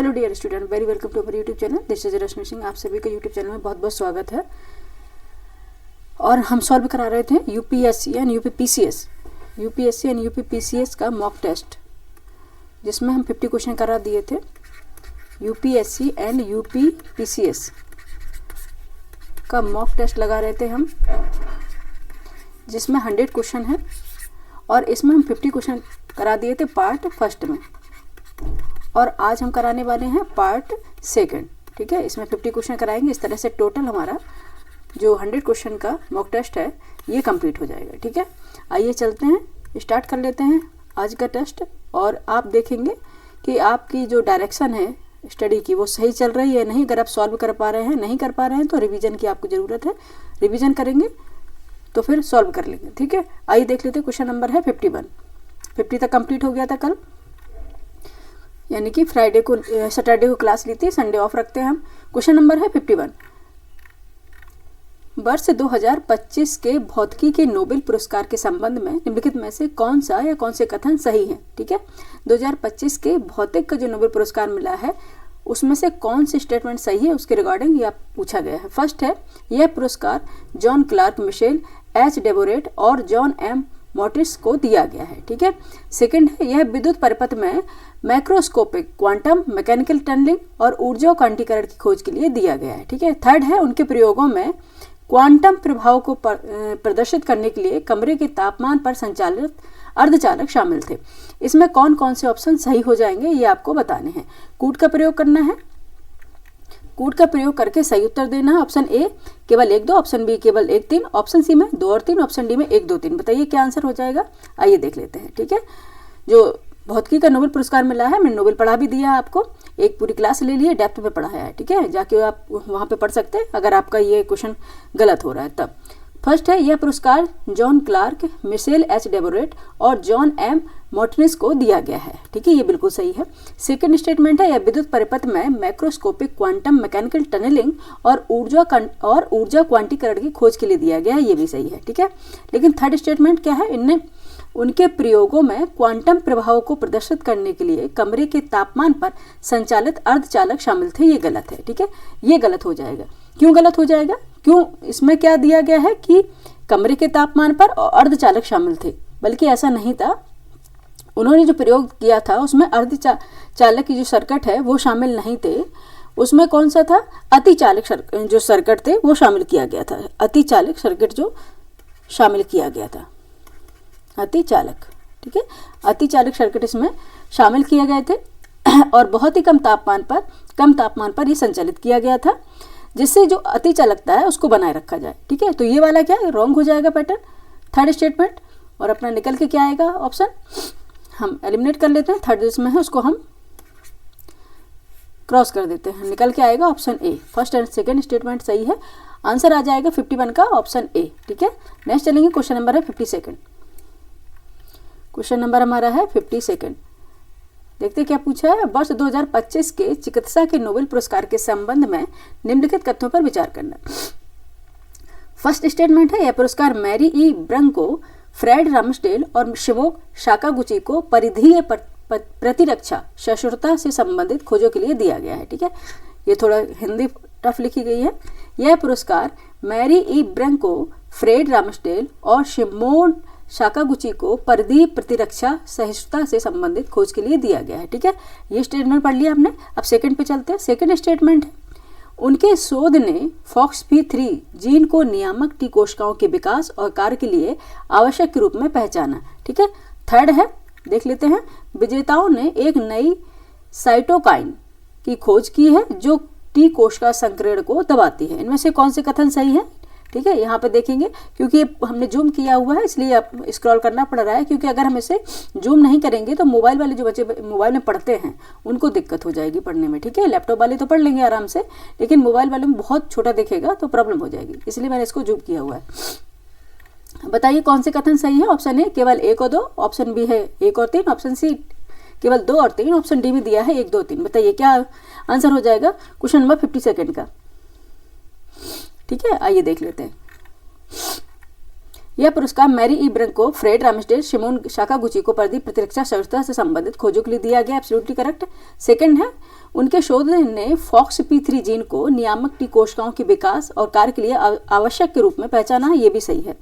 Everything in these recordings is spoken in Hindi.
Hello dear student, very welcome to our YouTube channel. This is Rashmi Singh. आप सभी का यूट्यूब चैनल में बहुत बहुत स्वागत है। और हम सॉल्व करा रहे थे यूपीएससी एंड यूपीपीसीएस का मॉक टेस्ट, जिसमें हम 50 क्वेश्चन करा दिए थे। यूपीएससी एंड यूपीपीसीएस का मॉक टेस्ट लगा रहे थे हम, जिसमें 100 क्वेश्चन है और इसमें हम 50 क्वेश्चन करा दिए थे पार्ट फर्स्ट में, और आज हम कराने वाले हैं पार्ट सेकंड। ठीक है, इसमें 50 क्वेश्चन कराएंगे। इस तरह से टोटल हमारा जो 100 क्वेश्चन का मॉक टेस्ट है ये कंप्लीट हो जाएगा। ठीक है, आइए चलते हैं, स्टार्ट कर लेते हैं आज का टेस्ट। और आप देखेंगे कि आपकी जो डायरेक्शन है स्टडी की वो सही चल रही है नहीं। अगर आप सॉल्व कर पा रहे हैं, नहीं कर पा रहे हैं, तो रिवीजन की आपको ज़रूरत है। रिवीजन करेंगे तो फिर सॉल्व कर लेंगे। ठीक है, आइए देख लेते हैं। क्वेश्चन नंबर है 51। 50 तक कंप्लीट हो गया था कल, यानी कि फ्राइडे को सैटरडे को क्लास ली थी, संडे ऑफ रखते हैं हम। क्वेश्चन नंबर है 51। वर्ष 2025 के भौतिकी के नोबेल पुरस्कार के संबंध में निम्नलिखित में से कौन सा या कौन से कथन सही है। ठीक है, 2025 के भौतिक का जो नोबेल पुरस्कार मिला है उसमें से कौन सी स्टेटमेंट सही है, उसके रिगार्डिंग यह पूछा गया है। फर्स्ट है, यह पुरस्कार जॉन क्लार्क मिशेल, एच डेबोरेट और जॉन एम मोटिस को दिया गया है। ठीक है। सेकंड है, यह विद्युत परिपथ में मैक्रोस्कोपिक क्वांटम मैकेनिकल टनलिंग और ऊर्जा क्वांटीकरण की खोज के लिए दिया गया है। ठीक है। थर्ड है, उनके प्रयोगों में क्वांटम प्रभाव को प्रदर्शित करने के लिए कमरे के तापमान पर संचालित अर्धचालक शामिल थे। इसमें कौन कौन से ऑप्शन सही हो जाएंगे ये आपको बताने हैं। कूट का प्रयोग करना है, कूट का प्रयोग करके सही उत्तर देना है। ऑप्शन ए केवल 1 2, ऑप्शन बी केवल 1 3, ऑप्शन सी में 2 और 3, ऑप्शन डी में 1 2 3। बताइए क्या आंसर हो जाएगा। आइए देख लेते हैं। ठीक है, जो भौतिकी का नोबेल पुरस्कार मिला है, मैंने नोबेल पढ़ा भी दिया है आपको, एक पूरी क्लास ले लिए, डेप्थ में पढ़ाया है। ठीक है, जाके आप वहाँ पे पढ़ सकते हैं अगर आपका ये क्वेश्चन गलत हो रहा है तब। फर्स्ट है, यह पुरस्कार जॉन क्लार्क, मिशेल एच डेबोरेट और जॉन एम मोर्टिस को दिया गया है। ठीक है, ये बिल्कुल सही है। सेकंड स्टेटमेंट है, यह विद्युत परिपथ में मैक्रोस्कोपिक क्वांटम मैकेनिकल टनलिंग और ऊर्जा क्वांटीकरण की खोज के लिए दिया गया है, ये भी सही है। ठीक है, लेकिन थर्ड स्टेटमेंट क्या है, इनने उनके प्रयोगों में क्वांटम प्रभाव को प्रदर्शित करने के लिए कमरे के तापमान पर संचालित अर्धचालक शामिल थे, ये गलत है। ठीक है, ये गलत हो जाएगा। क्यों गलत हो जाएगा? क्यों? इसमें क्या दिया गया है कि कमरे के तापमान पर अर्धचालक शामिल थे, बल्कि ऐसा नहीं था। उन्होंने जो प्रयोग किया था उसमें अर्धचालक की जो सर्किट है वो शामिल नहीं थे। उसमें कौन सा था? अतिचालक जो सर्किट थे वो शामिल किया गया था। अतिचालक सर्किट जो शामिल किया गया था, अतिचालक। ठीक है, अतिचालक सर्किट इसमें शामिल किए गए थे और बहुत ही कम तापमान पर ये संचालित किया गया था, जिससे जो अतिचालकता है उसको बनाए रखा जाए। ठीक है, तो ये वाला क्या है, रॉन्ग हो जाएगा पैटर्न, थर्ड स्टेटमेंट। और अपना निकल के क्या आएगा ऑप्शन, हम एलिमिनेट कर लेते हैं। थर्ड जिसमें है उसको हम क्रॉस कर देते हैं, निकल के आएगा option A. First and second statement सही है, आंसर आ जाएगा 51 का ऑप्शन ए। ठीक है, नेक्स्ट चलेंगे। क्वेश्चन नंबर है 52। क्वेश्चन नंबर हमारा है 52। देखते क्या पूछा है। वर्ष 2025 के चिकित्सा के नोबेल पुरस्कार के संबंध में निम्नलिखित तथ्यों पर विचार करना। फर्स्ट स्टेटमेंट है, यह पुरस्कार मैरी ई ब्रंको, फ्रेड रामस्डेल और शिमो साकागुची को परिधीय प्रतिरक्षा सहिष्णुता से संबंधित खोजों के लिए दिया गया है। ठीक है, ये थोड़ा हिंदी टफ लिखी गई है। यह पुरस्कार मैरी ई ब्रंको, फ्रेड रामस्डेल और शिमोन साकागुची को परिधीय प्रतिरक्षा सहिष्णुता से संबंधित खोज के लिए दिया गया है। ठीक है, ये स्टेटमेंट पढ़ लिया हमने। अब सेकंड पे चलते हैं। सेकंड स्टेटमेंट है, उनके शोध ने FOXP3 जीन को नियामक टी कोशिकाओं के विकास और कार्य के लिए आवश्यक के रूप में पहचाना। ठीक है, थर्ड है, देख लेते हैं। विजेताओं ने एक नई साइटोकाइन की खोज की है जो टी कोशिका संकीर्ण को दबाती है। इनमें से कौन से कथन सही है? ठीक है, यहाँ पे देखेंगे, क्योंकि हमने जूम किया हुआ है इसलिए आप स्क्रॉल करना पड़ रहा है, क्योंकि अगर हम इसे जूम नहीं करेंगे तो मोबाइल वाले जो बच्चे मोबाइल में पढ़ते हैं उनको दिक्कत हो जाएगी पढ़ने में। ठीक है, लैपटॉप वाले तो पढ़ लेंगे आराम से, लेकिन मोबाइल वाले में बहुत छोटा दिखेगा तो प्रॉब्लम हो जाएगी, इसलिए मैंने इसको जूम किया हुआ है। बताइए कौन से कथन सही है। ऑप्शन ए केवल 1 और 2, ऑप्शन बी है 1 और 3, ऑप्शन सी केवल 2 और 3, ऑप्शन डी में दिया है 1 2 3। बताइए क्या आंसर हो जाएगा क्वेश्चन नंबर 52 का। ठीक है, आइए देख लेते हैं। यह पुरस्कार मैरी ई ब्रंको, फ्रेड रामस्डेल, शिमोन साकागुची को परिधीय प्रतिरक्षा सहिष्णुता से संबंधित खोजों के लिए दिया गया। Absolutely correct. सेकंड है, उनके शोध ने FOXP3 जीन को नियामक टी कोशिकाओं के विकास और कार्य के लिए आवश्यक के रूप में पहचाना है, ये भी सही है।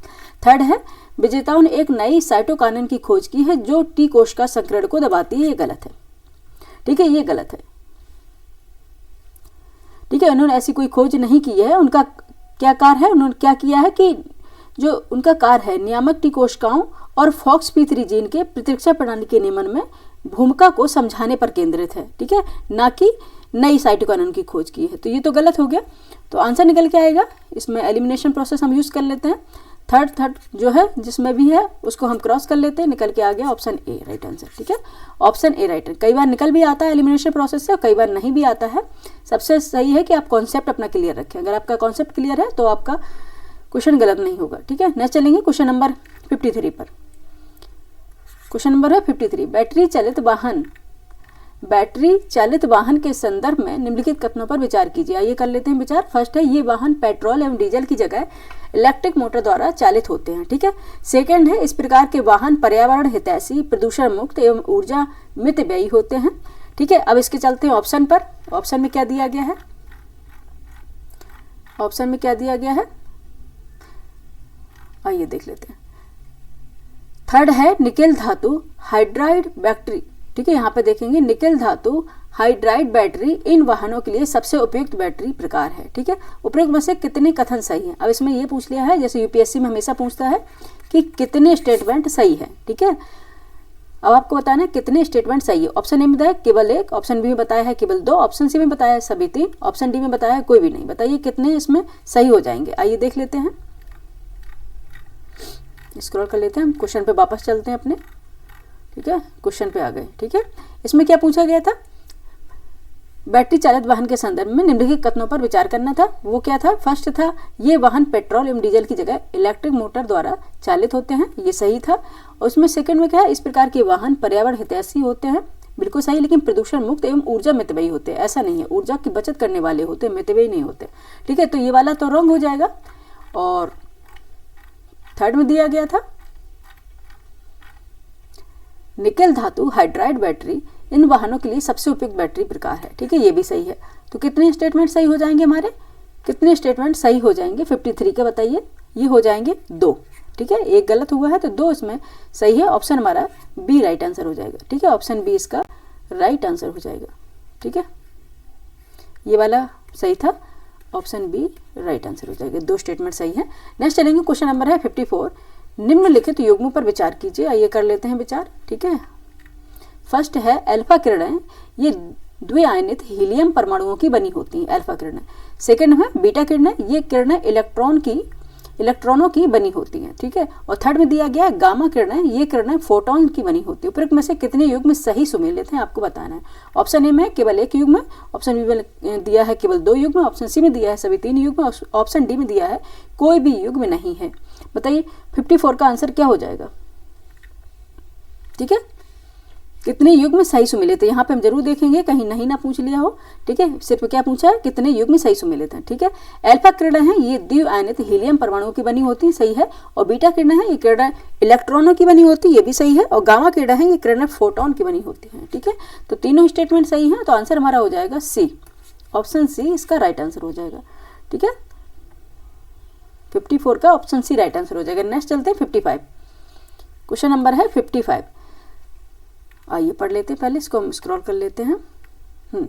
थर्ड है, विजेताओं ने एक नई साइटोकाइनेन की खोज की है जो टी कोशिका संकरण को दबाती है, ये गलत है। ठीक है, ये गलत है। ठीक है, उन्होंने ऐसी कोई खोज नहीं की है। उनका क्या कार्य है, उन्होंने क्या किया है कि जो उनका कार्य है नियामक टी कोशिकाओं और FOXP3 जीन के प्रतिरक्षा प्रणाली के नियमन में भूमिका को समझाने पर केंद्रित है। ठीक है, ना कि नई साइटोकाइनेन की खोज की है। तो ये तो गलत हो गया। तो आंसर निकल के आएगा, इसमें एलिमिनेशन प्रोसेस हम यूज कर लेते हैं। थर्ड जो है जिसमें भी है उसको हम क्रॉस कर लेते हैं, निकल के आ गया ऑप्शन ए राइट आंसर। ठीक है, ऑप्शन ए राइट। कई बार निकल भी आता है एलिमिनेशन प्रोसेस से और कई बार नहीं भी आता है। सबसे सही है कि आप कॉन्सेप्ट अपना क्लियर रखें। अगर आपका कॉन्सेप्ट क्लियर है तो आपका क्वेश्चन गलत नहीं होगा। ठीक है, नेक्स्ट चलेंगे क्वेश्चन नंबर 53 पर। क्वेश्चन नंबर है 53, बैटरी चालित वाहन के संदर्भ में निम्नलिखित कथनों पर विचार कीजिए। आइए कर लेते हैं विचार। फर्स्ट है, ये वाहन पेट्रोल एवं डीजल की जगह इलेक्ट्रिक मोटर द्वारा चालित होते हैं। ठीक है। सेकंड है, इस प्रकार के वाहन पर्यावरण हितैषी, प्रदूषण मुक्त एवं ऊर्जा मितव्ययी होते हैं। ठीक है, अब इसके चलते हैं ऑप्शन पर। ऑप्शन में क्या दिया गया है, ऑप्शन में क्या दिया गया है, आइए देख लेते हैं। थर्ड है, निकेल धातु हाइड्राइड बैटरी। ठीक है, यहाँ पे देखेंगे निकेल धातु हाइड्राइड बैटरी इन वाहनों के लिए सबसे उपयुक्त बैटरी प्रकार है। ठीक है, उपयुक्त में से कितने कथन सही हैं। अब इसमें ये पूछ लिया है, जैसे यूपीएससी में हमेशा पूछता है कि कितने स्टेटमेंट सही है। ठीक है, अब आपको बताना है कितने स्टेटमेंट सही है। ऑप्शन ए में बताया केवल एक, ऑप्शन बी में बताया है केवल दो, ऑप्शन सी में बताया है सभी तीन, ऑप्शन डी में बताया है कोई भी नहीं। बताइए कितने इसमें सही हो जाएंगे। आइए देख लेते हैं, स्क्रॉल कर लेते हैं, हम क्वेश्चन पे वापस चलते हैं अपने। ठीक है, क्वेश्चन पे आ गए। ठीक है, इसमें क्या पूछा गया था, बैटरी चालित वाहन के संदर्भ में निम्नलिखित कथनों पर विचार करना था। वो क्या था, फर्स्ट था ये वाहन पेट्रोल एवं डीजल की जगह इलेक्ट्रिक मोटर द्वारा चालित होते हैं, ये सही था। और उसमें सेकंड में क्या है, इस प्रकार के वाहन पर्यावरण हितैषी होते हैं, बिल्कुल सही। लेकिन प्रदूषण मुक्त एवं ऊर्जा मितव्ययी होते हैं, ऐसा नहीं है, ऊर्जा की बचत करने वाले होते, मितव्ययी नहीं होते। ठीक है, तो ये वाला तो रॉन्ग हो जाएगा। और थर्ड में दिया गया था निकेल धातु हाइड्राइड बैटरी इन वाहनों के लिए सबसे उपयुक्त बैटरी प्रकार है। ठीक है, ये भी सही है। तो कितने स्टेटमेंट सही हो जाएंगे हमारे, कितने स्टेटमेंट सही हो जाएंगे 53 के, बताइए। ये हो जाएंगे 2। ठीक है, एक गलत हुआ है तो 2 इसमें सही है। ऑप्शन हमारा बी राइट आंसर हो जाएगा। ठीक है, ऑप्शन बी इसका राइट आंसर हो जाएगा। ठीक है, ये वाला सही था, ऑप्शन बी राइट आंसर हो जाएगा। 2 स्टेटमेंट सही है। नेक्स्ट चलेंगे, क्वेश्चन नंबर है 54, निम्नलिखित युग्मों पर विचार कीजिए। आइए कर लेते हैं विचार। ठीक है, फर्स्ट है अल्फा किरणें, ये द्विआयनित हीलियम परमाणुओं की बनी होती हैं, अल्फा किरणें। सेकंड है बीटा किरणें, ये किरणें इलेक्ट्रॉनों की बनी होती हैं। ठीक है, और थर्ड में दिया गया है गामा किरणें, ये किरणें फोटॉन की बनी होती है। उपरोक्त में से कितने युग्म सही सुमेलित हैं, आपको बताना है। ऑप्शन ए में केवल एक युग्म, ऑप्शन बी में दिया है केवल 2 युग्म, ऑप्शन सी में दिया है सभी 3 युग्म, ऑप्शन डी में दिया है कोई भी युग्म नहीं है। बताइए 54 का आंसर क्या हो जाएगा। ठीक है, कितने युग्म सही सुमेलित है, यहाँ पे हम जरूर देखेंगे कहीं नहीं ना पूछ लिया हो। ठीक है, सिर्फ क्या पूछा है, कितने युग्म सही सुमेलित हैं। ठीक है, अल्फा किरणें हैं, ये द्विआयनित हीलियम परमाणुओं की बनी होती है, सही है। और बीटा किरणें हैं, ये किरणें इलेक्ट्रॉनों की बनी होती है, ये भी सही है। और गामा किरणें हैं, ये किरणें फोटॉन की बनी होती हैं। ठीक है, तो तीनों स्टेटमेंट सही हैं, तो आंसर हमारा हो जाएगा सी, ऑप्शन सी इसका राइट आंसर हो जाएगा। ठीक है, 54 का ऑप्शन सी राइट आंसर हो जाएगा। नेक्स्ट चलते हैं 55, क्वेश्चन नंबर है 55। आइए पढ़ लेते हैं, पहले इसको हम स्क्रॉल कर लेते हैं।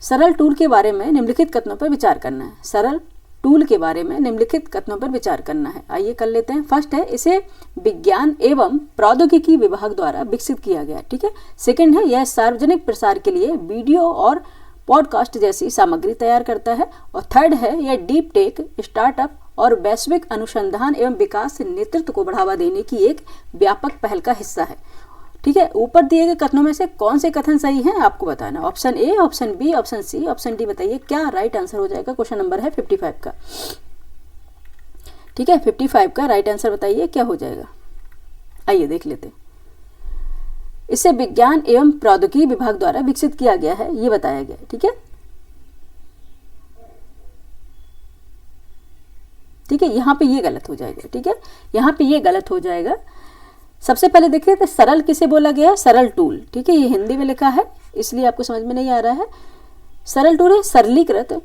सरल टूल के बारे में निम्नलिखित कथनों पर विचार करना है। सरल टूल के बारे में निम्नलिखित कथनों पर विचार करना है। आइए कर लेते हैं। फर्स्ट है, इसे विज्ञान एवं प्रौद्योगिकी विभाग द्वारा विकसित किया गया। ठीक है, सेकंड है, यह सार्वजनिक प्रसार के लिए वीडियो और पॉडकास्ट जैसी सामग्री तैयार करता है। और थर्ड है, यह डीप टेक, स्टार्टअप और वैश्विक अनुसंधान एवं विकास नेतृत्व को बढ़ावा देने की एक व्यापक पहल का हिस्सा है। ठीक है, ऊपर दिए गए कथनों में से कौन से कथन सही हैं, आपको बताना। Option A, option B, option C, option D, बताइए क्या राइट आंसर हो जाएगा। क्वेश्चन नंबर है 55 का। ठीक है, 55 का राइट आंसर बताइए क्या हो जाएगा। आइए देख लेते हैं। इसे विज्ञान एवं प्रौद्योगिकी विभाग द्वारा विकसित किया गया है, ये बताया गया। ठीक है, ठीक है, यहाँ पे ये गलत हो जाएगा। ठीक है, यहाँ पे ये गलत हो जाएगा। सबसे पहले देखिए तो सरल किसे बोला गया है, सरल टूल। ठीक है, ये हिंदी में लिखा है इसलिए आपको समझ में नहीं आ रहा है। सरल टूर है सरलीकृत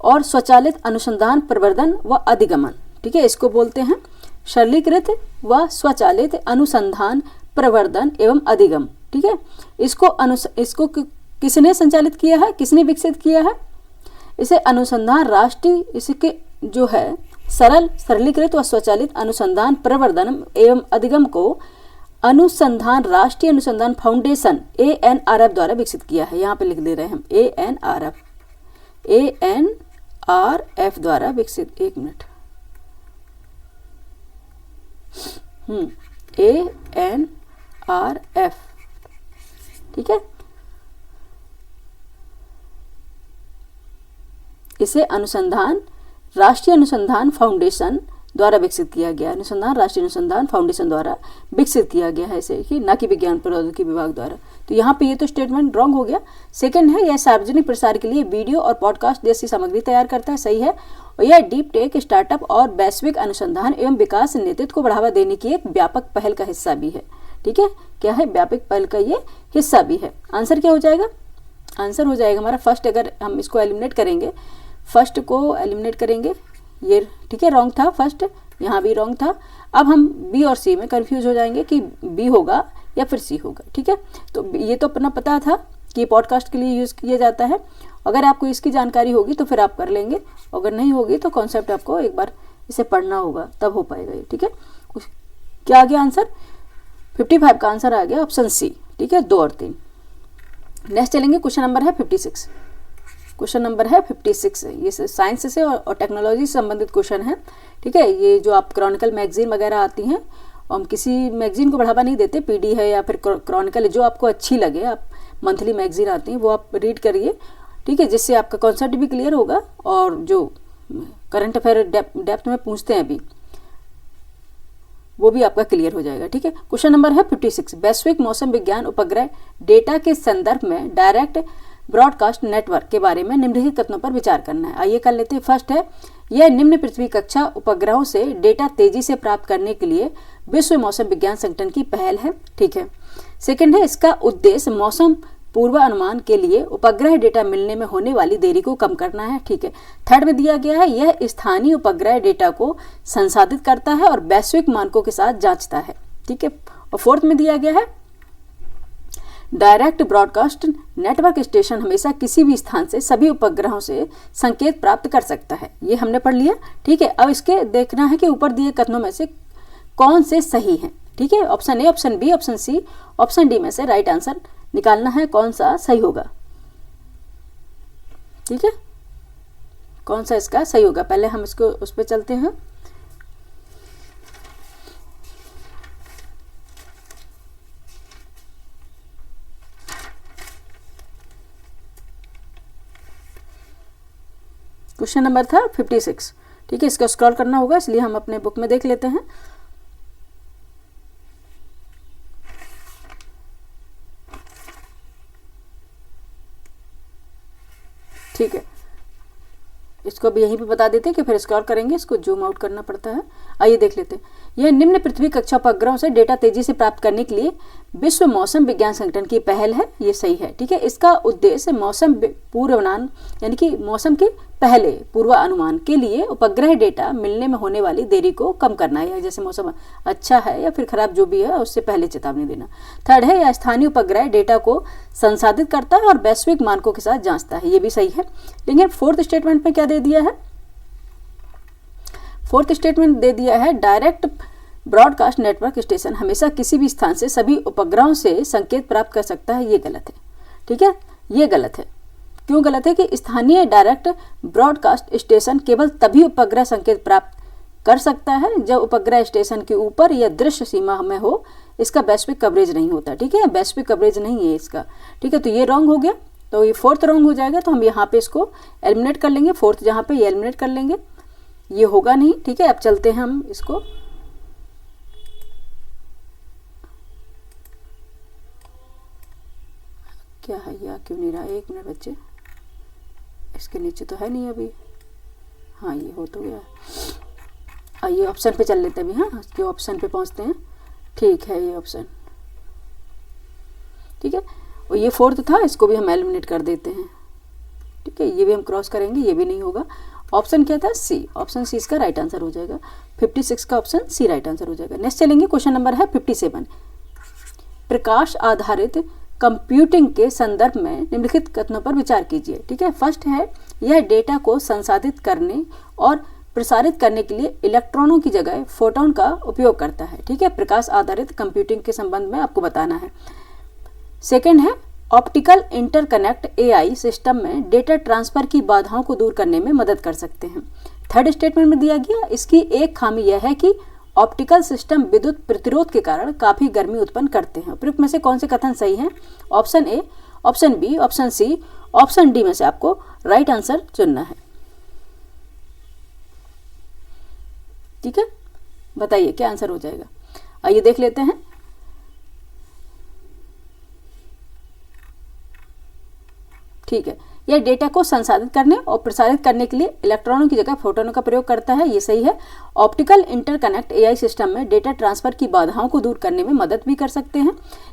और स्वचालित अनुसंधान, प्रवर्धन व अधिगमन। ठीक है, इसको बोलते हैं सरलीकृत व स्वचालित अनुसंधान, प्रवर्धन एवं अधिगम। ठीक है, इसको किसने संचालित किया है, किसने विकसित किया है? इसे अनुसंधान राष्ट्रीय, इसके जो है सरलीकृत व स्वचालित अनुसंधान, प्रवर्धन एवं अधिगम को अनुसंधान राष्ट्रीय अनुसंधान फाउंडेशन ANRF द्वारा विकसित किया है। यहाँ पे लिख दे रहे हैं हम ANRF द्वारा विकसित। एक मिनट, ANRF। ठीक है, इसे अनुसंधान राष्ट्रीय अनुसंधान फाउंडेशन द्वारा विकसित किया गया। अनुसंधान राष्ट्रीय अनुसंधान फाउंडेशन द्वारा विकसित किया गया है इसे, कि न कि विज्ञान प्रौद्योगिकी विभाग द्वारा। तो यहाँ पे ये तो स्टेटमेंट रॉन्ग हो गया। सेकंड है, यह सार्वजनिक प्रसार के लिए वीडियो और पॉडकास्ट जैसी सामग्री तैयार करता है, सही है। और यह डीप टेक, स्टार्टअप और वैश्विक अनुसंधान एवं विकास नेतृत्व को बढ़ावा देने की एक व्यापक पहल का हिस्सा भी है। ठीक है, क्या है? व्यापक पहल का ये हिस्सा भी है। आंसर क्या हो जाएगा? आंसर हो जाएगा हमारा फर्स्ट। अगर हम इसको एलिमिनेट करेंगे, फर्स्ट को एलिमिनेट करेंगे, ये ठीक है रॉन्ग था फर्स्ट, यहाँ भी रॉन्ग था। अब हम बी और सी में कंफ्यूज हो जाएंगे कि बी होगा या फिर सी होगा। ठीक है, तो ये तो अपना पता था कि पॉडकास्ट के लिए यूज़ किया जाता है। अगर आपको इसकी जानकारी होगी तो फिर आप कर लेंगे, अगर नहीं होगी तो कॉन्सेप्ट आपको एक बार इसे पढ़ना होगा, तब हो पाएगा ये। ठीक है, क्या आ गया आंसर? 55 का आंसर आ गया ऑप्शन सी। ठीक है, 2 और 3। नेक्स्ट चलेंगे, क्वेश्चन नंबर है 56। क्वेश्चन नंबर है 56। ये साइंस से और टेक्नोलॉजी से संबंधित क्वेश्चन है। ठीक है, ये जो आप क्रॉनिकल मैगजीन वगैरह आती हैं, हम किसी मैगजीन को बढ़ावा नहीं देते, पीडी है या फिर क्रॉनिकल, जो आपको अच्छी लगे, आप मंथली मैगजीन आती हैं वो आप रीड करिए। ठीक है, जिससे आपका कॉन्सेप्ट भी क्लियर होगा और जो करंट अफेयर डेप्थ में पूछते हैं अभी, वो भी आपका क्लियर हो जाएगा। ठीक है, क्वेश्चन नंबर है 56। वैश्विक मौसम विज्ञान उपग्रह डेटा के संदर्भ में डायरेक्ट ब्रॉडकास्ट नेटवर्क के बारे में निम्नलिखित कथनों पर विचार करना है। आइए कर लेते हैं। फर्स्ट है, यह निम्न पृथ्वी कक्षा उपग्रहों से डेटा तेजी से प्राप्त करने के लिए विश्व मौसम विज्ञान संगठन की पहल है। ठीक है। सेकंड है, इसका उद्देश्य मौसम पूर्वानुमान के लिए उपग्रह डेटा मिलने में होने वाली देरी को कम करना है। ठीक है। थर्ड में दिया गया है, यह स्थानीय उपग्रह डेटा को संसाधित करता है और वैश्विक मानकों के साथ जांचता है। ठीक है। और फोर्थ में दिया गया है, डायरेक्ट ब्रॉडकास्ट नेटवर्क स्टेशन हमेशा किसी भी स्थान से सभी उपग्रहों से संकेत प्राप्त कर सकता है। ये हमने पढ़ लिया। ठीक है। अब इसके देखना है कि ऊपर दिए कथनों में से कौन से सही हैं। ठीक है। Option A, option B, option C, option D में से राइट आंसर निकालना है, कौन सा सही होगा। ठीक है, कौन सा इसका सही होगा। पहले हम इसको उस पर चलते हैं। क्वेश्चन नंबर था 56। ठीक है, इसका स्क्रॉल करना होगा, इसलिए हम अपने बुक में देख लेते हैं। ठीक है, इसको भी यहीं पे बता देते हैं कि फिर स्क्रॉल करेंगे, इसको जूम आउट करना पड़ता है। आइए देख लेते हैं। यह निम्न पृथ्वी कक्षा उपग्रहों से डेटा तेजी से प्राप्त करने के लिए विश्व मौसम विज्ञान संगठन की पहल है। ये सही है। ठीक है। इसका उद्देश्य मौसम पूर्वानुमान यानी कि मौसम के पहले पूर्वानुमान के लिए उपग्रह डेटा मिलने में होने वाली देरी को कम करना है। जैसे मौसम अच्छा है या फिर खराब जो भी है, उससे पहले चेतावनी देना। थर्ड है, यह स्थानीय उपग्रह डेटा को संसाधित करता है और वैश्विक मानकों के साथ जांचता है। ये भी सही है। लेकिन फोर्थ स्टेटमेंट में क्या दे दिया है? फोर्थ स्टेटमेंट दे दिया है, डायरेक्ट ब्रॉडकास्ट नेटवर्क स्टेशन हमेशा किसी भी स्थान से सभी उपग्रहों से संकेत प्राप्त कर सकता है। ये गलत है। ठीक है, ये गलत है। क्यों गलत है? कि स्थानीय डायरेक्ट ब्रॉडकास्ट स्टेशन केवल तभी उपग्रह संकेत प्राप्त कर सकता है जब उपग्रह स्टेशन के ऊपर या दृश्य सीमा में हो, इसका वैश्विक कवरेज नहीं होता। ठीक है, वैश्विक कवरेज नहीं है इसका। ठीक है, तो ये रॉन्ग हो गया, तो ये फोर्थ रॉन्ग हो जाएगा। तो हम यहाँ पे इसको एलिमिनेट कर लेंगे। फोर्थ जहाँ पे ये एलिमिनेट कर लेंगे, ये होगा नहीं। ठीक है, अब चलते हैं हम इसको। क्या है, या क्यों नहीं रहा? एक मिनट बच्चे, इसके नीचे तो है नहीं अभी। हाँ, ये हो तो गया। आइए ऑप्शन पे चल लेते हैं अभी। हाँ, इसके ऑप्शन पे पहुंचते हैं। ठीक है, ये ऑप्शन ठीक है। और ये फोर्थ था, इसको भी हम एलिमिनेट कर देते हैं। ठीक है, ये भी हम क्रॉस करेंगे, ये भी नहीं होगा। ऑप्शन क्या था? सी, ऑप्शन सी इसका राइट आंसर हो जाएगा। 56 का ऑप्शन सी राइट आंसर हो जाएगा। नेक्स्ट चलेंगे, क्वेश्चन नंबर है 57। प्रकाश आधारित कंप्यूटिंग के संदर्भ में निम्नलिखित कथनों पर विचार कीजिए। ठीक है, फर्स्ट है, यह डेटा को संसाधित करने और प्रसारित करने के लिए इलेक्ट्रॉनों की जगह फोटोन का उपयोग करता है। ठीक है, प्रकाश आधारित कंप्यूटिंग के संबंध में आपको बताना है। सेकंड है, ऑप्टिकल इंटरकनेक्ट एआई सिस्टम में डेटा ट्रांसफर की बाधाओं को दूर करने में मदद कर सकते हैं। थर्ड स्टेटमेंट में दिया गया, इसकी एक खामी यह है कि ऑप्टिकल सिस्टम विद्युत प्रतिरोध के कारण काफी गर्मी उत्पन्न करते हैं। उपयुक्त में से कौन से कथन सही हैं? Option A, option B, option C, option D में से आपको राइट आंसर चुनना है। ठीक है, बताइए क्या आंसर हो जाएगा। आइए देख लेते हैं। ठीक है, यह डेटा को संसाधित करने और प्रसारित करने के लिए इलेक्ट्रॉनों की जगह फोटोनों का प्रयोग करता है, ये सही है। ऑप्टिकल इंटरकनेक्ट एआई सिस्टम में डेटा ट्रांसफर की बाधाओं को दूर करने में मदद भी कर सकते हैं।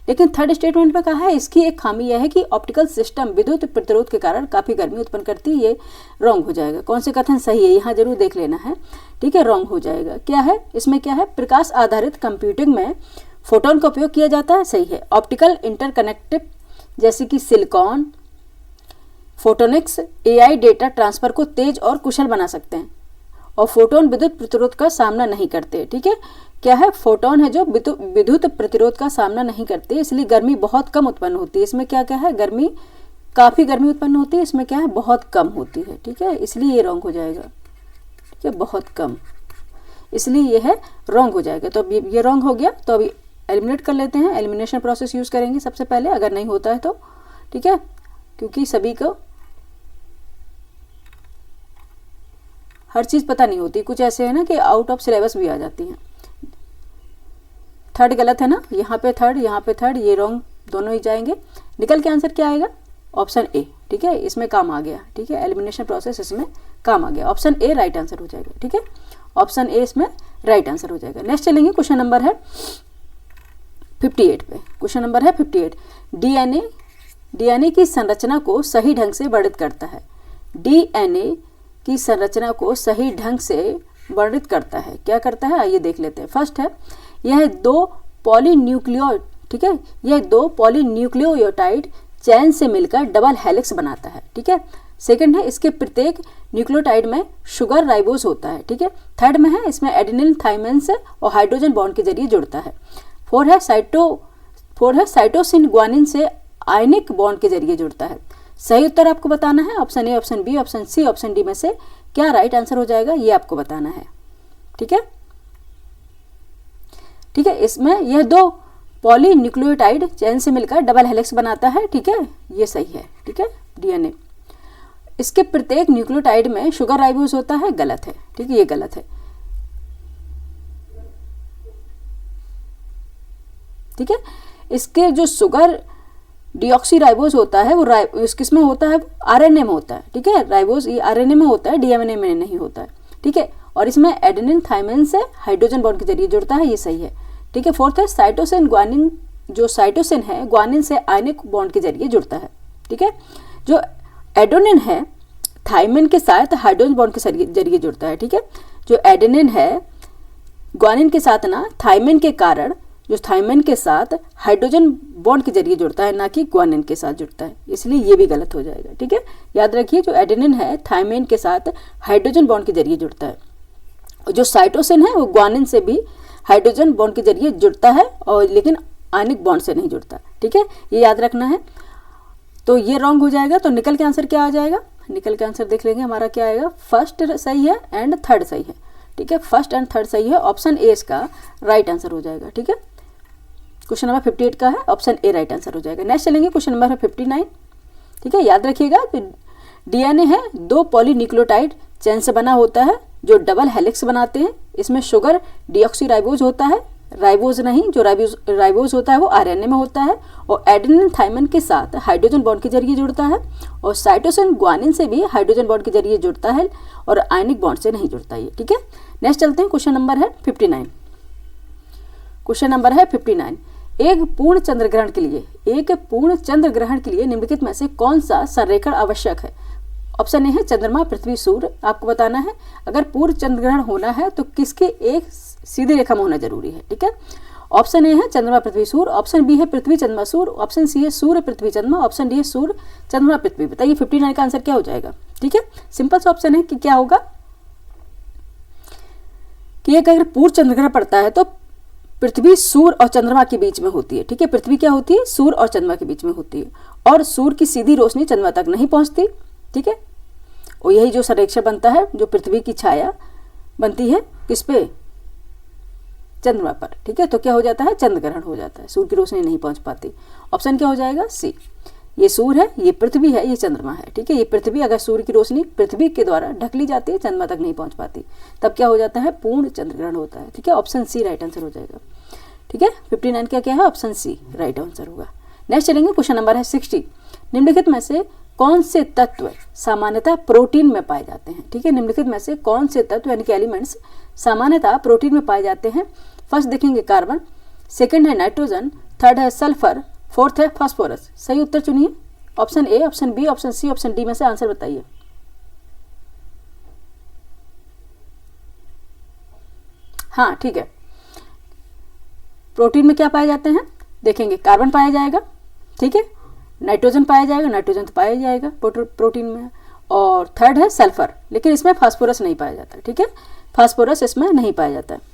लेकिन थर्ड स्टेटमेंट में कहा है, इसकी एक खामी यह है कि ऑप्टिकल सिस्टम विद्युत प्रतिरोध के कारण काफी गर्मी उत्पन्न करती है, ये रॉन्ग हो जाएगा। कौन से कथन सही है यहाँ जरूर देख लेना है। ठीक है, रॉन्ग हो जाएगा। क्या है इसमें? क्या है? प्रकाश आधारित कंप्यूटिंग में फोटोन का उपयोग किया जाता है, सही है। ऑप्टिकल इंटरकनेक्टिव जैसे कि silicon, photonics AI data transfer को तेज और कुशल बना सकते हैं और फोटोन विद्युत प्रतिरोध का सामना नहीं करते। ठीक है, क्या है? फोटोन है जो विद्युत प्रतिरोध का सामना नहीं करते, इसलिए गर्मी बहुत कम उत्पन्न होती है। इसमें क्या क्या है? गर्मी, काफी गर्मी उत्पन्न होती है, इसमें क्या है? बहुत कम होती है। ठीक है, इसलिए ये रॉन्ग हो जाएगा। ठीक है, बहुत कम, इसलिए ये है रॉन्ग हो जाएगा। तो अब ये रॉन्ग हो गया, तो अभी एलिमिनेट कर लेते हैं। एलिमिनेशन प्रोसेस यूज करेंगे सबसे पहले, अगर नहीं होता है तो। ठीक है, क्योंकि सभी को हर चीज पता नहीं होती, कुछ ऐसे है ना कि आउट ऑफ सिलेबस भी आ जाती हैं। थर्ड गलत है ना, यहाँ पे थर्ड, यहाँ पे थर्ड, ये रॉन्ग, दोनों ही जाएंगे। निकल के आंसर क्या आएगा? Option A. ठीक है, इसमें काम आ गया। ठीक है, एलिमिनेशन प्रोसेस इसमें काम आ गया। ऑप्शन ए राइट आंसर हो जाएगा। ठीक है, ऑप्शन ए इसमें राइट आंसर हो जाएगा। नेक्स्ट चलेंगे, क्वेश्चन नंबर है 58 पे। क्वेश्चन नंबर है 58। डीएनए की संरचना को सही ढंग से वर्णित करता है। डीएनए की संरचना को सही ढंग से वर्णित करता है, क्या करता है? आइए देख लेते हैं। फर्स्ट है, यह दो पॉलीन्यूक्लियोइड, ठीक है, यह दो पॉलीन्यूक्लियोटाइड चैन से मिलकर डबल हेलिक्स बनाता है। ठीक है, सेकंड है, इसके प्रत्येक न्यूक्लियोटाइड में शुगर राइबोज होता है। ठीक है, थर्ड में है, इसमें एडेनिल थाइमिन से और हाइड्रोजन बॉन्ड के जरिए जुड़ता है। फोर है साइटोसिन ग्वानिन से आयनिक बॉन्ड के जरिए जुड़ता है। सही उत्तर आपको बताना है। Option A, option B, option C, option D में से क्या राइट आंसर हो जाएगा, ये आपको बताना है। ठीक है, ठीक है, इसमें यह दो पॉलीन्यूक्लियोटाइड चैन से मिलकर डबल हेलिक्स बनाता है। ठीक है, ये सही है। ठीक है, डीएनए, इसके प्रत्येक न्यूक्लियोटाइड में शुगर राइबोज होता है, गलत है। ठीक है, ये गलत है। ठीक है, इसके जो शुगर डीऑक्सीराइबोज होता है वो किस में होता है? आरएनए में होता है। ठीक है, राइबोज ये आरएनए में होता है, डीएनए में नहीं होता है। ठीक है, और इसमें एडेनिन थाइमिन से हाइड्रोजन बॉन्ड के जरिए जुड़ता है, ये सही है। ठीक है, फोर्थ है साइटोसिन ग्वानिन, जो साइटोसिन है ग्वानिन से आयनिक बॉन्ड के जरिए जुड़ता है। ठीक है, जो एडेनिन है थाइमिन के साथ हाइड्रोजन बॉन्ड के जरिए जुड़ता है। ठीक है, जो एडेनिन है ग्वानिन के साथ ना थाइमिन के कारण, जो थाइमिन के साथ हाइड्रोजन बॉन्ड के जरिए जुड़ता है, ना कि ग्वानिन के साथ जुड़ता है, इसलिए ये भी गलत हो जाएगा। ठीक है, याद रखिए, जो एडेनिन है थाइमिन के साथ हाइड्रोजन बॉन्ड के जरिए जुड़ता है, और जो साइटोसिन है वो ग्वानिन से भी हाइड्रोजन बॉन्ड के जरिए जुड़ता है, और लेकिन आयनिक बॉन्ड से नहीं जुड़ता। ठीक है, ये याद रखना है। तो ये रॉन्ग हो जाएगा। तो निकल के आंसर क्या आ जाएगा? निकल के आंसर देख लेंगे, हमारा क्या आएगा? फर्स्ट सही है एंड थर्ड सही है। ठीक है, फर्स्ट एंड थर्ड सही है। ऑप्शन ए इसका राइट आंसर हो जाएगा। ठीक है, क्वेश्चन नंबर 58 का है, ऑप्शन ए राइट आंसर हो जाएगा। नेक्स्ट चलेंगे, क्वेश्चन नंबर 59। ठीक है, याद रखिएगा, डीएनए है दो पॉलीन्यूक्लियोटाइड चैन से बना होता है जो डबल हेलिक्स बनाते हैं। इसमें शुगर डीऑक्सीराइबोज होता है, राइबोज नहीं, जो राइबोज होता है वो आरएनए में होता है, और एडेनिन थाइमिन के साथ हाइड्रोजन बॉन्ड के जरिए जुड़ता है, और साइटोसिन ग्वानिन से भी हाइड्रोजन बॉन्ड के जरिए जुड़ता है, और आयनिक बॉन्ड से नहीं जुड़ता है। ठीक है, नेक्स्ट चलते हैं, क्वेश्चन नंबर है 59। क्वेश्चन नंबर है 59। एक पूर्ण चंद्र ग्रहण के लिए निम्नलिखित में से कौन सा संरेखण आवश्यक है? ऑप्शन ए है चंद्रमा पृथ्वी सूर्य। आपको बताना है अगर पूर्ण चंद्र ग्रहण होना है तो किसके एक सीधी रेखा में होना जरूरी है, ठीक है। ऑप्शन ए है चंद्रमा पृथ्वी सूर्य, ऑप्शन बी है पृथ्वी चंद्रमा सूर्य, ऑप्शन सी है सूर्य पृथ्वी चंद्रमा, ऑप्शन डी है सूर्य चंद्रमा पृथ्वी। बताइए 59 का आंसर क्या हो जाएगा, ठीक है। सिंपल सा ऑप्शन है कि क्या होगा कि एक अगर पूर्ण चंद्र ग्रहण पड़ता है तो पृथ्वी सूर्य और चंद्रमा के बीच में होती है, ठीक है। पृथ्वी क्या होती है, सूर्य और चंद्रमा के बीच में होती है, और सूर्य की सीधी रोशनी चंद्रमा तक नहीं पहुंचती, ठीक है। और यही जो संरेखा बनता है, जो पृथ्वी की छाया बनती है किस पे, चंद्रमा पर, ठीक है। तो क्या हो जाता है, चंद्र ग्रहण हो जाता है, सूर्य की रोशनी नहीं पहुंच पाती। ऑप्शन क्या हो जाएगा, सी। ये सूर्य है, ये पृथ्वी है, ये चंद्रमा है, ठीक है। ये पृथ्वी, अगर सूर्य की रोशनी पृथ्वी के द्वारा ढक ली जाती है, चंद्रमा तक नहीं पहुंच पाती, तब क्या हो जाता है, पूर्ण चंद्र ग्रहण होता है, ठीक है। ऑप्शन सी राइट आंसर हो जाएगा, ठीक है। 59 का क्या है, ऑप्शन सी राइट आंसर होगा। नेक्स्ट चलेंगे, क्वेश्चन नंबर है 60। निम्नलिखित में से कौन से तत्व सामान्यतः प्रोटीन में पाए जाते हैं, ठीक है। निम्नलिखित में से कौन से तत्व यानी कि एलिमेंट्स सामान्यतः प्रोटीन में पाए जाते हैं। फर्स्ट देखेंगे कार्बन, सेकंड है नाइट्रोजन, थर्ड है सल्फर, फोर्थ है फास्फोरस। सही उत्तर चुनिए, option A, option B, option C, option D में से आंसर बताइए। हाँ ठीक है, प्रोटीन में क्या पाए जाते हैं, देखेंगे कार्बन पाया जाएगा, ठीक है। नाइट्रोजन पाया जाएगा, नाइट्रोजन तो पाया जाएगा प्रोटीन में, और थर्ड है सल्फर, लेकिन इसमें फास्फोरस नहीं पाया जाता, ठीक है। फास्फोरस इसमें नहीं पाया जाता है।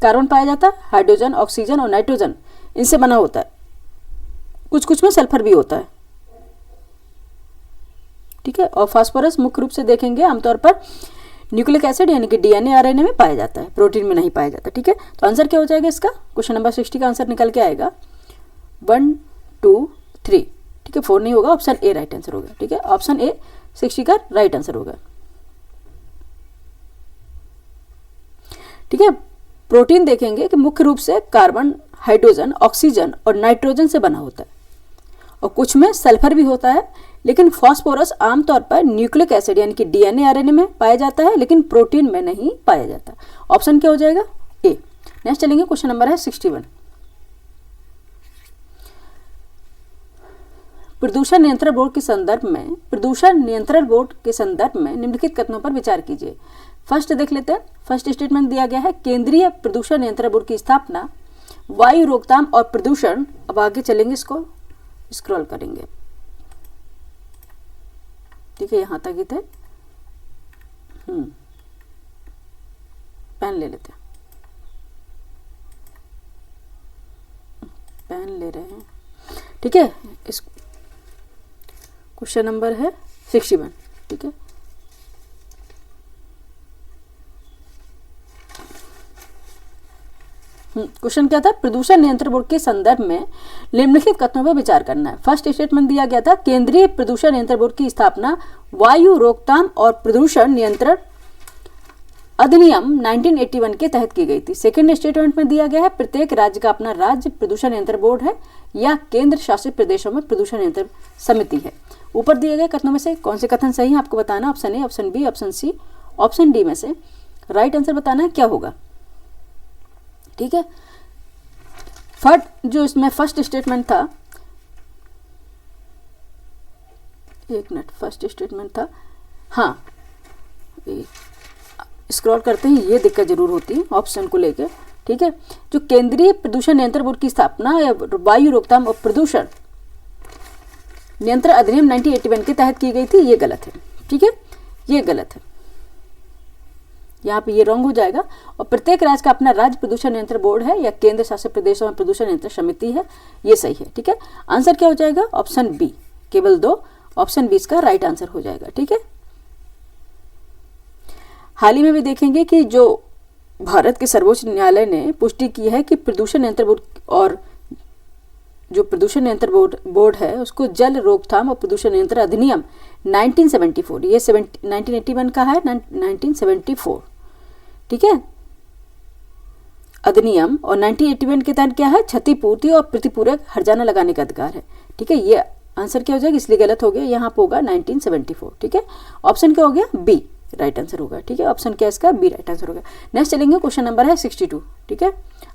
कार्बन पाया जाता है, हाइड्रोजन, ऑक्सीजन और नाइट्रोजन इनसे बना होता है, कुछ कुछ में सल्फर भी होता है, ठीक है। और फास्फोरस मुख्य रूप से देखेंगे आमतौर पर न्यूक्लिक एसिड यानी कि डीएनए आरएनए में पाया जाता है, प्रोटीन में नहीं पाया जाता, ठीक है। तो आंसर क्या हो जाएगा इसका, क्वेश्चन नंबर 60 का आंसर निकल के आएगा 1 2 3, ठीक है। 4 नहीं होगा, ऑप्शन ए राइट आंसर होगा, ठीक है। ऑप्शन ए 60 का राइट आंसर होगा, ठीक है। प्रोटीन देखेंगे कि मुख्य रूप से कार्बन, हाइड्रोजन, ऑक्सीजन और नाइट्रोजन से बना होता है, और कुछ में सल्फर भी होता है, लेकिन फास्फोरस आमतौर पर न्यूक्लिक एसिड यानी कि डीएनए आरएनए में पाया जाता है, लेकिन प्रोटीन में नहीं पाया जाता। ऑप्शन क्या हो जाएगा, ए। नेक्स्ट चलेंगे, क्वेश्चन नंबर है 61। प्रदूषण नियंत्रण बोर्ड के संदर्भ में निम्नलिखित कथनों पर विचार कीजिए। फर्स्ट देख लेते हैं, फर्स्ट स्टेटमेंट दिया गया है, केंद्रीय प्रदूषण नियंत्रण बोर्ड की स्थापना वायु रोकथाम और प्रदूषण। अब आगे चलेंगे, इसको स्क्रॉल करेंगे, ठीक है। यहां तक ही थे, पेन ले लेते हैं, पेन ले रहे हैं, ठीक है। इस क्वेश्चन नंबर है 61, ठीक है। क्वेश्चन क्या था, प्रदूषण नियंत्रण बोर्ड के संदर्भ में निम्नलिखित कथनों पर विचार करना है। फर्स्ट स्टेटमेंट दिया गया था, केंद्रीय प्रदूषण नियंत्रण बोर्ड की स्थापना वायु रोकथाम और प्रदूषण नियंत्रण अधिनियम 1981 के तहत की गई थी। सेकंड स्टेटमेंट में दिया गया है, प्रत्येक राज्य का अपना राज्य प्रदूषण नियंत्रण बोर्ड है या केंद्र शासित प्रदेशों में प्रदूषण नियंत्रण समिति है। ऊपर दिए गए कथनों में से कौन से कथन सही है आपको बताना, option A, option B, option C, option D में से राइट आंसर बताना है क्या होगा, ठीक है। जो इसमें फर्स्ट स्टेटमेंट था, एक मिनट, फर्स्ट स्टेटमेंट था, हाँ स्क्रॉल करते हैं, ये दिक्कत जरूर होती है ऑप्शन को लेकर, ठीक है। जो केंद्रीय प्रदूषण नियंत्रण बोर्ड की स्थापना या वायु रोकथाम और प्रदूषण नियंत्रण अधिनियम 1981 के तहत की गई थी, ये गलत है, ठीक है, ये गलत है, यहाँ पे ये रॉन्ग हो जाएगा। और प्रत्येक राज्य का अपना राज्य प्रदूषण नियंत्रण बोर्ड है या केंद्र शासित प्रदेशों में प्रदूषण नियंत्रण समिति है, ये सही है, ठीक है। आंसर क्या हो जाएगा, ऑप्शन बी, केवल 2, ऑप्शन बी इसका राइट आंसर हो जाएगा, ठीक है। हाल ही में भी देखेंगे कि जो भारत के सर्वोच्च न्यायालय ने पुष्टि की है कि प्रदूषण नियंत्रण बोर्ड और जो प्रदूषण नियंत्रण बोर्ड है उसको जल रोकथाम और प्रदूषण नियंत्रण अधिनियम 1974, ये 1981 का है, 1974, ठीक है, अधिनियम। और 1981 के तहत क्या है, क्षतिपूर्ति और प्रतिपूरक हर्जाना लगाने का अधिकार है, ठीक है। ये आंसर क्या हो जाएगा, इसलिए गलत हो गया, यहाँ पे होगा 1974, ठीक है। ऑप्शन क्या हो गया, बी राइट आंसर होगा। ठीक है, ऑप्शन क्या इसका? बी राइट आंसर होगा। नेक्स्ट चलेंगे, क्वेश्चन नंबर है 62। ठीक है,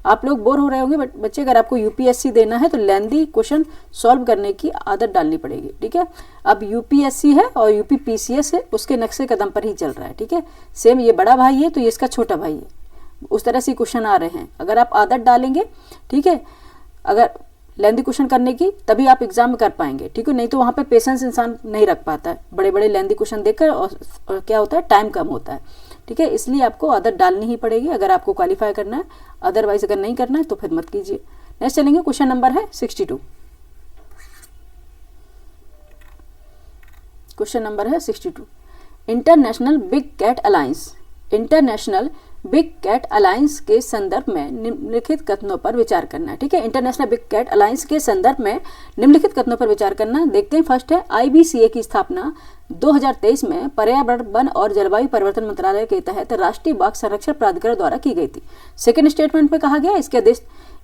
आप लोग बोर हो रहे होंगे बच्चे, अगर आपको यूपीएससी देना है तो लेंदी क्वेश्चन सॉल्व करने की आदत डालनी पड़ेगी। ठीक है, अब यूपीएससी है और यूपीपीसीएस है, उसके नक्शे कदम पर ही चल रहा है। ठीक है, सेम ये बड़ा भाई है तो ये इसका छोटा भाई है, उस तरह से क्वेश्चन आ रहे हैं। अगर आप आदत डालेंगे, ठीक है, अगर लेंदी क्वेश्चन करने की, तभी आप एग्जाम में कर पाएंगे। ठीक है, नहीं तो वहाँ पे पेशेंस इंसान नहीं रख पाता है बड़े बड़े लेंदी क्वेश्चन देखकर, और क्या होता है, टाइम कम होता है। ठीक है, इसलिए आपको आदत डालनी ही पड़ेगी अगर आपको क्वालिफाई करना है, अदरवाइज अगर नहीं करना है तो फिर मत कीजिए। नेक्स्ट चलेंगे, क्वेश्चन नंबर है 62। क्वेश्चन नंबर है 62। International big cat alliance, international big cat alliance के संदर्भ में निम्नलिखित कथनों पर विचार करना है। ठीक है, इंटरनेशनल बिग कैट अलायंस के संदर्भ में निम्नलिखित कथनों पर विचार करना। देखते हैं, फर्स्ट है IBCA की स्थापना 2023 में पर्यावरण, वन और जलवायु परिवर्तन मंत्रालय के तहत राष्ट्रीय बाघ संरक्षण प्राधिकरण द्वारा की गई थी। सेकेंड स्टेटमेंट में कहा गया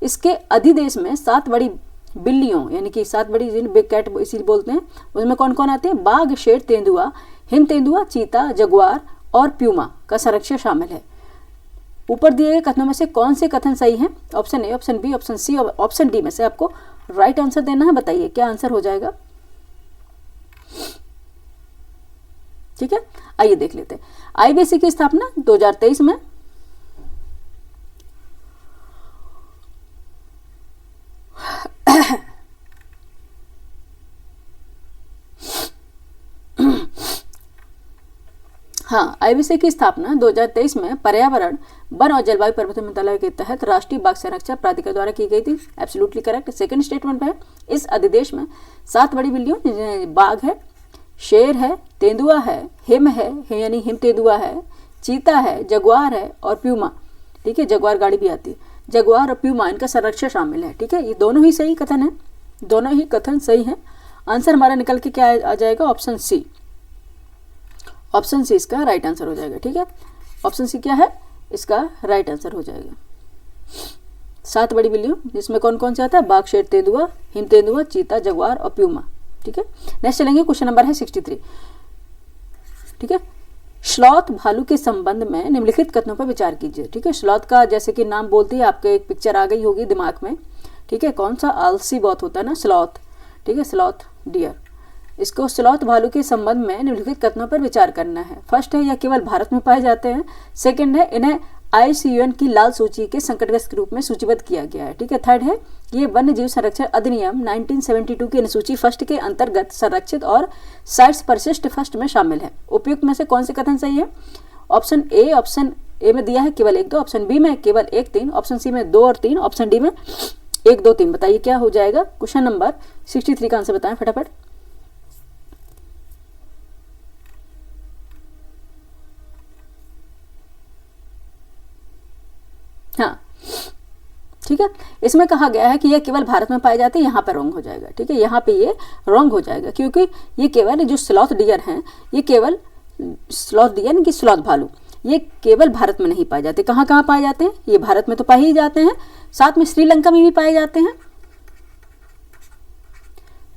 इसके अधिदेश में 7 बड़ी बिल्लियों, यानी कि 7 बड़ी बिग कैट इसी बोलते हैं, उसमें कौन कौन आते हैं? बाघ, शेर, तेंदुआ, हिम तेंदुआ, चीता, जगुआर और प्यूमा का संरक्षण शामिल है। ऊपर दिए गए कथनों में से कौन से कथन सही हैं? Option A, option B, option C और ऑप्शन डी में से आपको राइट आंसर देना है। बताइए क्या आंसर हो जाएगा। ठीक है, आइए देख लेते हैं। IBC की स्थापना 2023 में हाँ, IBC की स्थापना 2023 में पर्यावरण, वन और जलवायु परिवर्तन मंत्रालय के तहत राष्ट्रीय बाघ संरक्षण प्राधिकरण द्वारा की गई थी। Absolutely correct. सेकंड स्टेटमेंट है, इस अधिदेश में 7 बड़ी बिल्लियों, बाघ है, शेर है, तेंदुआ है, हिम है यानी हिम तेंदुआ है, चीता है, जगुआर है और प्यूमा। ठीक है, जगुआर गाड़ी भी आती है, जगुआर और प्यूमा, इनका संरक्षण शामिल है। ठीक है, ये दोनों ही सही कथन है, दोनों ही कथन सही है। आंसर हमारा निकल के क्या आ जाएगा? Option C. ऑप्शन सी इसका राइट आंसर हो जाएगा। ठीक है, ऑप्शन सी क्या है? इसका राइट आंसर हो जाएगा। 7 बड़ी बिल्लियों, जिसमें कौन कौन से आता है? बाघ, शेर, तेंदुआ, हिम तेंदुआ, चीता, जगुआर और प्यूमा। ठीक है, नेक्स्ट चलेंगे, क्वेश्चन नंबर है 63। ठीक है, स्लॉथ भालू के संबंध में निम्नलिखित कथनों पर विचार कीजिए। ठीक है, स्लॉथ का जैसे कि नाम बोलती है, आपके एक पिक्चर आ गई होगी दिमाग में। ठीक है, कौन सा? आलसी बहुत होता है ना, स्लॉथ। ठीक है, स्लॉथ डियर। इसको स्लॉथ भालू के संबंध में निम्नलिखित कथनों पर विचार करना है। फर्स्ट है, यह केवल भारत में पाए जाते हैं। सेकंड है, इन्हें IUCN की लाल सूची के संकटग्रस्त के रूप में सूचीबद्ध किया गया है। ठीक है, थर्ड है, ये वन्य जीव संरक्षण अधिनियम 1972 की अनुसूची फर्स्ट के अंतर्गत संरक्षित और साइट्स परिशिष्ट फर्स्ट में शामिल है। उपयुक्त में से कौन से कथन सही है? ऑप्शन ए में दिया है केवल 1, 2, ऑप्शन बी में केवल 1, 3, ऑप्शन सी में 2 और 3, ऑप्शन डी में 1, 2, 3। बताइए क्या हो जाएगा। क्वेश्चन नंबर 63 का आंसर बताएं फटाफट। हाँ, ठीक है, इसमें कहा गया है कि यह केवल भारत में पाए जाते हैं, यहाँ पर रॉन्ग हो जाएगा। ठीक है, यहाँ पे ये रॉन्ग हो जाएगा, क्योंकि ये केवल जो स्लॉथ डियर हैं, ये केवल स्लॉथ डियर कि स्लॉथ भालू, ये केवल भारत में नहीं पाए जाते। कहाँ कहाँ पाए जाते हैं? ये भारत में तो पाए ही जाते हैं, साथ में श्रीलंका में भी पाए जाते हैं।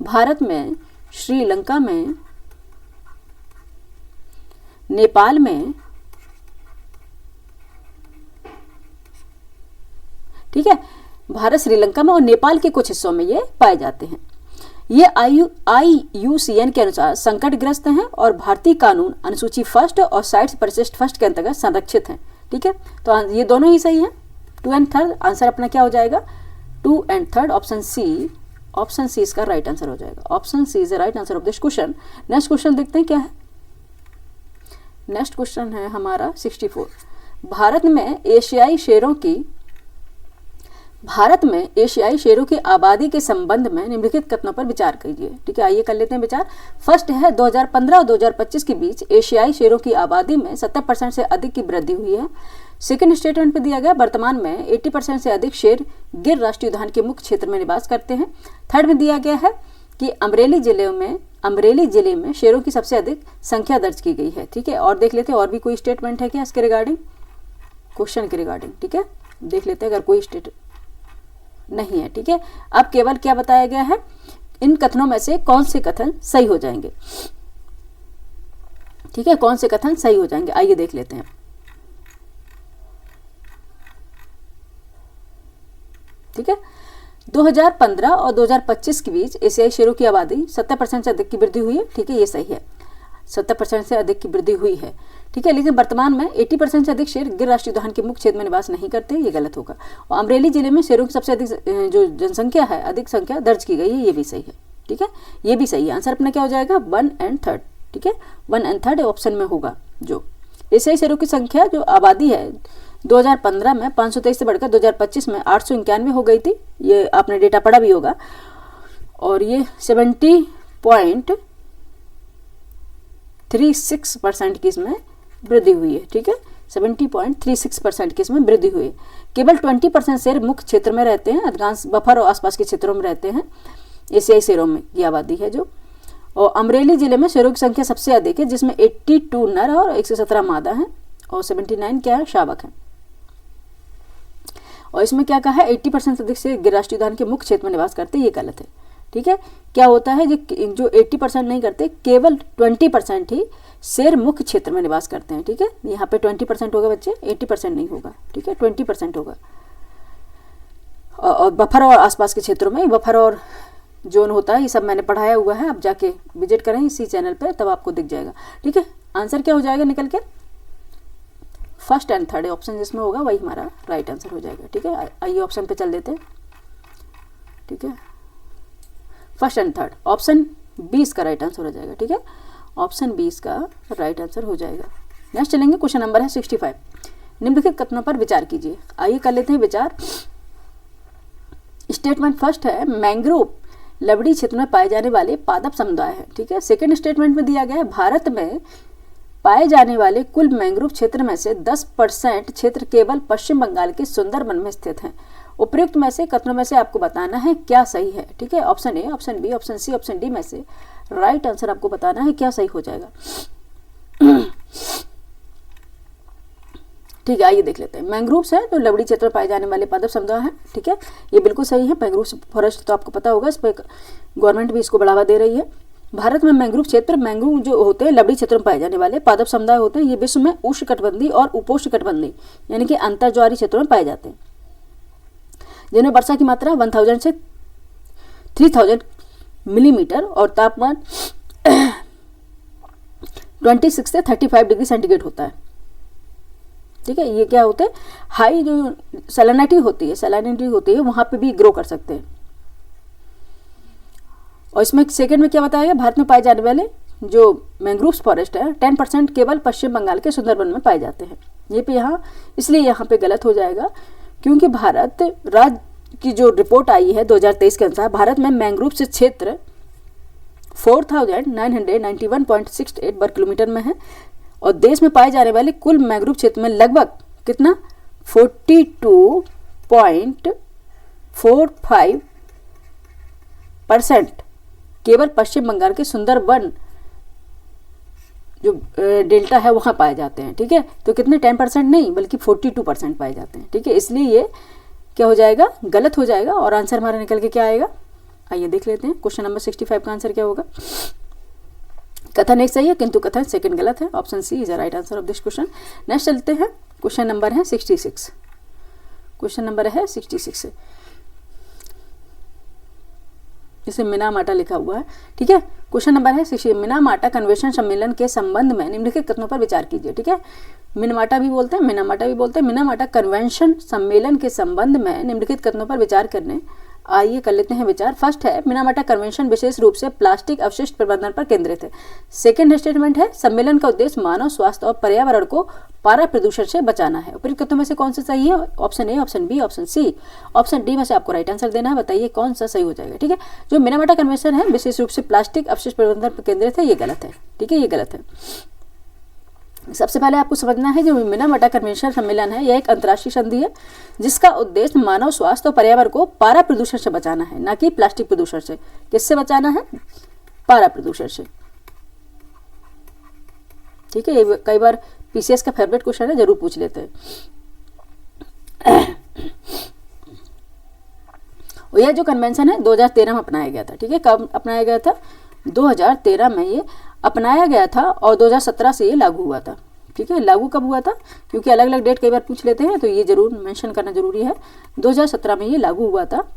भारत में, श्रीलंका में, नेपाल में। ठीक है, भारत, श्रीलंका में और नेपाल के कुछ हिस्सों में ये पाए जाते हैं। ये IUCN के अनुसार संकटग्रस्त हैं और भारतीय कानून अनुसूची फर्स्ट और साइट्स परिशिष्ट फर्स्ट के अंतर्गत संरक्षित हैं। ठीक है, तो ये दोनों ही सही हैं। 2 एंड 3 आंसर अपना क्या हो जाएगा? 2 and 3 option C. Option C इसका राइट आंसर हो जाएगा। Option C is the right answer of this question. Next question देखते हैं क्या है। नेक्स्ट क्वेश्चन है हमारा 64। भारत में एशियाई शेरों की आबादी के संबंध में निम्नलिखित कथनों पर विचार कीजिए। ठीक है, आइए कर लेते हैं विचार। फर्स्ट है, 2015 और 2025 के बीच एशियाई शेरों की आबादी में 70% से अधिक की वृद्धि हुई है। सेकंड स्टेटमेंट पे दिया गया, वर्तमान में 80% से अधिक शेर गिर राष्ट्रीय उद्यान के मुख्य क्षेत्र में निवास करते हैं। थर्ड में दिया गया है कि अमरेली जिले में शेरों की सबसे अधिक संख्या दर्ज की गई है। ठीक है, और देख लेते हैं और भी कोई स्टेटमेंट है क्या इसके रिगार्डिंग, क्वेश्चन के रिगार्डिंग। ठीक है, देख लेते हैं अगर कोई स्टेट नहीं है। ठीक है, अब केवल क्या बताया गया है, इन कथनों में से कौन से कथन सही हो जाएंगे। ठीक है, कौन से कथन सही हो जाएंगे, आइए देख लेते हैं। ठीक है, 2015 और 2025 के बीच एशियाई शेरों की आबादी 70% से अधिक की वृद्धि हुई है। ठीक है, ये सही है, 70% से अधिक की वृद्धि हुई है। ठीक है, लेकिन वर्तमान में 80% से अधिक शेर गिर राष्ट्रीय उद्यान के मुख्य क्षेत्र में निवास नहीं करते, ये गलत होगा। और अमरेली जिले में शेरों की सबसे अधिक जो जनसंख्या है, अधिक संख्या दर्ज की गई है, ये भी सही है। ठीक है, ये भी सही है। आंसर अपना क्या हो जाएगा, 1 और 3। ठीक है, 1 और 3 ऑप्शन में होगा। जो एशियाई शेरों की संख्या जो आबादी है 2015 में 523 से बढ़कर 2025 में 891 हो गई थी, ये आपने डेटा पढ़ा भी होगा। और ये 70.36% की इसमें वृद्धि हुई है। ठीक है, 70.36% की इसमें वृद्धि हुई है। केवल 20% शेर मुख्य क्षेत्र में रहते हैं, अधिकांश बफर और आसपास के क्षेत्रों में रहते हैं। एशियाई शेरों में की आबादी है जो। और अमरेली जिले में शेरों की संख्या सबसे अधिक है, जिसमें 82 नर और 117 मादा हैं और 79 क्या है, शावक हैं। और इसमें क्या कहा है, 80% से अधिक से गिर राष्ट्रीय उद्यान के मुख्य क्षेत्र में निवास करते हैं, ये गलत है। ठीक है, क्या होता है जो 80% नहीं करते, केवल 20% ही शेर मुख्य क्षेत्र में निवास करते हैं। ठीक है, यहाँ पे 20% होगा बच्चे, 80% नहीं होगा। ठीक है, 20% होगा। और बफर और आसपास के क्षेत्रों में बफर और जोन होता है, ये सब मैंने पढ़ाया हुआ है, आप जाके विजिट करें इसी चैनल पे, तब आपको दिख जाएगा। ठीक है, आंसर क्या हो जाएगा निकल के, 1st और 3rd ऑप्शन जिसमें होगा वही हमारा राइट आंसर हो जाएगा। ठीक है, आइए ऑप्शन पे चल देते हैं। ठीक है, 1st और 3rd ऑप्शन 20 का राइट आंसर हो जाएगा। ठीक है, ऑप्शन 20 का राइट आंसर हो जाएगा। नेक्स्ट चलेंगे, क्वेश्चन नंबर है 65। निम्नलिखित कथनों पर विचार कीजिए। आइए कर लेते हैं विचार। स्टेटमेंट फर्स्ट है, मैंग्रोव लवड़ी क्षेत्र में पाए जाने वाले पादप समुदाय है। ठीक है, सेकंड स्टेटमेंट में दिया गया है, भारत में पाए जाने वाले कुल मैंग्रोव क्षेत्र में से 10% क्षेत्र केवल पश्चिम बंगाल के सुंदरबन में स्थित हैं। उपयुक्त में से कथनों में से आपको बताना है क्या सही है। ठीक है, option A, option B, option C, option D में से राइट आंसर आपको बताना है क्या सही हो जाएगा। ठीक है, आइए देख लेते हैं। मैंग्रोव्स है तो लवड़ी क्षेत्र में पाए जाने वाले पादप समुदाय हैं। ठीक है, ये बिल्कुल सही है। मैंग्रोव फॉरेस्ट तो आपको पता होगा, इस पर गवर्नमेंट भी इसको बढ़ावा दे रही है। भारत में मैंग्रोव क्षेत्र, मैंग्रोव जो होते हैं लवड़ी क्षेत्र में पाए जाने वाले पादप समुदाय होते हैं, ये विश्व में उष्णकटिबंधीय और उपोष्णकटिबंधीय यानी कि अंतर्ज्वारीय क्षेत्रों में पाए जाते हैं, जिनमें वर्षा की मात्रा 1000 से 3000 मिलीमीटर और तापमान 26 से 35 डिग्री सेंटीग्रेड होता है। ठीक है, ये क्या होते हैं, हाई जो सैलिनिटी होती है वहां पे भी ग्रो कर सकते हैं। और इसमें सेकंड में क्या बताया गया, भारत में पाए जाने वाले जो मैंग्रोव फॉरेस्ट है 10% केवल पश्चिम बंगाल के सुंदरबन में पाए जाते हैं। ये पे यहाँ इसलिए यहाँ पे गलत हो जाएगा, क्योंकि भारत राज्य की जो रिपोर्ट आई है 2023 के अनुसार, भारत में मैंग्रोव से क्षेत्र 4991.68 वर्ग किलोमीटर में है। और देश में पाए जाने वाले कुल मैंग्रोव क्षेत्र में लगभग कितना 42.45% केवल पश्चिम बंगाल के सुंदरबन जो डेल्टा है वहाँ पाए जाते हैं। ठीक है, तो कितने 10% नहीं बल्कि 42% पाए जाते हैं। ठीक है, इसलिए ये क्या हो जाएगा, गलत हो जाएगा। और आंसर हमारा निकल के क्या आएगा, आइए देख लेते हैं। क्वेश्चन नंबर 65 का आंसर क्या होगा। कथन एक सही है किंतु कथन सेकंड गलत है। Option C is the right answer of this question. Next चलते हैं, क्वेश्चन नंबर है 66। क्वेश्चन नंबर है 66, जिसे मिनामाटा लिखा हुआ है। ठीक है, क्वेश्चन नंबर है 66। मिनामाटा कन्वेंशन सम्मेलन के संबंध में निम्नलिखित कथनों पर विचार कीजिए। ठीक है, मिनामाटा भी बोलते हैं, मिनामाटा कन्वेंशन सम्मेलन के संबंध में निम्नलिखित कथनों पर विचार करने आइए कर लेते हैं विचार। फर्स्ट है, मिनामाटा कन्वेंशन विशेष रूप से प्लास्टिक अवशिष्ट प्रबंधन पर केंद्रित है। सेकंड स्टेटमेंट है, सम्मेलन का उद्देश्य मानव स्वास्थ्य और पर्यावरण को पारा प्रदूषण से बचाना है। उपयुक्त कथनों में से कौन सा सही है, option A, option B, option C, option D में से आपको राइट आंसर देना है। बताइए कौन सा सही हो जाएगा। ठीक है, जो मिनामाटा कन्वेंशन है विशेष रूप से प्लास्टिक अवशिष्ट प्रबंधन पर केंद्रित है, ये गलत है। ठीक है, ये गलत है। सबसे पहले आपको समझना है जो मिनामाटा कन्वेंशन सम्मेलन है, यह एक अंतर्राष्ट्रीय संधि है जिसका उद्देश्य मानव स्वास्थ्य और पर्यावरण को पारा प्रदूषण से बचाना है, ना कि प्लास्टिक प्रदूषण से। किससे बचाना है, पारा प्रदूषण से। ठीक है, ये कई बार पीसीएस का फेवरेट क्वेश्चन है, जरूर पूछ लेते हैं। और यह जो कन्वेंशन है 2013 में अपनाया गया था। ठीक है, कब अपनाया गया था, 2013 में ये अपनाया गया था और 2017 से ये लागू हुआ था। ठीक है, लागू कब हुआ था, क्योंकि अलग अलग डेट कई बार पूछ लेते हैं तो ये जरूर मेंशन करना जरूरी है। 2017 में ये लागू हुआ था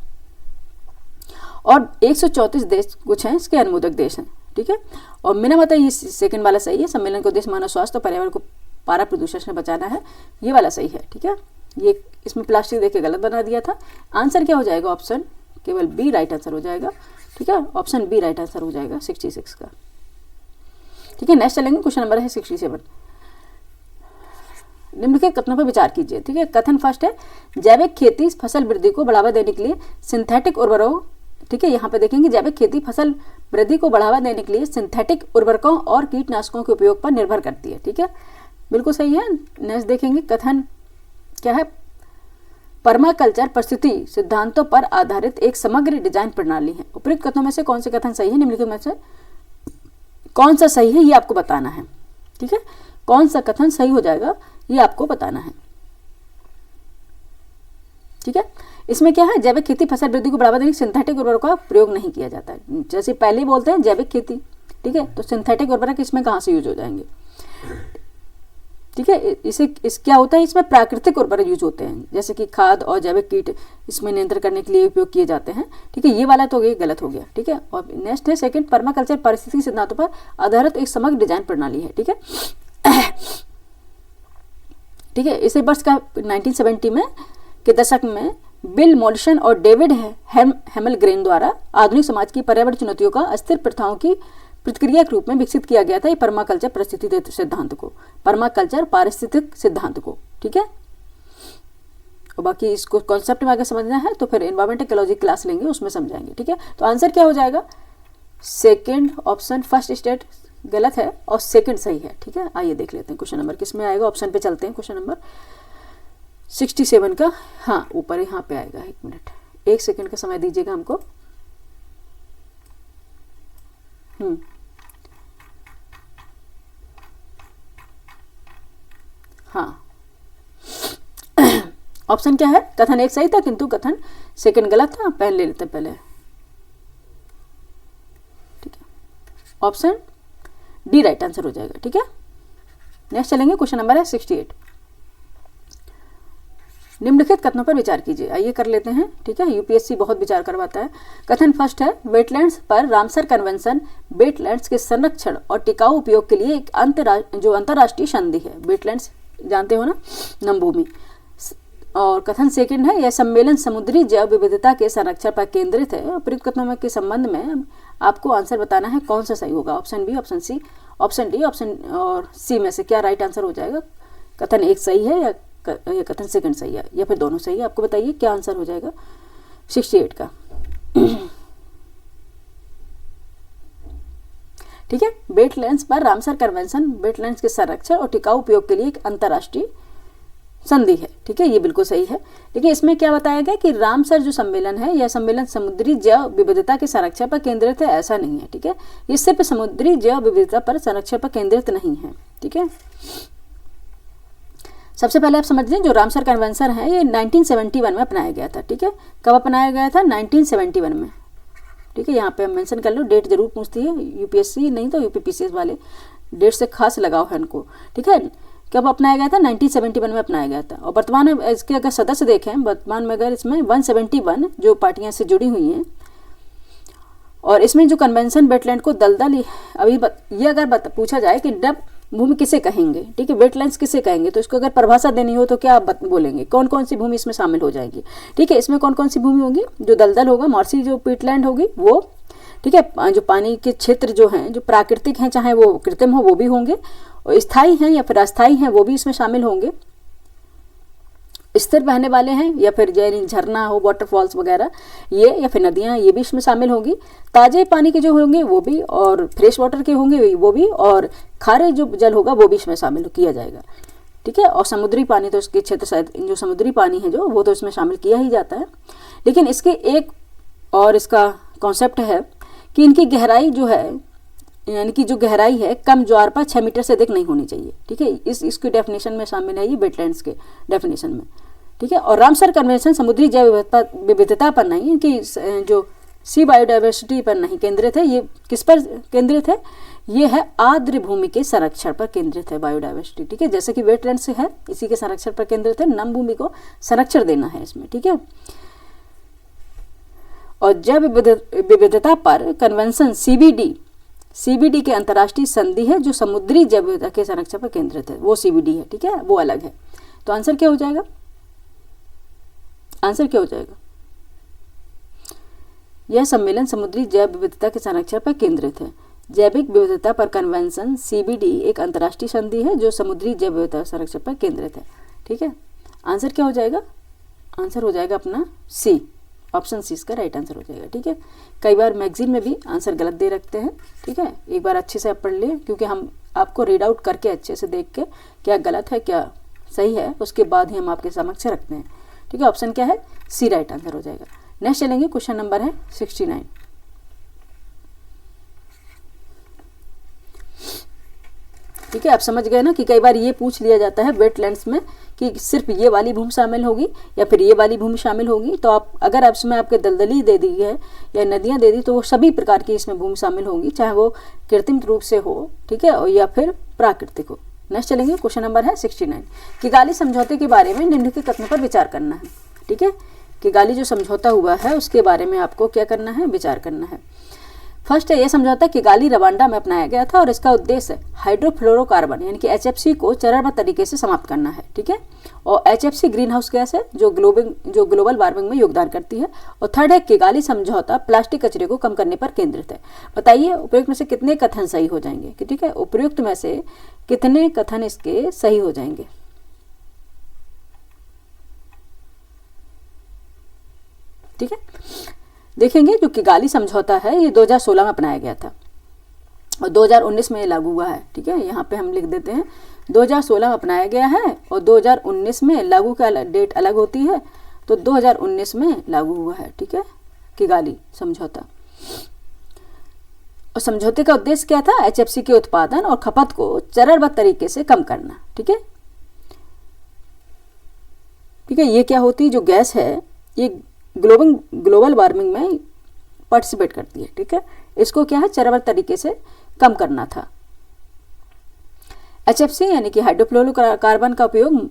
और 134 देश कुछ हैं इसके अनुमोदक देश हैं। ठीक है, और मेरा मत है ये सेकंड वाला सही है। सम्मेलन का उद्देश्य मानव स्वास्थ्य और पर्यावरण को पारा प्रदूषण से बचाना है, ये वाला सही है। ठीक है, ये इसमें प्लास्टिक देके गलत बना दिया था। आंसर क्या हो जाएगा, ऑप्शन केवल बी राइट आंसर हो जाएगा। ठीक है, ऑप्शन बी राइट आंसर हो जाएगा 66 का। ठीक है, नेक्स्ट चलेंगे, क्वेश्चन नंबर है 67। निम्नलिखित कथनों पर विचार कीजिए। ठीक है, कथन फर्स्ट है जैविक खेती फसल वृद्धि को बढ़ावा देने के लिए सिंथेटिक उर्वरकों, ठीक है, यहाँ पे देखेंगे जैविक खेती फसल वृद्धि को बढ़ावा देने के लिए सिंथेटिक उर्वरकों और कीटनाशकों के उपयोग पर निर्भर करती है। ठीक है, बिल्कुल सही है। नेक्स्ट देखेंगे कथन क्या है, पर्माकल्चर परिस्थिति सिद्धांतों पर आधारित एक समग्र डिजाइन प्रणाली है। उपयुक्त कथनों में से कौन से कथन सही है, निम्नलिखित में से कौन सा सही है ये आपको बताना है। ठीक है, कौन सा कथन सही हो जाएगा ये आपको बताना है। ठीक है, इसमें क्या है, जैविक खेती फसल वृद्धि को बढ़ावा देने के सिंथेटिक उर्वरकों का प्रयोग नहीं किया जाता है। जैसे पहले ही बोलते हैं जैविक खेती, ठीक है, तो सिंथेटिक उर्वरक इसमें कहाँ से यूज हो जाएंगे। ठीक है, इस क्या होता है, इसमें प्राकृतिक उर्वरक यूज होते हैं, जैसे कि खाद और जैविक कीट इसमें नियंत्रण करने के लिए उपयोग किए जाते हैं। ठीक है, ये वाला तो ये गलत हो गया। ठीक है, और नेक्स्ट है सेकंड, पर्माकल्चर पारिस्थितिकी सिद्धांतों पर आधारित एक समग्र डिजाइन प्रणाली है। ठीक है, ठीक है, इसी वर्ष का 1970 में के दशक में बिल मॉलिसन और डेविड हेमलग्रेन द्वारा आधुनिक समाज की पर्यावरण चुनौतियों का अस्थिर प्रथाओं की प्रतिक्रिया के रूप में विकसित किया गया था ये पर्माकल्चर पारिस्थितिक सिद्धांत को, पर्माकल्चर पारिस्थितिक सिद्धांत को। ठीक है, और बाकी इसको कॉन्सेप्ट में आगे समझना है तो फिर एनवायरमेंट इकोलॉजी क्लास लेंगे, उसमें समझाएंगे। ठीक है, तो आंसर क्या हो जाएगा, सेकेंड ऑप्शन फर्स्ट स्टेट गलत है और सेकंड सही है। ठीक है, आइए देख लेते हैं क्वेश्चन नंबर किस में आएगा। ऑप्शन पे चलते हैं, क्वेश्चन नंबर 67 का, हाँ ऊपर यहाँ पे आएगा। 1 मिनट 1 सेकंड का समय दीजिएगा हमको। हाँ, ऑप्शन क्या है, कथन 1 सही था किंतु कथन सेकंड गलत था। पहले ले लेते पहले। ठीक है, ऑप्शन डी राइट आंसर हो जाएगा। ठीक है, नेक्स्ट चलेंगे, क्वेश्चन नंबर है 68। निम्नलिखित कथनों पर विचार कीजिए, आइए कर लेते हैं। ठीक है, यूपीएससी बहुत विचार करवाता है। कथन फर्स्ट है वेटलैंड्स पर रामसर कन्वेंशन वेटलैंड्स के संरक्षण और टिकाऊ उपयोग के लिए एक अंतर्राष्ट्रीय संधि है। वेटलैंड्स जानते हो ना, नमभूमि। और कथन सेकंड है यह सम्मेलन समुद्री जैव विविधता के संरक्षण पर केंद्रित है। उपयुक्त कथनों के संबंध में आपको आंसर बताना है कौन सा सही होगा, option B, option C, option D, option और सी में से क्या राइट आंसर हो जाएगा। कथन 1 सही है या कथन सेकंड सही है या फिर दोनों सही है, आपको बताइए क्या आंसर हो जाएगा 68 का। ठीक है, वेटलैंड्स पर रामसर कन्वेंशन वेटलैंड्स के संरक्षण और टिकाऊ उपयोग के लिए एक अंतर्राष्ट्रीय संधि है। ठीक है, ये बिल्कुल सही है। लेकिन इसमें क्या बताया गया कि रामसर जो सम्मेलन है यह सम्मेलन समुद्री जैव विविधता के संरक्षण पर केंद्रित है, ऐसा नहीं है। ठीक है, ये सिर्फ समुद्री जैव विविधता पर संरक्षण पर केंद्रित नहीं है। ठीक है, सबसे पहले आप समझ लें जो रामसर कन्वेंशन है ये 1971 में अपनाया गया था। ठीक है, कब अपनाया गया था, 1971 में। ठीक है, यहाँ पे मेंशन कर लो, डेट जरूर पूछती है यूपीएससी, नहीं तो यूपीपीसीएस वाले डेट से खास लगाव है इनको। ठीक है, कब अपनाया गया था, 1971 में अपनाया गया था। और वर्तमान में इसके अगर सदस्य देखें, वर्तमान में अगर इसमें 171 जो पार्टियां से जुड़ी हुई हैं और इसमें जो कन्वेंशन वेटलैंड को दलदल अभी ये अगर पूछा जाए कि डब भूमि किसे कहेंगे, ठीक है, वेटलैंड्स किसे कहेंगे, तो इसको अगर परिभाषा देनी हो तो क्या आप बोलेंगे, कौन कौन सी भूमि इसमें शामिल हो जाएगी। ठीक है, इसमें कौन कौन सी भूमि होगी, जो दलदल होगा, मार्सी जो पीटलैंड होगी वो, ठीक है, जो पानी के क्षेत्र जो हैं जो प्राकृतिक हैं चाहे वो कृत्रिम हो वो भी होंगे, और स्थायी हैं या फिर अस्थायी हैं वो भी इसमें शामिल होंगे, स्थिर बहने वाले हैं या फिर जैसे झरना हो, वाटरफॉल्स वगैरह ये, या फिर नदियाँ ये भी इसमें शामिल होंगी, ताजे पानी के जो होंगे वो भी, और फ्रेश वाटर के होंगे वो भी, और खारे जो जल होगा वो भी इसमें शामिल किया जाएगा। ठीक है, और समुद्री पानी तो इसके क्षेत्र शायद जो समुद्री पानी है जो वो तो इसमें शामिल किया ही जाता है। लेकिन इसके एक और इसका कॉन्सेप्ट है कि इनकी गहराई जो है, यानी कि जो गहराई है कम ज्वार पर 6 मीटर से अधिक नहीं होनी चाहिए। ठीक है, इसकी डेफिनेशन में शामिल है ये वेटलैंड्स के डेफिनेशन में। ठीक है, और रामसर कन्वेंशन समुद्री जैव विविधता पर नहीं, कि जो सी बायोडाइवर्सिटी पर नहीं केंद्रित है, ये किस पर केंद्रित है, ये है आर्द्र भूमि के संरक्षण पर केंद्रित है बायोडाइवर्सिटी, ठीक है। जैसे कि वेटलैंड्स है इसी के संरक्षण पर केंद्रित है, नम भूमि को संरक्षण देना है इसमें, ठीक है। और जैव विविधता पर कन्वेंशन सीबीडी के अंतर्राष्ट्रीय संधि है जो समुद्री जैव विविधता के संरक्षण पर केंद्रित है, वो सीबीडी है, ठीक है, वो अलग है। तो आंसर क्या हो जाएगा, आंसर क्या हो जाएगा, यह सम्मेलन समुद्री जैव विविधता के संरक्षण पर केंद्रित है। जैविक विविधता पर कन्वेंशन सीबीडी एक अंतर्राष्ट्रीय संधि है जो समुद्री जैव विविधता संरक्षण पर केंद्रित है, ठीक है। आंसर क्या हो जाएगा, आंसर हो जाएगा अपना सी, ऑप्शन सी इसका राइट आंसर हो जाएगा, ठीक है। कई बार मैगजीन में भी आंसर गलत दे रखते हैं, ठीक है, एक बार अच्छे से आप पढ़ लें, क्योंकि हम आपको रीड आउट करके अच्छे से देख के क्या गलत है क्या सही है उसके बाद ही हम आपके समक्ष रखते हैं, ठीक है। ऑप्शन क्या है, सी राइट आंसर हो जाएगा। नेक्स्ट चलेंगे, क्वेश्चन नंबर है 69। ठीक है, आप समझ गए ना कि कई बार ये पूछ लिया जाता है वेटलैंड्स में कि सिर्फ ये वाली भूमि शामिल होगी या फिर ये वाली भूमि शामिल होगी। तो आप अगर आप इसमें आपके दलदली दे दी है या नदियाँ दे दी तो वो सभी प्रकार की इसमें भूमि शामिल होंगी, चाहे वो कृत्रिम रूप से हो, ठीक है, या फिर प्राकृतिक हो। नेक्स्ट चलेंगे, क्वेश्चन नंबर है 69। किगाली समझौते के बारे में निम्नलिखित कथनों पर विचार करना है, ठीक है। किगाली जो समझौता हुआ है उसके बारे में आपको क्या करना है, विचार करना है। फर्स्ट है, यह समझौता किगाली रवांडा में अपनाया गया था और इसका उद्देश्य हाइड्रोफ्लोरोकार्बन यानी कि HFC को चरणबद्ध तरीके से समाप्त करना है, ठीक है। और HFC ग्रीन हाउस गैस है जो ग्लोबल वार्मिंग में योगदान करती है। और थर्ड है, किगाली समझौता प्लास्टिक कचरे को कम करने पर केंद्रित है। बताइए उपयुक्त में से कितने कथन सही हो जाएंगे, ठीक है, उपयुक्त में से कितने कथन इसके सही हो जाएंगे। ठीक है, देखेंगे जो किगाली समझौता है ये 2016 में अपनाया गया था और 2019 में ये लागू हुआ है, ठीक है। यहाँ पे हम लिख देते हैं 2016 में अपनाया गया है और 2019 में लागू का डेट अलग होती है, तो 2019 में लागू हुआ है, ठीक है, किगाली समझौता। और समझौते का उद्देश्य क्या था, HFC के उत्पादन और खपत को चरणबद्ध तरीके से कम करना, ठीक है। ठीक है, ये क्या होती है, जो गैस है ये ग्लोबल वार्मिंग में पार्टिसिपेट करती है, ठीक है। इसको क्या है, चरणबद्ध तरीके से कम करना था। HFC यानी कि हाइड्रोफ्लोरोकार्बन का उपयोग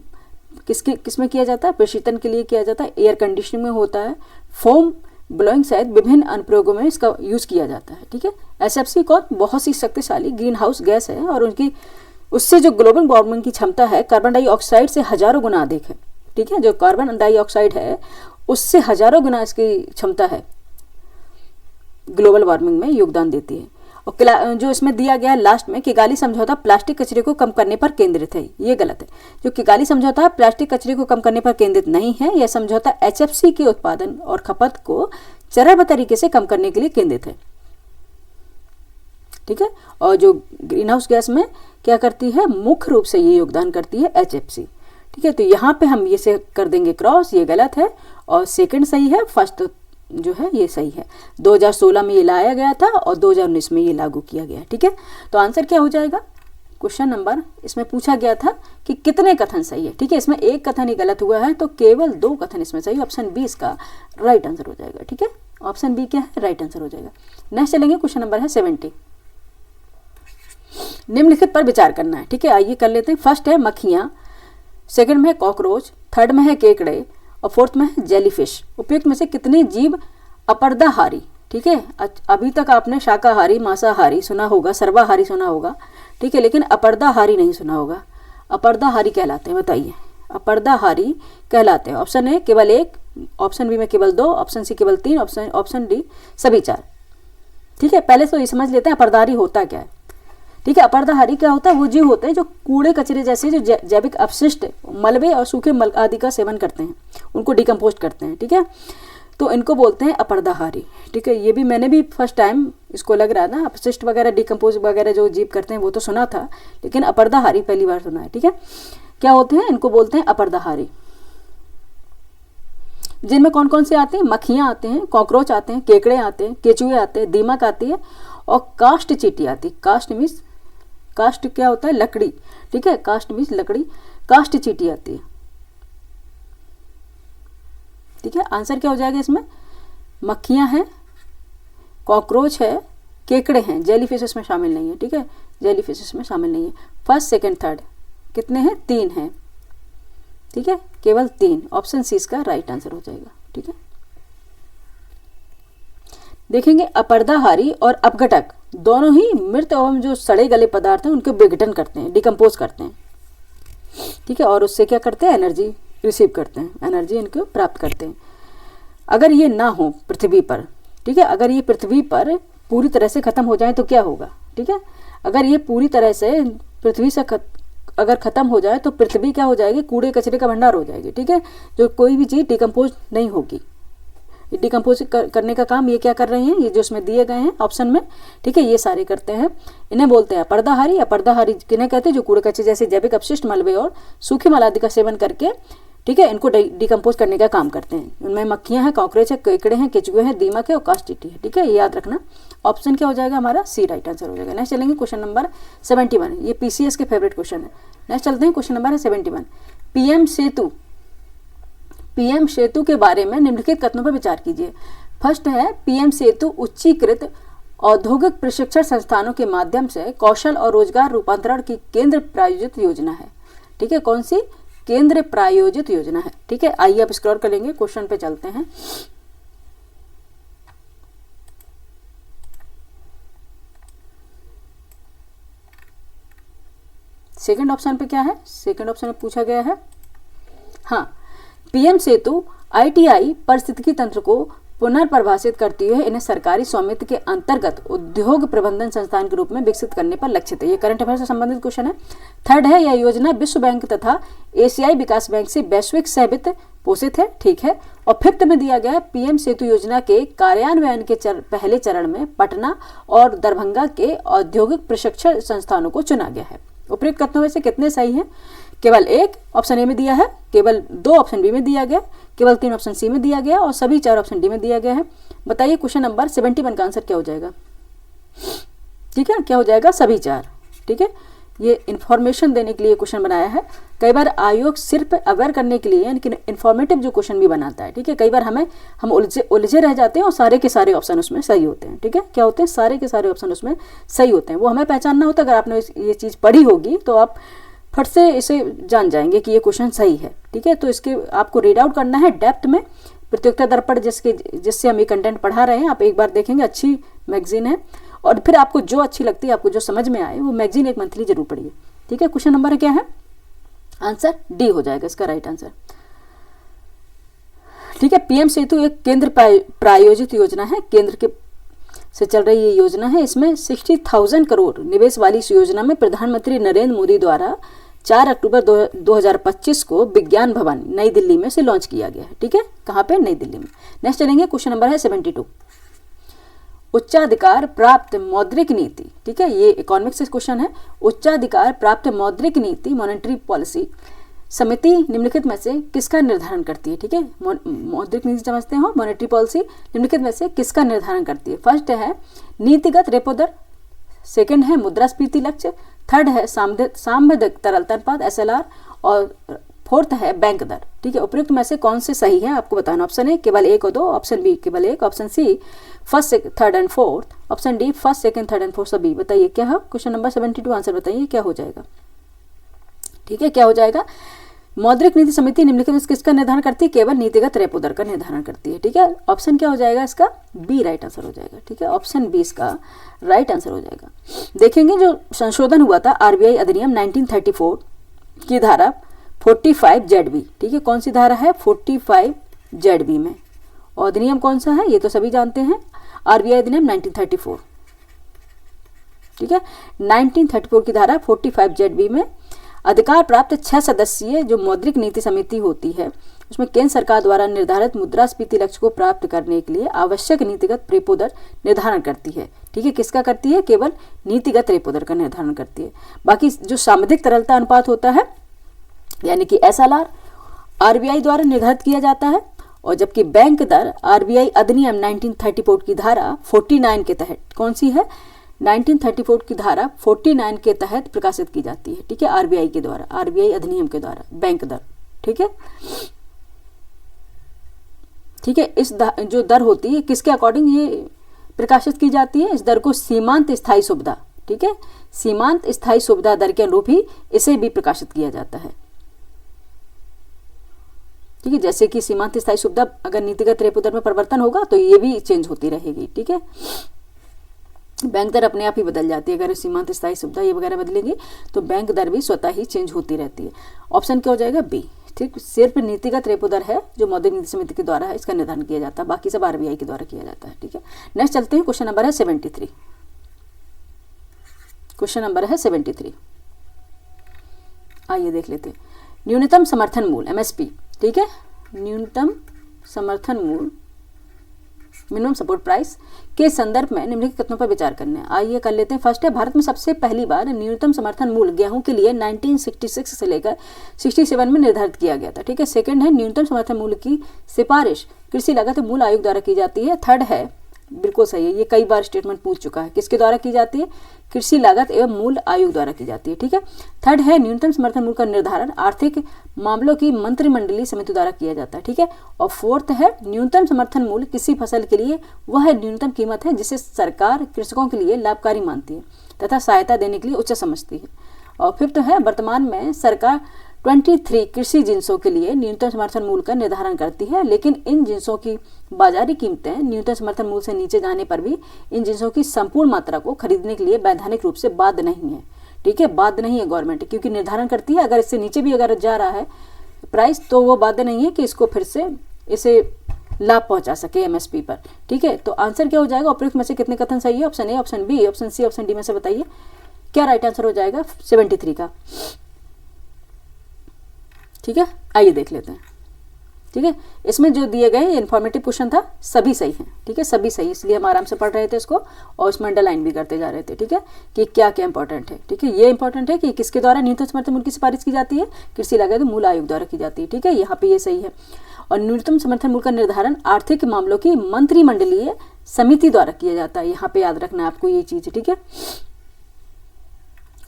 किसमें किया जाता है, प्रशीतन के लिए किया जाता है, एयर कंडीशनिंग में होता है, फोम ब्लोइंग सहित विभिन्न अनुप्रयोगों में इसका यूज किया जाता है, ठीक है। HFC को बहुत सी शक्तिशाली ग्रीन हाउस गैस है और उनकी उससे जो ग्लोबल वार्मिंग की क्षमता है कार्बन डाइऑक्साइड से हजारों गुना अधिक है, ठीक है। जो कार्बन डाइऑक्साइड है उससे हजारों गुना इसकी क्षमता है, ग्लोबल वार्मिंग में योगदान देती है। और जो इसमें दिया गया है लास्ट में, किगाली समझौता प्लास्टिक कचरे को कम करने पर केंद्रित है, ये गलत है। जो किगाली समझौता प्लास्टिक कचरे को कम करने पर केंद्रित नहीं है, यह समझौता HFC के उत्पादन और खपत को चरणबद्ध तरीके से कम करने के लिए केंद्रित है, ठीक है। और जो ग्रीन हाउस गैस में क्या करती है, मुख्य रूप से ये योगदान करती है HFC, ठीक है। तो यहाँ पे हम ये से कर देंगे क्रॉस, ये गलत है और सेकंड सही है, फर्स्ट जो है ये सही है। 2016 में ये लाया गया था और 2019 में ये लागू किया गया, ठीक है। तो आंसर क्या हो जाएगा, क्वेश्चन नंबर इसमें पूछा गया था कि कितने कथन सही है, ठीक है। इसमें एक कथन ही गलत हुआ है तो केवल 2 कथन इसमें सही, ऑप्शन बी इसका राइट आंसर हो जाएगा, ठीक है। ऑप्शन बी क्या है, राइट आंसर हो जाएगा। नेक्स्ट चलेंगे, क्वेश्चन नंबर है 70। निम्नलिखित पर विचार करना है, ठीक है। आइए कर लेते हैं। फर्स्ट है मक्खियाँ, सेकंड में है कॉकरोच, थर्ड में है केकड़े और फोर्थ में है जेलीफिश। उपयुक्त में से कितने जीव अपरदाहारी, ठीक है। अभी तक आपने शाकाहारी, मांसाहारी सुना होगा, सर्वाहारी सुना होगा, ठीक है, लेकिन अपरदाहारी नहीं सुना होगा। अपरदाहारी कहलाते हैं, बताइए अपरदाहारी कहलाते हैं। ऑप्शन ए केवल 1, ऑप्शन बी में केवल 2, ऑप्शन सी केवल 3, ऑप्शन डी सभी 4, ठीक है। पहले तो ये समझ लेते हैं अपरदाहारी होता क्या है, ठीक है। अपरदाहारी क्या होता है, वो जीव होते हैं जो कूड़े कचरे जैसे जो जैविक अपशिष्ट, मलबे और सूखे मल आदि का सेवन करते हैं, उनको डिकम्पोस्ट करते हैं, ठीक है। तो इनको बोलते हैं अपरदाहारी, ठीक है। ये भी मैंने भी फर्स्ट टाइम इसको लग रहा था, अपशिष्ट वगैरह डिकम्पोज वगैरह जो जीव करते हैं वो तो सुना था, लेकिन अपरदाहारी पहली बार सुना है, ठीक है। क्या होते हैं, इनको बोलते हैं अपरदाहारी। जिनमें कौन कौन से आते हैं, मक्खियाँ आते हैं, कॉकरोच आते हैं, केकड़े आते हैं, केचुए आते हैं, दीमक आती है और काष्ठ चींटी आती है। काष्ठ मीन्स, काष्ठ क्या होता है, लकड़ी, ठीक है, काष्ठ मीन्स लकड़ी, काष्ठ चींटी आती है, ठीक है। आंसर क्या हो जाएगा इसमें, मक्खियां हैं, कॉकरोच है, केकड़े हैं, जेलीफिश इसमें शामिल नहीं है, ठीक है, जेलीफिश इसमें शामिल नहीं है। फर्स्ट सेकंड थर्ड कितने हैं, 3 हैं, ठीक है, केवल 3। ऑप्शन सी इसका राइट आंसर हो जाएगा, ठीक है। देखेंगे अपर्दाहारी और अपघटक दोनों ही मृत एवं जो सड़े गले पदार्थ हैं उनके विघटन करते हैं, डिकम्पोज करते हैं, ठीक है, और उससे क्या करते हैं, एनर्जी रिसीव करते हैं, एनर्जी इनको प्राप्त करते हैं। अगर ये ना हो पृथ्वी पर, ठीक है, अगर ये पृथ्वी पर पूरी तरह से खत्म हो जाए तो क्या होगा, ठीक है, अगर ये पूरी तरह से पृथ्वी से अगर खत्म हो जाए तो पृथ्वी क्या हो जाएगी, कूड़े कचरे का भंडार हो जाएगी, ठीक है, जो कोई भी चीज डिकम्पोज नहीं होगी। डिकम्पोज करने का काम ये क्या कर रहे हैं, ये जो इसमें दिए गए हैं ऑप्शन में, ठीक है, ये सारे करते हैं। इन्हें बोलते हैं अपर्दाहारी। अपर्दाहारी किन्हें कहते हैं, जो कूड़े कचरे जैसे जैविक अपशिष्ट, मलबे और सूखे मल आदि का सेवन करके, ठीक है, इनको डिकम्पोज करने का काम करते हैं। उनमें मक्खियां हैं, कॉकरोच है, केकड़े हैं, केचुए हैं, दीमक है और कास्टिटी है, ठीक है, ये याद रखना। ऑप्शन क्या हो जाएगा हमारा, सी राइट आंसर हो जाएगा। नेक्स्ट चलेंगे क्वेश्चन नंबर 71। ये पीसीएस के फेवरेट क्वेश्चन है। नेक्स्ट चलते हैं, क्वेश्चन नंबर है 71। पीएम सेतु के बारे में निम्नलिखित कथनों पर विचार कीजिए। फर्स्ट है, पीएम सेतु उच्चीकृत औद्योगिक प्रशिक्षण संस्थानों के माध्यम से कौशल और रोजगार रूपांतरण की केंद्र प्रायोजित योजना है, ठीक है, कौन सी, केंद्र प्रायोजित योजना है, ठीक है। आइए आप स्क्रॉल कर लेंगे, क्वेश्चन पे चलते हैं। सेकंड ऑप्शन पे क्या है, सेकंड ऑप्शन में पूछा गया है, हाँ, पीएम सेतु आईटीआई पारिस्थितिकी तंत्र को पुनर्परिभाषित करती है, इन्हें सरकारी स्वामित्व के अंतर्गत उद्योग प्रबंधन संस्थान के रूप में विकसित करने पर लक्षित है। ये करंट अफेयर से संबंधित क्वेश्चन है। थर्ड है, यह योजना विश्व बैंक तथा एशियाई विकास बैंक से वैश्विक सहवित्त पोषित है, ठीक है। और फिफ्थ में दिया गया है, पीएम सेतु योजना के कार्यान्वयन के पहले चरण में पटना और दरभंगा के औद्योगिक प्रशिक्षण संस्थानों को चुना गया है। उपयुक्त कथनों में से कितने सही हैं, केवल 1 ऑप्शन ए में दिया है, केवल 2 ऑप्शन बी में दिया गया, केवल 3 ऑप्शन सी में दिया गया और सभी 4 ऑप्शन डी में दिया गया है। बताइए क्वेश्चन नंबर 71 का आंसर क्या हो जाएगा, ठीक है, क्या हो जाएगा, सभी 4, ठीक है। ये इन्फॉर्मेशन देने के लिए क्वेश्चन बनाया है। कई बार आयोग सिर्फ अवेयर करने के लिए यानी इन्फॉर्मेटिव जो क्वेश्चन भी बनाता है, ठीक है। कई बार हम उलझे रह जाते हैं और सारे के सारे ऑप्शन उसमें सही होते हैं, ठीक है। क्या होते हैं, सारे के सारे ऑप्शन उसमें सही होते हैं, वो हमें पहचानना होता है। अगर आपने ये चीज़ पढ़ी होगी तो आप फट से इसे जान जाएंगे कि ये क्वेश्चन सही है, ठीक है। तो इसके आपको रीड आउट करना है डेप्थ में। प्रतियोगिता दर्पण जिससे हम ये कंटेंट पढ़ा रहे हैं, आप एक बार देखेंगे, अच्छी मैगजीन है। और फिर आपको जो अच्छी लगती है, आपको जो समझ में आए, वो मैगजीन एक मंथली जरूर पढ़िए, ठीक है। क्वेश्चन नंबर क्या है, आंसर डी हो जाएगा इसका राइट आंसर, ठीक है। पीएम सेतु एक केंद्र प्रायोजित योजना है, केंद्र के से चल रही ये योजना है। इसमें 60,000 करोड़ निवेश वाली इस योजना में प्रधानमंत्री नरेंद्र मोदी द्वारा 4 अक्टूबर 2025 को विज्ञान भवन नई दिल्ली में से लॉन्च किया गया है, ठीक है। कहाँ पे, नई दिल्ली में। नेक्स्ट चलेंगे, क्वेश्चन नंबर है 72। उच्चाधिकार प्राप्त मौद्रिक नीति, ठीक है, ये इकोनॉमिक्स से क्वेश्चन है। उच्चाधिकार प्राप्त मौद्रिक नीति मॉनेटरी पॉलिसी समिति निम्नलिखित में से किसका निर्धारण करती है, ठीक है। मौद्रिक नीति समझते हो, मॉनेटरी पॉलिसी निम्नलिखित में से किसका निर्धारण करती है। फर्स्ट है नीतिगत रेपो दर, सेकंड है मुद्रास्फीति लक्ष्य, थर्ड है सांविधिक तरलता अनुपात SLR और फोर्थ है बैंक दर, ठीक है। उपयुक्त में से कौन से सही है आपको बताना। ऑप्शन ए केवल 1 और 2, ऑप्शन बी केवल 1, option C first third and fourth, option D first second third and fourth सभी। बताइए क्या है क्वेश्चन नंबर 72 आंसर बताइए क्या हो जाएगा, ठीक है। क्या हो जाएगा, मौद्रिक नीति समिति निम्नलिखित में किसका निर्धारण करती है, केवल नीतिगत रेपो दर का निर्धारण करती है, ठीक है। ऑप्शन क्या हो जाएगा इसका, बी राइट आंसर हो जाएगा, ठीक है। ऑप्शन बी इसका राइट आंसर हो जाएगा। देखेंगे जो संशोधन हुआ था RBI अधिनियम 1934 की धारा 45 ZB, ठीक है। कौन सी धारा है, 45 ZB में। और अधिनियम कौन सा है, ये तो सभी जानते हैं, RBI अधिनियम 1934, ठीक है। 1934 की धारा 45 ZB में अधिकार प्राप्त 6 सदस्यीय जो मौद्रिक नीति समिति होती है, उसमें केंद्र सरकार द्वारा निर्धारित मुद्रास्फीति लक्ष्य को प्राप्त करने के लिए आवश्यक नीतिगत रेपो दर निर्धारण करती है, ठीक है। किसका करती है, केवल नीतिगत रेपो दर का निर्धारण करती है। बाकी जो सांविधिक तरलता अनुपात होता है यानी कि SLR RBI द्वारा निर्धारित किया जाता है, और जबकि बैंक दर RBI अधिनियम 1934 की धारा 49 के तहत, कौन सी है, 1934 की धारा 49 के तहत प्रकाशित की जाती है, ठीक है। RBI के द्वारा, RBI अधिनियम के द्वारा बैंक दर, ठीक है, ठीक है। इस जो दर होती है किसके अकॉर्डिंग, ये प्रकाशित की जाती है। इस दर को सीमांत स्थायी सुविधा, ठीक है, सीमांत स्थायी सुविधा दर के अनुरूप ही इसे भी प्रकाशित किया जाता है। ठीक है, जैसे कि सीमांत स्थायी सुविधा अगर नीतिगत रेपो दर में परिवर्तन होगा तो ये भी चेंज होती रहेगी। ठीक है, बैंक दर अपने आप ही बदल जाती है। अगर सीमांत स्थायी सुविधा ये वगैरह बदलेंगी तो बैंक दर भी स्वतः ही चेंज होती रहती है। ऑप्शन क्या हो जाएगा? बी। ठीक, सिर्फ नीतिगत रेपो दर है जो मौद्रिक नीति समिति के द्वारा है, इसका निर्धारण किया जाता है, बाकी सब आरबीआई के द्वारा किया जाता है। ठीक है, नेक्स्ट चलते हैं, क्वेश्चन नंबर है 73। क्वेश्चन नंबर है 73, आइए देख लेते हैं। न्यूनतम समर्थन मूल्य एमएसपी, ठीक है, न्यूनतम समर्थन मूल्य मिनिमम सपोर्ट प्राइस के संदर्भ में निम्नलिखित कथनों पर विचार करना है। आइए कर लेते हैं। फर्स्ट है, भारत में सबसे पहली बार न्यूनतम समर्थन मूल्य गेहूं के लिए 1966 से लेकर 67 में निर्धारित किया गया था। ठीक है, सेकंड है, न्यूनतम समर्थन मूल्य की सिफारिश कृषि लागत मूल्य आयोग द्वारा की जाती है। थर्ड है, बिल्कुल सही है, ये कई बार स्टेटमेंट पूछ चुका है, किसके द्वारा की जाती है? कृषि लागत एवं मूल्य आयोग द्वारा की जाती है। ठीक है, थर्ड है, न्यूनतम समर्थन मूल्य का निर्धारण आर्थिक मामलों की मंत्रिमंडलीय समिति द्वारा किया जाता है। ठीक है, और फोर्थ है, न्यूनतम समर्थन मूल्य किसी फसल के लिए वह न्यूनतम कीमत है जिसे सरकार कृषकों के लिए लाभकारी मानती है तथा सहायता देने के लिए उचित समझती है। और फिफ्थ है, वर्तमान में सरकार 23 कृषि जिन्सों के लिए न्यूनतम समर्थन मूल्य का निर्धारण करती है, लेकिन इन जिन्सों की बाजारी कीमतें न्यूनतम समर्थन मूल्य से नीचे जाने पर भी इन जिन्सों की संपूर्ण मात्रा को खरीदने के लिए वैधानिक रूप से बाध्य नहीं है। ठीक है, बाध्य नहीं है गवर्नमेंट, क्योंकि निर्धारण करती है, अगर इससे नीचे भी अगर जा रहा है प्राइस तो वो बाध्य नहीं है कि इसको फिर से इसे लाभ पहुंचा सके एमएसपी पर। ठीक है, तो आंसर क्या हो जाएगा? उपयुक्त में से कितने कथन सही है? Option A, option B, option C, option D में से बताइए क्या राइट आंसर हो जाएगा 73 का। ठीक है, आइए देख लेते हैं। ठीक है, इसमें जो दिए गए इन्फॉर्मेटिव क्वेश्चन था सभी सही हैं। ठीक है, सभी सही, इसलिए हम आराम से पढ़ रहे थे इसको और इसमें अंडरलाइन भी करते जा रहे थे। ठीक है, कि क्या क्या इंपॉर्टेंट है। ठीक है, ये इंपॉर्टेंट है कि किसके द्वारा न्यूनतम समर्थन मूल्य की सिफारिश की जाती है? कृषि लागत मूल्य आयोग द्वारा की जाती है। ठीक है, यहाँ पे ये सही है। और न्यूनतम समर्थन मूल्य का निर्धारण आर्थिक मामलों की मंत्रिमंडलीय समिति द्वारा किया जाता है। यहाँ पे याद रखना आपको ये चीज। ठीक है,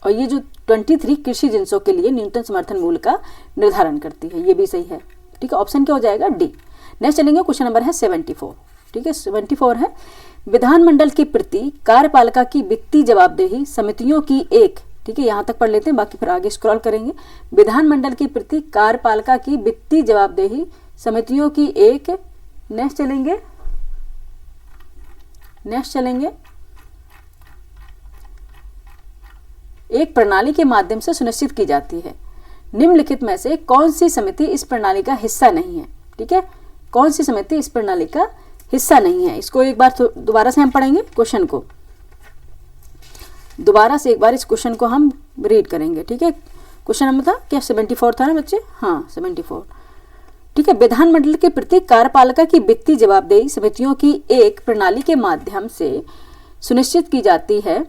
और ये जो 23 कृषि जिन्सों के लिए न्यूनतम समर्थन मूल्य का निर्धारण करती है, ये भी सही है। ठीक है, ऑप्शन क्या हो जाएगा? डी। नेक्स्ट चलेंगे, क्वेश्चन नंबर है 74। ठीक है, 74 है, विधानमंडल के प्रति कार्यपालिका की वित्तीय जवाबदेही समितियों की एक, ठीक है, यहाँ तक पढ़ लेते हैं, बाकी फिर आगे स्क्रॉल करेंगे। विधानमंडल के प्रति कार्यपालिका की वित्तीय जवाबदेही समितियों की एक, नेक्स्ट चलेंगे एक प्रणाली के माध्यम से सुनिश्चित की जाती है। निम्नलिखित में से कौन सी समिति इस प्रणाली का हिस्सा नहीं है? ठीक है, कौन सी समिति इस प्रणाली का हिस्सा नहीं है? इसको एक बार दोबारा से हम पढ़ेंगे, क्वेश्चन को दोबारा से एक बार इस क्वेश्चन को हम रीड करेंगे। ठीक है, क्वेश्चन नंबर था क्या 74 था ना बच्चे? हाँ 74। ठीक है, विधानमंडल के प्रति कार्यपालिका की वित्तीय जवाबदेही समितियों की एक प्रणाली के माध्यम से सुनिश्चित की जाती है।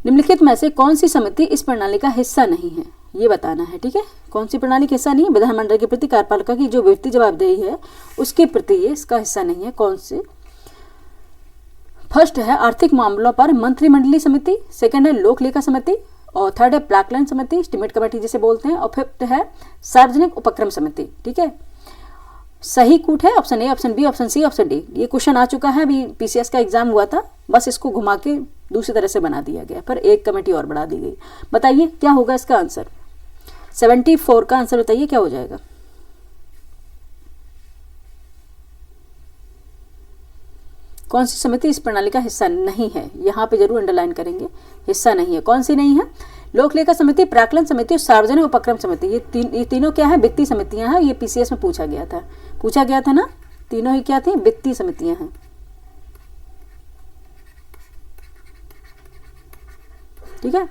निम्नलिखित में से कौन सी समिति इस प्रणाली का हिस्सा नहीं है, ये बताना है। ठीक है, कौन सी प्रणाली का हिस्सा नहीं है? विधानमंडल के प्रति कार्यपालिका की जो वित्तीय जवाबदेही है उसके प्रति ये इसका हिस्सा नहीं है। कौन सी? फर्स्ट है आर्थिक मामलों पर मंत्रिमंडलीय समिति, सेकंड है लोक लेखा समिति, और थर्ड है प्राक्कलन समिति, एस्टीमेट कमेटी जिसे बोलते हैं, और फिफ्थ है सार्वजनिक उपक्रम समिति। ठीक है, सही कूट है option A, option B, option C, option D. ये क्वेश्चन आ चुका है, अभी पीसीएस का एग्जाम हुआ था, बस इसको घुमा के दूसरी तरह से बना दिया गया, पर एक कमेटी और बढ़ा दी गई। बताइए क्या होगा इसका आंसर? 74 का आंसर बताइए क्या हो जाएगा? कौन सी समिति इस प्रणाली का हिस्सा नहीं है? यहाँ पे जरूर अंडरलाइन करेंगे, हिस्सा नहीं है। कौन सी नहीं है? लोक लेखा समिति, प्राक्कलन समिति और सार्वजनिक उपक्रम समिति। ये तीनों क्या है? वित्तीय समितियां हैं। ये पीसीएस में पूछा गया था ना, तीनों ही क्या थी? वित्तीय समितियां हैं। ठीक है,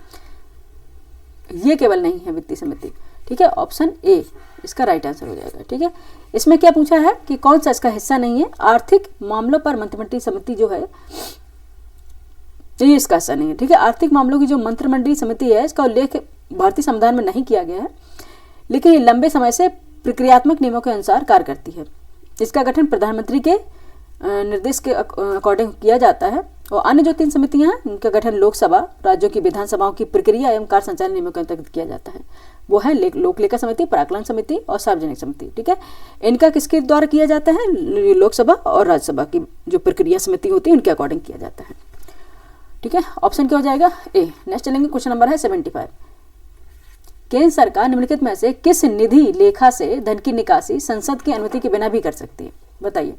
ये केवल नहीं है वित्तीय समिति। ठीक है, ऑप्शन ए इसका राइट आंसर हो जाएगा। ठीक है, इसमें क्या पूछा है कि कौन सा इसका हिस्सा नहीं है? आर्थिक मामलों पर मंत्रिमंडलीय समिति जो है ये इसका हिस्सा नहीं है। ठीक है, आर्थिक मामलों की जो मंत्रिमंडलीय समिति है इसका उल्लेख भारतीय संविधान में नहीं किया गया है, लेकिन ये लंबे समय से प्रक्रियात्मक नियमों के अनुसार कार्य करती है। इसका गठन प्रधानमंत्री के निर्देश के अकॉर्डिंग किया जाता है और अन्य जो 3 समितियां हैं इनका गठन लोकसभा, राज्यों की विधानसभाओं की प्रक्रिया एवं कार्य संचालन नियमों के अंतर्गत किया जाता है। वो है लोक लेखा समिति, प्राक्कलन समिति और सार्वजनिक समिति। ठीक है, इनका किसके द्वारा किया जाता है? लोकसभा और राज्यसभा की जो प्रक्रिया समिति होती है उनके अकॉर्डिंग किया जाता है। ठीक है, ऑप्शन क्या हो जाएगा? ए। नेक्स्ट चलेंगे, क्वेश्चन नंबर है 75। केंद्र सरकार निम्नलिखित में से किस निधि लेखा से धन की निकासी संसद की अनुमति के बिना भी कर सकती है? बताइए,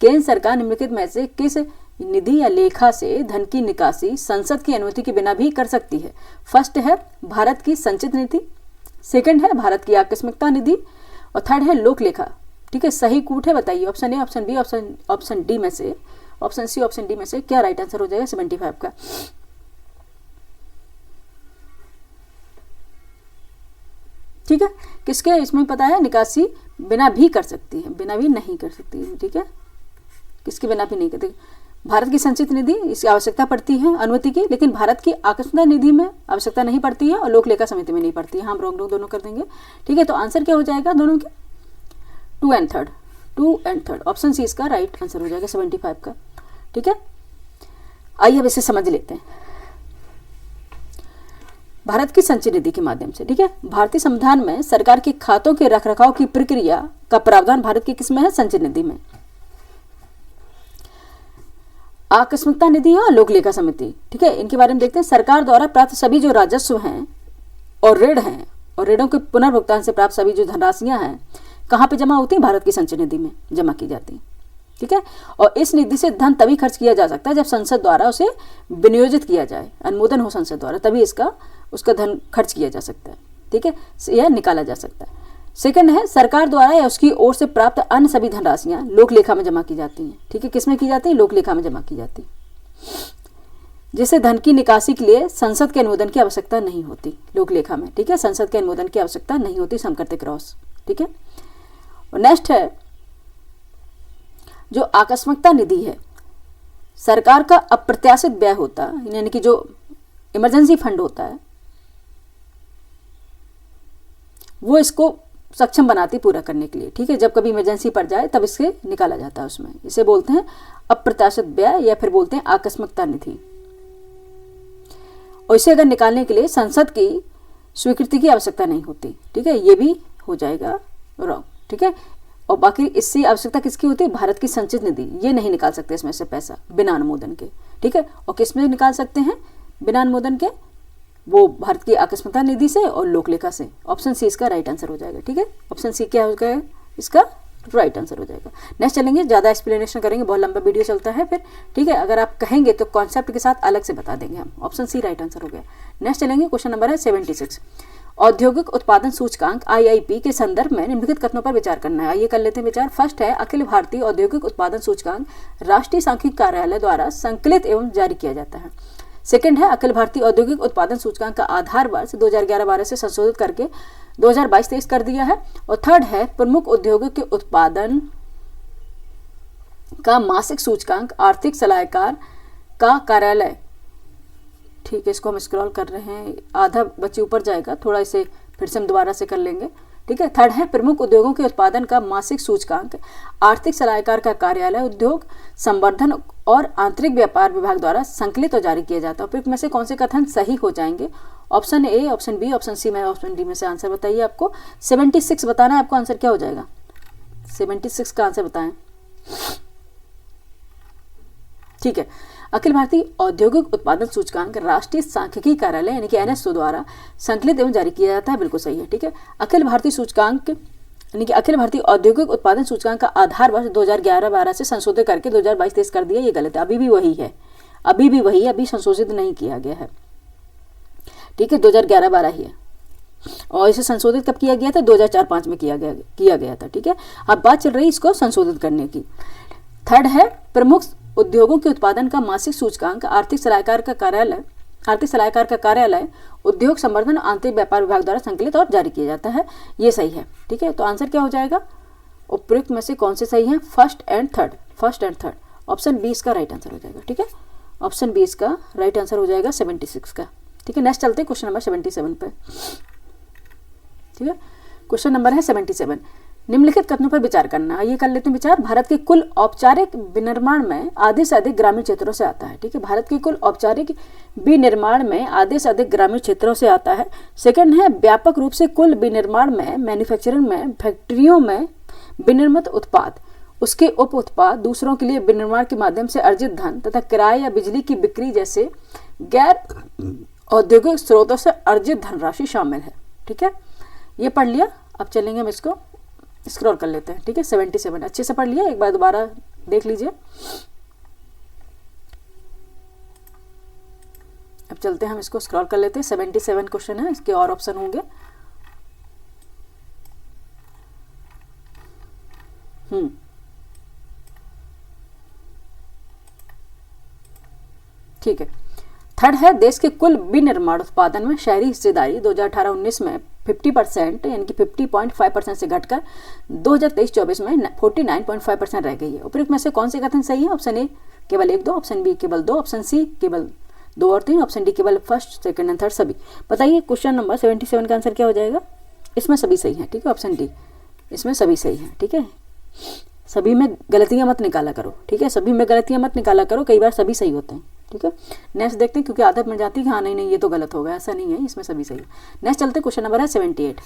केंद्र सरकार निम्नलिखित में से किस निधि या लेखा से धन की निकासी संसद की अनुमति के बिना भी कर सकती है? फर्स्ट है भारत की संचित निधि, सेकंड है भारत की आकस्मिकता निधि और थर्ड है लोक लेखा। ठीक है, सही कूट है, बताइए option A, option B, option D में से, ऑप्शन सी, ऑप्शन डी में से क्या राइट आंसर हो जाएगा 75 का? ठीक है, किसके इसमें पता है? निकासी बिना भी कर सकती है, बिना भी नहीं कर सकती है। ठीक है, किसके बिना भी नहीं करती? भारत की संचित निधि, इसकी आवश्यकता पड़ती है अनुमति की, लेकिन भारत की आकस्मिकता निधि में आवश्यकता नहीं पड़ती है और लोक लेखा समिति में नहीं पड़ती है। हम लोग दोनों कर देंगे। ठीक है, तो आंसर क्या हो जाएगा दोनों के? 2 एंड 3rd। ऑप्शन सी इसका राइट आंसर हो जाएगा 75 का। ठीक है, आइए अब इसे समझ लेते हैं भारत की संचित निधि के माध्यम से। ठीक है, भारतीय संविधान में सरकार के खातों के रखरखाव की प्रक्रिया का प्रावधान भारत की किसमें है? संचित निधि में। आकस्मिकता निधि और लोक लेखा समिति, ठीक है, इनके बारे में देखते हैं। सरकार द्वारा प्राप्त सभी जो राजस्व हैं और ऋण हैं और ऋणों के पुनर्भुगतान से प्राप्त सभी जो धनराशियां हैं कहाँ पे जमा होती हैं? भारत की संचित निधि में जमा की जाती हैं। ठीक है, और इस निधि से धन तभी खर्च किया जा सकता है जब संसद द्वारा उसे विनियोजित किया जाए, अनुमोदन हो संसद द्वारा, तभी उसका धन खर्च किया जा सकता है। ठीक है, यह निकाला जा सकता है। सेकंड है सरकार द्वारा या उसकी ओर से प्राप्त अन्य सभी धनराशियां लोक लेखा में जमा की जाती हैं। ठीक है, किसमें की जाती है? लोक लेखा में जमा की जाती है, जिससे धन की निकासी के लिए संसद के अनुमोदन की आवश्यकता नहीं होती लोक लेखा में। ठीक है, संसद के अनुमोदन की आवश्यकता नहीं होती, सम करते क्रॉस। ठीक है, और नेक्स्ट है जो आकस्मिकता निधि है, सरकार का अप्रत्याशित व्यय होता है, यानी कि जो इमरजेंसी फंड होता है वो इसको सक्षम बनाती पूरा करने के लिए। ठीक है, जब कभी इमरजेंसी पड़ जाए तब इससे निकाला जाता है उसमें, इसे बोलते हैं अप्रत्याशित व्यय या फिर बोलते हैं आकस्मिकता निधि। और इसे अगर निकालने के लिए संसद की स्वीकृति की आवश्यकता नहीं होती। ठीक है, ये भी हो जाएगा रॉन्ग। ठीक है, और बाकी इससे आवश्यकता किसकी होती है? भारत की संचित निधि, ये नहीं निकाल सकते इसमें से पैसा बिना अनुमोदन के। ठीक है, और किस में निकाल सकते हैं बिना अनुमोदन के? वो भारत की आकस्मिकता निधि से और लोक लेखा से। ऑप्शन सी इसका राइट आंसर हो जाएगा। ठीक है, ऑप्शन सी क्या हो गया? इसका राइट आंसर हो जाएगा। नेक्स्ट चलेंगे, ज़्यादा एक्सप्लेनेशन करेंगे, बहुत लंबा वीडियो चलता है फिर। ठीक है, अगर आप कहेंगे तो कॉन्सेप्ट के साथ अलग से बता देंगे हम। ऑप्शन सी राइट आंसर हो गया। नेक्स्ट चलेंगे, क्वेश्चन नंबर है 76। औद्योगिक उत्पादन सूचकांक IIP के संदर्भ में निम्नलिखित कथनों पर विचार करना है। आइए कर लेते हैं विचार। फर्स्ट है अखिल भारतीय औद्योगिक उत्पादन सूचकांक राष्ट्रीय सांख्यिकी कार्यालय द्वारा संकलित एवं जारी किया जाता है। सेकंड है अखिल भारतीय औद्योगिक उत्पादन सूचकांक का आधार वर्ष 2011-12 से संशोधित करके 2022-23 कर दिया है। और थर्ड है प्रमुख उद्योगों के उत्पादन का मासिक सूचकांक आर्थिक सलाहकार का कार्यालय। ठीक है, इसको हम स्क्रॉल कर रहे हैं, आधा बच्चे ऊपर जाएगा, थोड़ा इसे फिर से हम दोबारा से कर लेंगे। ठीक है, थर्ड है प्रमुख उद्योगों के उत्पादन का मासिक सूचकांक आर्थिक सलाहकार का कार्यालय उद्योग संवर्धन और आंतरिक व्यापार विभाग द्वारा संकलित और जारी किया जाता है। उपयुक्त में से कौन से कथन सही हो जाएंगे? Option A, option B, option C में ऑप्शन डी में से आंसर बताइए। आपको 76 बताना है, आपको आंसर क्या हो जाएगा? 76 का आंसर बताएं। ठीक है, अखिल भारतीय औद्योगिक उत्पादन सूचकांक राष्ट्रीय सांख्यिकी कार्यालय यानी कि NSO द्वारा संकलित एवं जारी किया जाता है, बिल्कुल सही है। ठीक है, अखिल भारतीय सूचकांक यानी कि अखिल भारतीय औद्योगिक उत्पादन सूचकांक का आधार वर्ष 2011-12 से संशोधित करके 2022-23 कर दिया, ये गलत है, अभी भी वही है, अभी भी वही है, अभी संशोधित नहीं किया गया है। ठीक है, 2011-12 ही है और इसे संशोधित कब किया गया था? 2004-05 में किया गया था। ठीक है, अब बात चल रही है इसको संशोधित करने की। थर्ड है प्रमुख उद्योगों के उत्पादन का मासिक सूचकांक आर्थिक सलाहकार का कार्यालय उद्योग संवर्धन आंतरिक व्यापार विभाग द्वारा संकलित और जारी किया जाता है, ये सही है। ठीक है, तो आंसर क्या हो जाएगा? उपयुक्त में से कौन से सही हैं? First and third. Option B इसका राइट आंसर हो जाएगा। ठीक है, ऑप्शन बी इसका राइट आंसर हो जाएगा 76 का। ठीक है, नेक्स्ट चलते हैं क्वेश्चन नंबर 77 पे। ठीक है, क्वेश्चन नंबर है 77। निम्नलिखित कथनों पर विचार करना। ये कर लेते हैं विचार। भारत के कुल औपचारिक विनिर्माण में आधे से अधिक ग्रामीण क्षेत्रों से आता है। ठीक है, भारत के कुल औपचारिक विनिर्माण में आधे से अधिक ग्रामीण क्षेत्रों से आता है। सेकंड है व्यापक रूप से कुल विनिर्माण में, मैन्युफैक्चरिंग में, फैक्ट्रियों में विनिर्मित उत्पाद, उसके उप उत्पाद, दूसरों के लिए विनिर्माण के माध्यम से अर्जित धन तथा किराए या बिजली की बिक्री जैसे गैर औद्योगिक स्रोतों से अर्जित धनराशि शामिल है। ठीक है, ये पढ़ लिया। अब चलेंगे हम इसको स्क्रॉल कर लेते हैं। ठीक है, 77 अच्छे से पढ़ लिया, एक बार दोबारा देख लीजिए। अब चलते हैं हम इसको स्क्रॉल कर लेते हैं। 77 क्वेश्चन है, इसके और ऑप्शन होंगे। ठीक है, थर्ड है देश के कुल विनिर्माण उत्पादन में शहरी हिस्सेदारी 2018-19 में 50% यानी कि 50.5% से घटकर 2023-24 में 49.5% रह गई है। उपरोक्त में से कौन से कथन सही है? ऑप्शन ए केवल 1 2, ऑप्शन बी केवल 2, ऑप्शन सी केवल 2 और 3, ऑप्शन डी केवल फर्स्ट, सेकंड एंड थर्ड सभी। बताइए क्वेश्चन नंबर 77 का आंसर क्या हो जाएगा? इसमें सभी सही है। ठीक है, ऑप्शन डी, इसमें सभी सही है। ठीक है, सभी में गलतियां मत निकाला करो। ठीक है, सभी में गलतियां मत निकाला करो, कई बार सभी सही होते हैं। ठीक है, नेक्स्ट देखते हैं, क्योंकि आदत बन जाती है कि हाँ नहीं ये तो गलत होगा, ऐसा नहीं है, इसमें सभी सही है। नेक्स्ट चलते, क्वेश्चन नंबर है 78।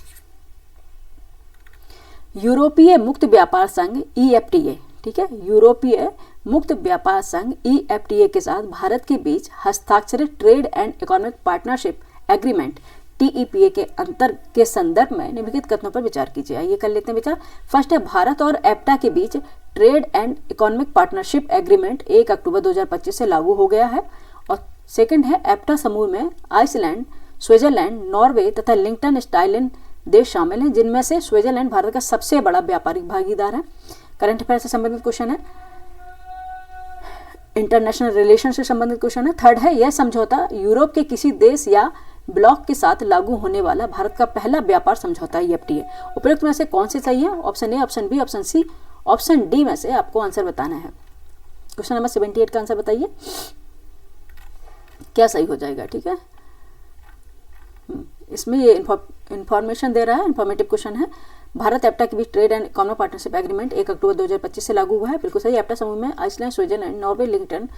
यूरोपीय मुक्त व्यापार संघ EFTA, ठीक है, यूरोपीय मुक्त व्यापार संघ EFTA के साथ भारत के बीच हस्ताक्षरित trade and economic partnership agreement TEPA के अंतर के संदर्भ में निम्नलिखित कथनों पर विचार कीजिए। आइए कर लेते हैं विचार। फर्स्ट है भारत और एप्टा के बीच trade and economic partnership agreement 1 अक्टूबर 2025 से लागू हो गया है। और सेकंड है एप्टा समूह में आइसलैंड, स्विट्जरलैंड, नॉर्वे तथा लिंक्टनस्टाइन देश शामिल हैं, जिनमें से स्विट्जरलैंड भारत का सबसे बड़ा व्यापारिक भागीदार है। करंट अफेयर से संबंधित क्वेश्चन है, इंटरनेशनल रिलेशन से संबंधित क्वेश्चन है। थर्ड है यह समझौता यूरोप के किसी देश या ब्लॉक के साथ लागू होने वाला भारत का पहला व्यापार समझौता EFTA। उपयुक्त में से कौन से सही है? Option A, option B, option C, option D में से आपको आंसर बताना है। क्वेश्चन नंबर 78 का आंसर बताइए, क्या सही हो जाएगा। ठीक है, इसमें ये इंफॉर्मेशन दे रहा है, इंफॉर्मेटिव क्वेश्चन है। भारत एप्टा के बीच trade and economic partnership agreement 1 अक्टूबर 2025 से लागू हुआ है। बिल्कुल सही। एप्टा समूह में आइसलैंड, स्विट्जरलैंड, नॉर्वे, लिंक्टन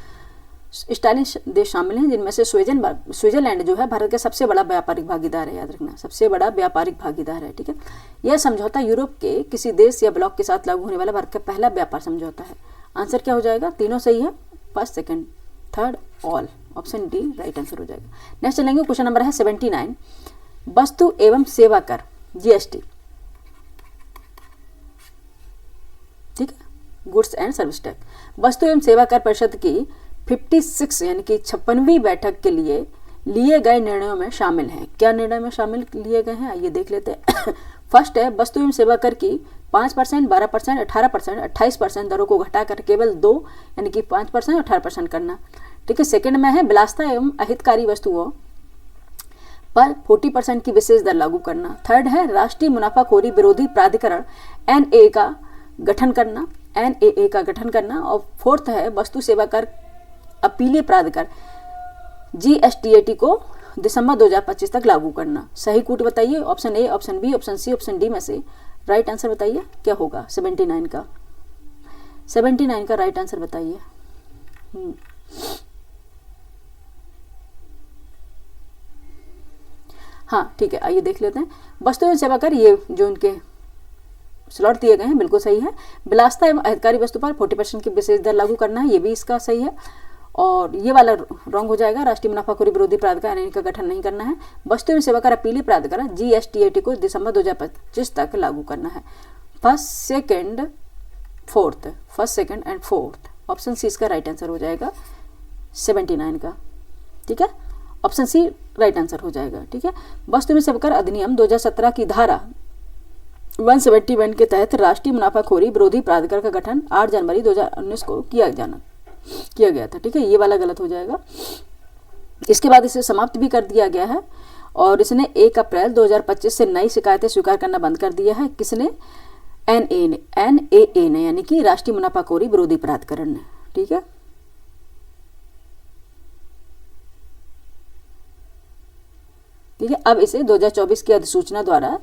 स्टाइन देश शामिल हैं, जिनमें से स्विट्जरलैंड जो है भारत का सबसे बड़ा व्यापारिक भागीदार है। याद रखना, सबसे बड़ा व्यापारिक भागीदार है। ठीक है, यह समझौता यूरोप के किसी देश या ब्लॉक के साथ लागू होने वाला भारत का पहला व्यापार समझौता है। आंसर क्या हो जाएगा? तीनों सही है, first, second, third, all. Option D right answer हो जाएगा। नेक्स्ट चलेंगे, क्वेश्चन नंबर है 79। वस्तु एवं सेवा कर GST, ठीक है, गुड्स एंड सर्विस टैक्स, वस्तु एवं सेवा कर परिषद की 56 यानी कि 56वीं बैठक के लिए लिए गए निर्णयों में शामिल हैं। क्या निर्णय में शामिल लिए गए हैं, आइए देख लेते हैं। फर्स्ट है वस्तु एवं सेवा कर की 5%, 12%, 18%, 28% दरों को घटाकर केवल 2 यानी कि 5% और 18% करना। ठीक है, सेकंड में है विलासिता एवं अहितकारी वस्तुओं पर 40% की विशेष दर लागू करना। थर्ड है राष्ट्रीय मुनाफाखोरी विरोधी प्राधिकरण NAA का गठन करना। और फोर्थ है वस्तु सेवा कर अपीलीय प्राधिकरण GSTAT को दिसंबर 2025 तक लागू करना। सही कूट बताइए, option A, option B, option C, option D में से राइट आंसर बताइए क्या होगा। 79 का राइट आंसर बताइए। हाँ ठीक है, आइए देख लेते हैं। वस्तु एवं सेवा कर, ये जो इनके स्लॉट दिए गए हैं बिल्कुल सही है। विलासिता एवं अहितकारी वस्तु पर 40% की विशेष दर लागू करना है, ये भी इसका सही है। और ये वाला रॉन्ग हो जाएगा, राष्ट्रीय मुनाफाखोरी विरोधी प्राधिकरण का गठन नहीं करना है। वस्तु एवं सेवा कर अपीलीय प्राधिकरण GSTAT को दिसंबर 2025 तक लागू करना है। First, second and fourth, option C इसका राइट आंसर हो जाएगा 79 का। ठीक है, ऑप्शन सी राइट आंसर हो जाएगा। ठीक है, वस्तु एवं सेवा कर अधिनियम 2017 की धारा 171 के तहत राष्ट्रीय मुनाफाखोरी विरोधी प्राधिकरण का गठन 8 जनवरी 2019 को किया गया था। ठीक है, ये वाला गलत हो जाएगा। इसके बाद इसे समाप्त भी कर दिया गया है और इसने 1 अप्रैल 2025 से नई शिकायतें स्वीकार करना बंद कर दिया है। किसने? NAA ने, यानी कि राष्ट्रीय मुनाफाखोरी विरोधी प्राधिकरण ने। ठीक है, अब इसे 2024 की अधिसूचना द्वारा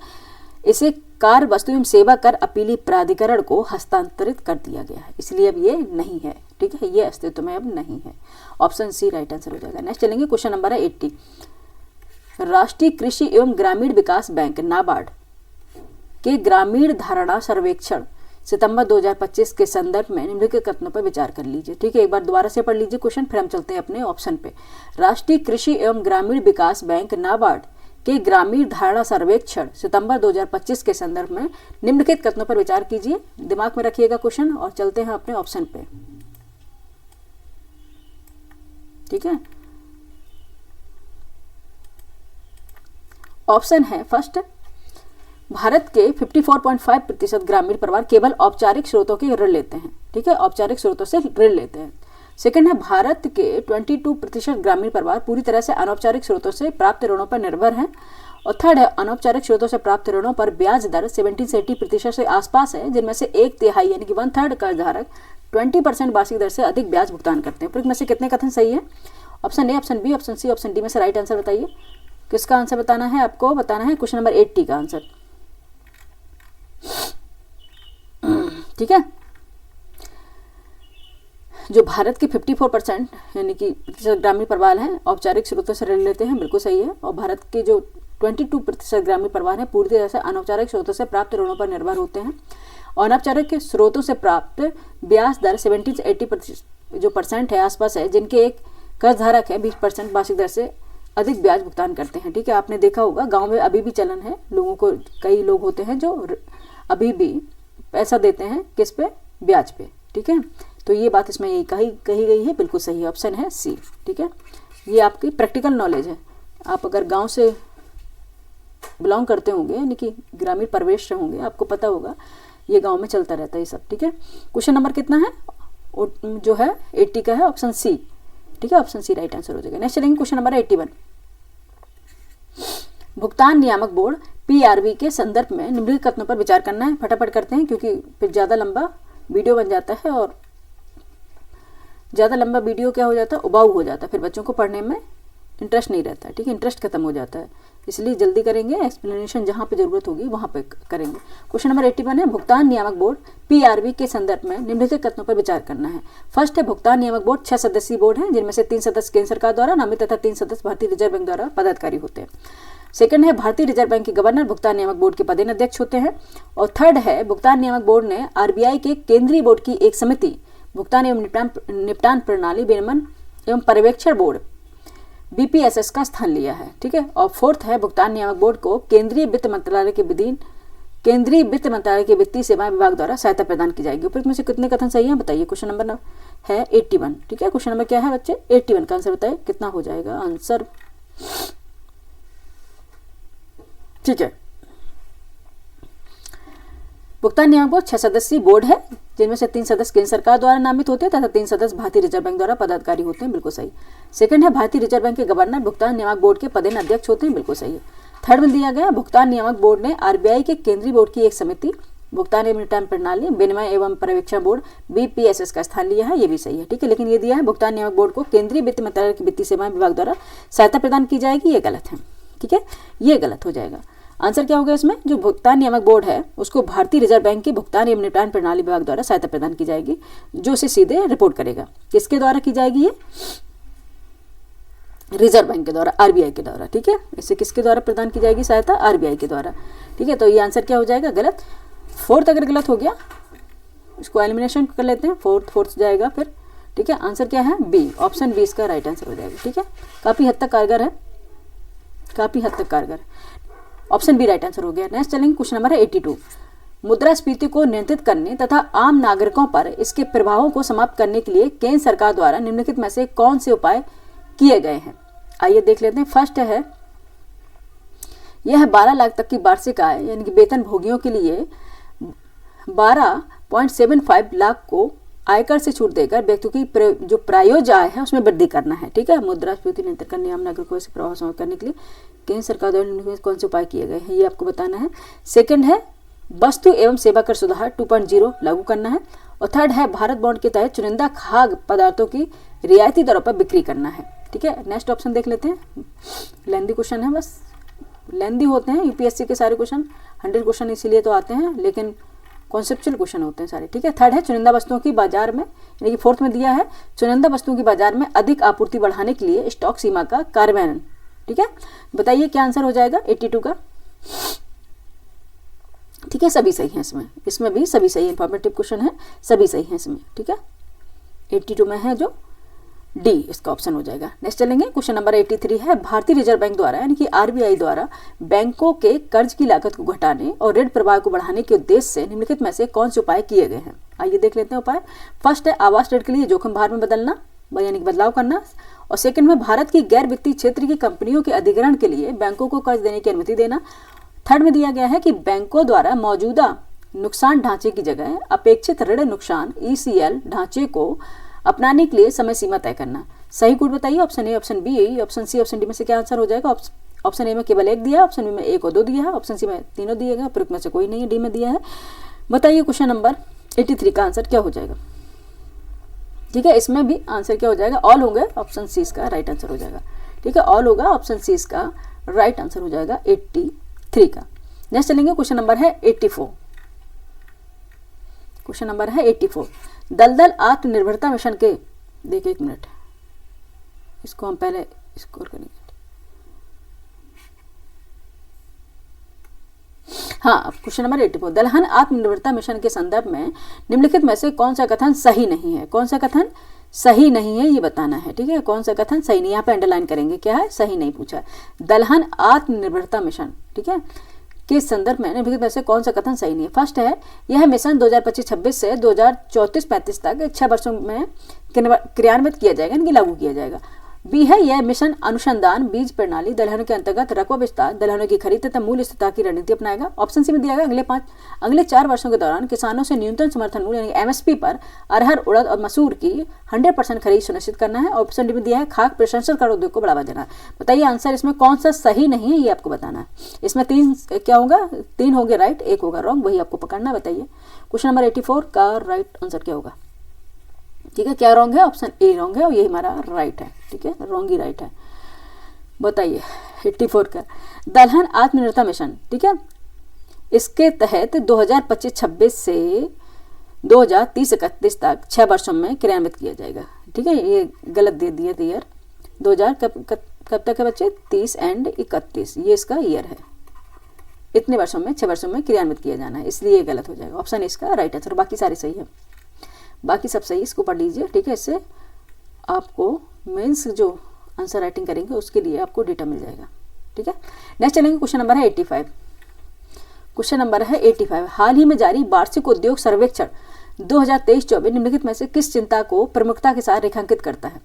इसे कार वस्तु एवं सेवा कर अपीली प्राधिकरण को हस्तांतरित कर दिया गया है, इसलिए अब ये नहीं है। ठीक है, ये अस्तित्व में अब नहीं है। ऑप्शन सी राइट आंसर हो जाएगा। नेक्स्ट चलेंगे, क्वेश्चन नंबर है 80। राष्ट्रीय कृषि एवं ग्रामीण विकास बैंक नाबार्ड के ग्रामीण धारणा सर्वेक्षण सितंबर 2025 के संदर्भ में निम्नलिखित कथनों पर विचार कर लीजिए। ठीक है, एक बार दोबारा से पढ़ लीजिए क्वेश्चन, फिर हम चलते हैं अपने ऑप्शन पे। राष्ट्रीय कृषि एवं ग्रामीण विकास बैंक नाबार्ड के ग्रामीण धारणा सर्वेक्षण सितंबर 2025 के संदर्भ में निम्नलिखित कथनों पर विचार कीजिए। दिमाग में रखिएगा क्वेश्चन और चलते हैं अपने ऑप्शन पे। ठीक है, ऑप्शन है फर्स्ट, भारत के 54.5% ग्रामीण परिवार केवल औपचारिक स्रोतों के ऋण लेते हैं। ठीक है, औपचारिक स्रोतों से ऋण लेते हैं। सेकंड है, भारत के 22% ग्रामीण परिवार पूरी तरह से अनौपचारिक स्रोतों से प्राप्त ऋणों पर निर्भर हैं। और थर्ड है, अनौपचारिक स्रोतों से प्राप्त ऋणों पर ब्याज दर 17 से 80% से आसपास है, जिनमें से 1/3 यानी कि 1/3 कर्जधारक 20% वार्षिक दर से अधिक ब्याज भुगतान करते हैं। में से कितने कथन सही है? Option A, option B, option C, option D में से राइट आंसर बताइए। किसका आंसर बताना है आपको? बताना है क्वेश्चन नंबर 80 का आंसर। ठीक है, जो भारत के 54% यानी कि ग्रामीण परिवार हैं औपचारिक स्रोतों से ऋण लेते हैं, बिल्कुल सही है। और भारत के जो 22% ग्रामीण परिवार हैं पूरी तरह से अनौपचारिक स्रोतों से प्राप्त ऋणों पर निर्भर होते हैं। अनौपचारिक स्रोतों से प्राप्त ब्याज दर 70 से 80% जो परसेंट है आसपास है, जिनके एक कर्जधारक है 20% वार्षिक दर से अधिक ब्याज भुगतान करते हैं। ठीक है, आपने देखा होगा गांव में अभी भी चलन है, लोगों को कई लोग होते हैं जो अभी भी पैसा देते हैं किस पे? ब्याज पे। ठीक है, तो ये बात इसमें यही कही गई है, बिल्कुल सही है, ऑप्शन है सी। ठीक है, ये आपकी प्रैक्टिकल नॉलेज है। आप अगर गांव से बिलोंग करते होंगे यानी कि ग्रामीण परिवेश से होंगे, आपको पता होगा ये गांव में चलता रहता है ये सब। ठीक है, क्वेश्चन नंबर कितना है? जो है 80 का है, ऑप्शन सी। ठीक है, ऑप्शन सी राइट आंसर हो जाएगा। नेक्स्ट चलेंगे क्वेश्चन नंबर 81। भुगतान नियामक बोर्ड PRB के संदर्भ में निम्नलिखित कथनों पर विचार करना है। फटाफट करते हैं क्योंकि फिर ज़्यादा लंबा वीडियो बन जाता है और ज़्यादा लंबा वीडियो क्या हो जाता है? उबाऊ हो जाता है, फिर बच्चों को पढ़ने में इंटरेस्ट नहीं रहता है। ठीक है, इंटरेस्ट खत्म हो जाता है, इसलिए जल्दी करेंगे। एक्सप्लेनेशन जहाँ पे जरूरत होगी वहाँ पे करेंगे। क्वेश्चन नंबर 81 है, भुगतान नियामक बोर्ड PRB के संदर्भ में निम्नलिखित कथनों पर विचार करना है। फर्स्ट है, भुगतान नियामक बोर्ड 6 सदस्यीय बोर्ड है, जिनमें से 3 सदस्य केंद्र सरकार द्वारा नामित तथा 3 सदस्य भारतीय रिजर्व बैंक द्वारा पदाधिकारी होते हैं। सेकंड है, भारतीय रिजर्व बैंक के गवर्नर भुगतान नियामक बोर्ड के पदेन अध्यक्ष होते हैं। और थर्ड है, भुगतान नियामक बोर्ड ने RBI के केंद्रीय बोर्ड की एक समिति भुगतान एवं निपटान प्रणाली विनियमन एवं पर्यवेक्षण बोर्ड BPSS का स्थान लिया है। ठीक है, और फोर्थ है, भुगतान नियामक बोर्ड को केंद्रीय वित्त मंत्रालय के वित्तीय सेवाएं विभाग द्वारा सहायता प्रदान की जाएगी। उपरोक्त में से कितने कथन सही हैं बताइए। क्वेश्चन नंबर है 81। ठीक है, क्वेश्चन नंबर क्या है बच्चे? 81 का आंसर बताइए कितना हो जाएगा आंसर। ठीक है, भुगतान नियामक बोर्ड 6 सदस्यीय बोर्ड है, जिनमें से 3 सदस्य केंद्र सरकार द्वारा नामित होते हैं तथा 3 सदस्य भारतीय रिजर्व बैंक द्वारा पदाधिकारी होते हैं, बिल्कुल सही। सेकंड है, भारतीय रिजर्व बैंक के गवर्नर भुगतान नियामक बोर्ड के पदेन अध्यक्ष होते हैं, बिल्कुल सही है। थर्ड में दिया गया, भुगतान नियामक बोर्ड ने RBI के केंद्रीय बोर्ड की एक समिति भुगतान एवं निपटान प्रणाली विनिमय एवं पर्यवेक्षण बोर्ड BPSS का स्थान लिया है, ये भी सही है। ठीक है, लेकिन ये दिया है भुगतान नियामक बोर्ड को केंद्रीय वित्त मंत्रालय की वित्तीय सेवाएं विभाग द्वारा सहायता प्रदान की जाएगी, ये गलत है। ठीक है, ये गलत हो जाएगा। आंसर क्या होगा इसमें? जो भुगतान नियामक बोर्ड है उसको भारतीय रिजर्व बैंक के भुगतान एवं निपटान प्रणाली विभाग द्वारा सहायता प्रदान की जाएगी, जो उसे सीधे रिपोर्ट करेगा। किसके द्वारा की जाएगी? ये रिजर्व बैंक के द्वारा, RBI के द्वारा। ठीक है, इसे किसके द्वारा प्रदान की जाएगी सहायता? RBI के द्वारा। ठीक है, तो ये आंसर क्या हो जाएगा? गलत। फोर्थ अगर गलत हो गया इसको एलिमिनेशन कर लेते हैं, फोर्थ जाएगा फिर। ठीक है, आंसर क्या है? बी, ऑप्शन बी इसका राइट आंसर हो जाएगा। ठीक है, काफी हद तक कारगर है, काफी हद तक कारगर। ऑप्शन बी राइट आंसर हो गया। नेक्स्ट चलेंगे क्वेश्चन नंबर 82। मुद्रास्फीति को नियंत्रित करने तथा आम नागरिकों पर इसके प्रभावों को समाप्त करने के लिए केंद्र सरकार द्वारा निम्नलिखित में से कौन से उपाय किए गए हैं? आइए देख लेते हैं। फर्स्ट है, यह 12 लाख तक की वार्षिक आय यानी कि वेतन भोगियों के लिए 12.75 लाख को आयकर से छूट देकर व्यक्ति की जो प्रायोज्य आय है उसमें वृद्धि करना है। ठीक है, मुद्रास्फीति नियंत्रण करने आम नागरिकों से प्रभाव समाप्त करने के लिए केंद्र सरकार द्वारा कौन से उपाय किए गए हैं, ये आपको बताना है। सेकंड है, वस्तु एवं सेवा कर सुधार 2.0 लागू करना है। और थर्ड है, भारत बॉन्ड के तहत चुनिंदा खाद्य पदार्थों की रियायती दरों पर बिक्री करना है। ठीक है, नेक्स्ट ऑप्शन देख लेते हैं, लेंदी क्वेश्चन है बस, लेंदी होते हैं यूपीएससी के सारे क्वेश्चन, 100 क्वेश्चन इसीलिए तो आते हैं, लेकिन कॉन्सेप्चुअल क्वेश्चन होते हैं सारे, ठीक है। थर्ड है चुनिंदा वस्तुओं की बाजार में, यानी कि फोर्थ में दिया है चुनिंदा वस्तुओं की बाजार में अधिक आपूर्ति बढ़ाने के लिए स्टॉक सीमा का कार्यान्वयन, ठीक है। बताइए क्या आंसर हो जाएगा 82 का, ठीक है। सभी सही है इसमें भी सभी सही, इंफॉर्मेटिव क्वेश्चन है, सभी सही है इसमें, ठीक है। 82 में है जो डी इसका ऑप्शन हो जाएगा। नेक्स्ट चलेंगे, क्वेश्चन नंबर 83 है भारतीय रिजर्व बैंक द्वारा यानी कि आरबीआई द्वारा बैंकों के कर्ज की लागत को घटाने और ऋण प्रवाह को बढ़ाने के उद्देश्य से निम्नलिखित में से कौन से उपाय किए गए हैं। आइए देख लेते हैं उपाय। फर्स्ट है आवास ऋण के लिए जोखिम भार में बदलना, यानी कि बदलाव करना, और सेकंड में भारत की गैर वित्तीय क्षेत्र की कंपनियों के अधिग्रहण के लिए बैंकों को कर्ज देने की अनुमति देना। थर्ड में दिया गया है कि बैंकों द्वारा मौजूदा नुकसान ढांचे की जगह अपेक्षित ऋण नुकसान ईसीएल ढांचे को अपनाने के लिए समय सीमा तय करना। सही कोड बताइए, option A, option B, option C, option D में से क्या आंसर हो जाएगा। ऑप्शन ए में केवल 1 दिया है, ऑप्शन बी में 1 और 2 दिया है, ऑप्शन सी में तीनों दिए गए, प्रयुक्त में से कोई नहीं है, डी में दिया है। बताइए क्वेश्चन नंबर 83 का आंसर क्या हो जाएगा, ठीक है। इसमें भी आंसर क्या हो जाएगा, ऑल होंगे, ऑप्शन सी इसका राइट आंसर हो जाएगा, ठीक है। ऑल होगा, ऑप्शन सी इसका राइट आंसर हो जाएगा 83 का। नेक्स्ट चलेंगे, क्वेश्चन नंबर है 84। क्वेश्चन नंबर है 84 दलदल आत्मनिर्भरता मिशन के, देखिए 1 मिनट, इसको हम पहले स्कोर करेंगे। हाँ, क्वेश्चन नंबर 84 दलहन आत्मनिर्भरता मिशन के संदर्भ में निम्नलिखित में से कौन सा कथन सही नहीं है। कौन सा कथन सही नहीं है ये बताना है, ठीक है। कौन सा कथन सही नहीं, यहाँ पे अंडरलाइन करेंगे, क्या है, सही नहीं पूछा। दलहन आत्मनिर्भरता मिशन, ठीक है, के संदर्भ में निम्नलिखित में से कौन सा कथन सही नहीं है। फर्स्ट है यह मिशन 2025-26 से 2034-35 तक 6 वर्षों में क्रियान्वित किया जाएगा, यानी लागू किया जाएगा। बी है यह मिशन अनुसंधान बीज प्रणाली दलहनों के अंतर्गत रकबा विस्तार दलहनों की खरीद तथा मूल्य स्थिरता की रणनीति अपनाएगा। ऑप्शन सी में दिया गया अगले 4 वर्षों के दौरान किसानों से न्यूनतम समर्थन मूल्य यानी एमएसपी पर अरहर उड़द और मसूर की 100% खरीद सुनिश्चित करना है। ऑप्शन डी में दिया है खाद्य प्रसंस्करण उद्योग को बढ़ावा देना। बताइए आंसर इसमें कौन सा सही नहीं है ये आपको बताना है। इसमें 3 क्या होगा, 3 होंगे राइट, 1 होगा रॉन्ग, वही आपको पकड़ना। बताइए क्वेश्चन नंबर 84 का राइट आंसर क्या होगा, ठीक है। क्या रॉन्ग है, ऑप्शन ए रॉन्ग है और यही हमारा राइट है, ठीक है, रॉन्ग ही राइट है। बताइए 84 का दलहन आत्मनिर्भरता मिशन, ठीक है, इसके तहत 2025-26 से 2030-31 तक 6 वर्षों में क्रियान्वित किया जाएगा, ठीक है। ये गलत दे दिया ईयर, 2000 कब तक है बच्चे, 30 एंड 31, ये इसका ईयर है। इतने वर्षों में 6 वर्षों में क्रियान्वित किया जाना है, इसलिए गलत हो जाएगा। ऑप्शन इसका राइट आंसर, बाकी सारे सही है, बाकी सब सही, इसको पढ़ लीजिए, ठीक है। इससे आपको मेंस जो आंसर राइटिंग करेंगे उसके लिए आपको डेटा मिल जाएगा, ठीक है। नेक्स्ट चलेंगे, क्वेश्चन नंबर है 85। क्वेश्चन नंबर है 85 हाल ही में जारी वार्षिक उद्योग सर्वेक्षण 2023-24 निम्नलिखित में से किस चिंता को प्रमुखता के साथ रेखांकित करता है।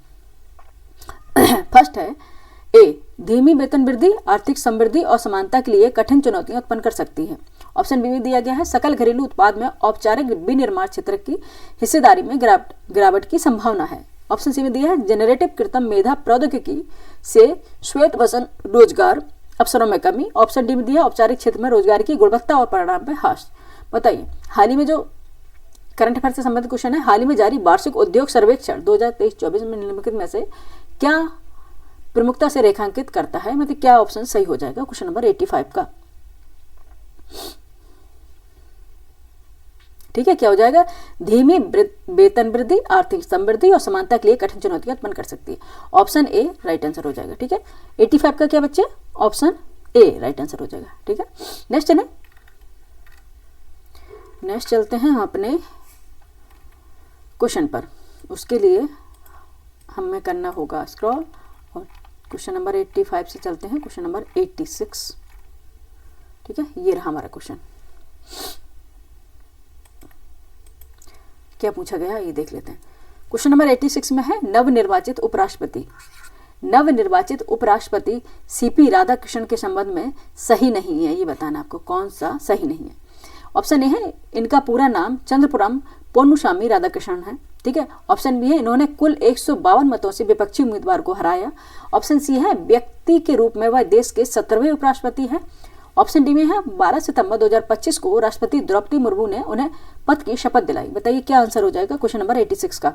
फर्स्ट है ए धीमी वेतन वृद्धि आर्थिक समृद्धि और समानता के लिए कठिन चुनौतियां उत्पन्न कर सकती है। ऑप्शन बी में दिया गया है सकल घरेलू उत्पाद में औपचारिक विनिर्माण क्षेत्र की हिस्सेदारी में गिरावट की संभावना है। ऑप्शन सी में दिया है जनरेटिव कृत्रिम मेधा प्रौद्योगिकी से श्वेत वसन रोजगार अवसरों में कमी। ऑप्शन डी में दिया औपचारिक क्षेत्र में रोजगार की गुणवत्ता और परिणाम पर ह्रास। बताइए हाल ही में जो करंट अफेयर से संबंधित क्वेश्चन है, हाल ही में जारी वार्षिक उद्योग सर्वेक्षण 2023-24 में निम्नलिखित में से क्या प्रमुखता से रेखांकित करता है, मतलब क्या ऑप्शन सही हो जाएगा क्वेश्चन नंबर 85 का, ठीक है। क्या हो जाएगा, धीमी वेतन वृद्धि आर्थिक समृद्धि और समानता के लिए कठिन चुनौतियां उत्पन्न कर सकती है। ऑप्शन ए राइट आंसर हो जाएगा, ठीक है। 85 का क्या बच्चे, ऑप्शन ए राइट आंसर हो जाएगा, ठीक है। नेक्स्ट चलें, नेक्स्ट चलते हैं हम अपने क्वेश्चन पर। उसके लिए हमें करना होगा स्क्रॉल और क्वेश्चन नंबर 85 से चलते हैं क्वेश्चन नंबर 86, ठीक है। ये रहा हमारा क्वेश्चन, क्या पूछा गया ये देख लेते हैं। क्वेश्चन नंबर 86 में है नवनिर्वाचित उपराष्ट्रपति सीपी राधाकृष्णन के संबंध में सही नहीं है, ये बताना आपको कौन सा सही नहीं है। ऑप्शन ए है इनका पूरा नाम चंद्रपुरम पोन्नुसामी राधाकृष्णन है, ठीक है। ऑप्शन बी है इन्होंने कुल 152 मतों से विपक्षी उम्मीदवार को हराया। ऑप्शन सी है व्यक्ति के रूप में वह देश के 17वें उपराष्ट्रपति है। ऑप्शन डी में है 12 सितंबर 2025 को राष्ट्रपति द्रौपदी मुर्मू ने उन्हें पद की शपथ दिलाई। बताइए क्या आंसर हो जाएगा क्वेश्चन नंबर 86 का,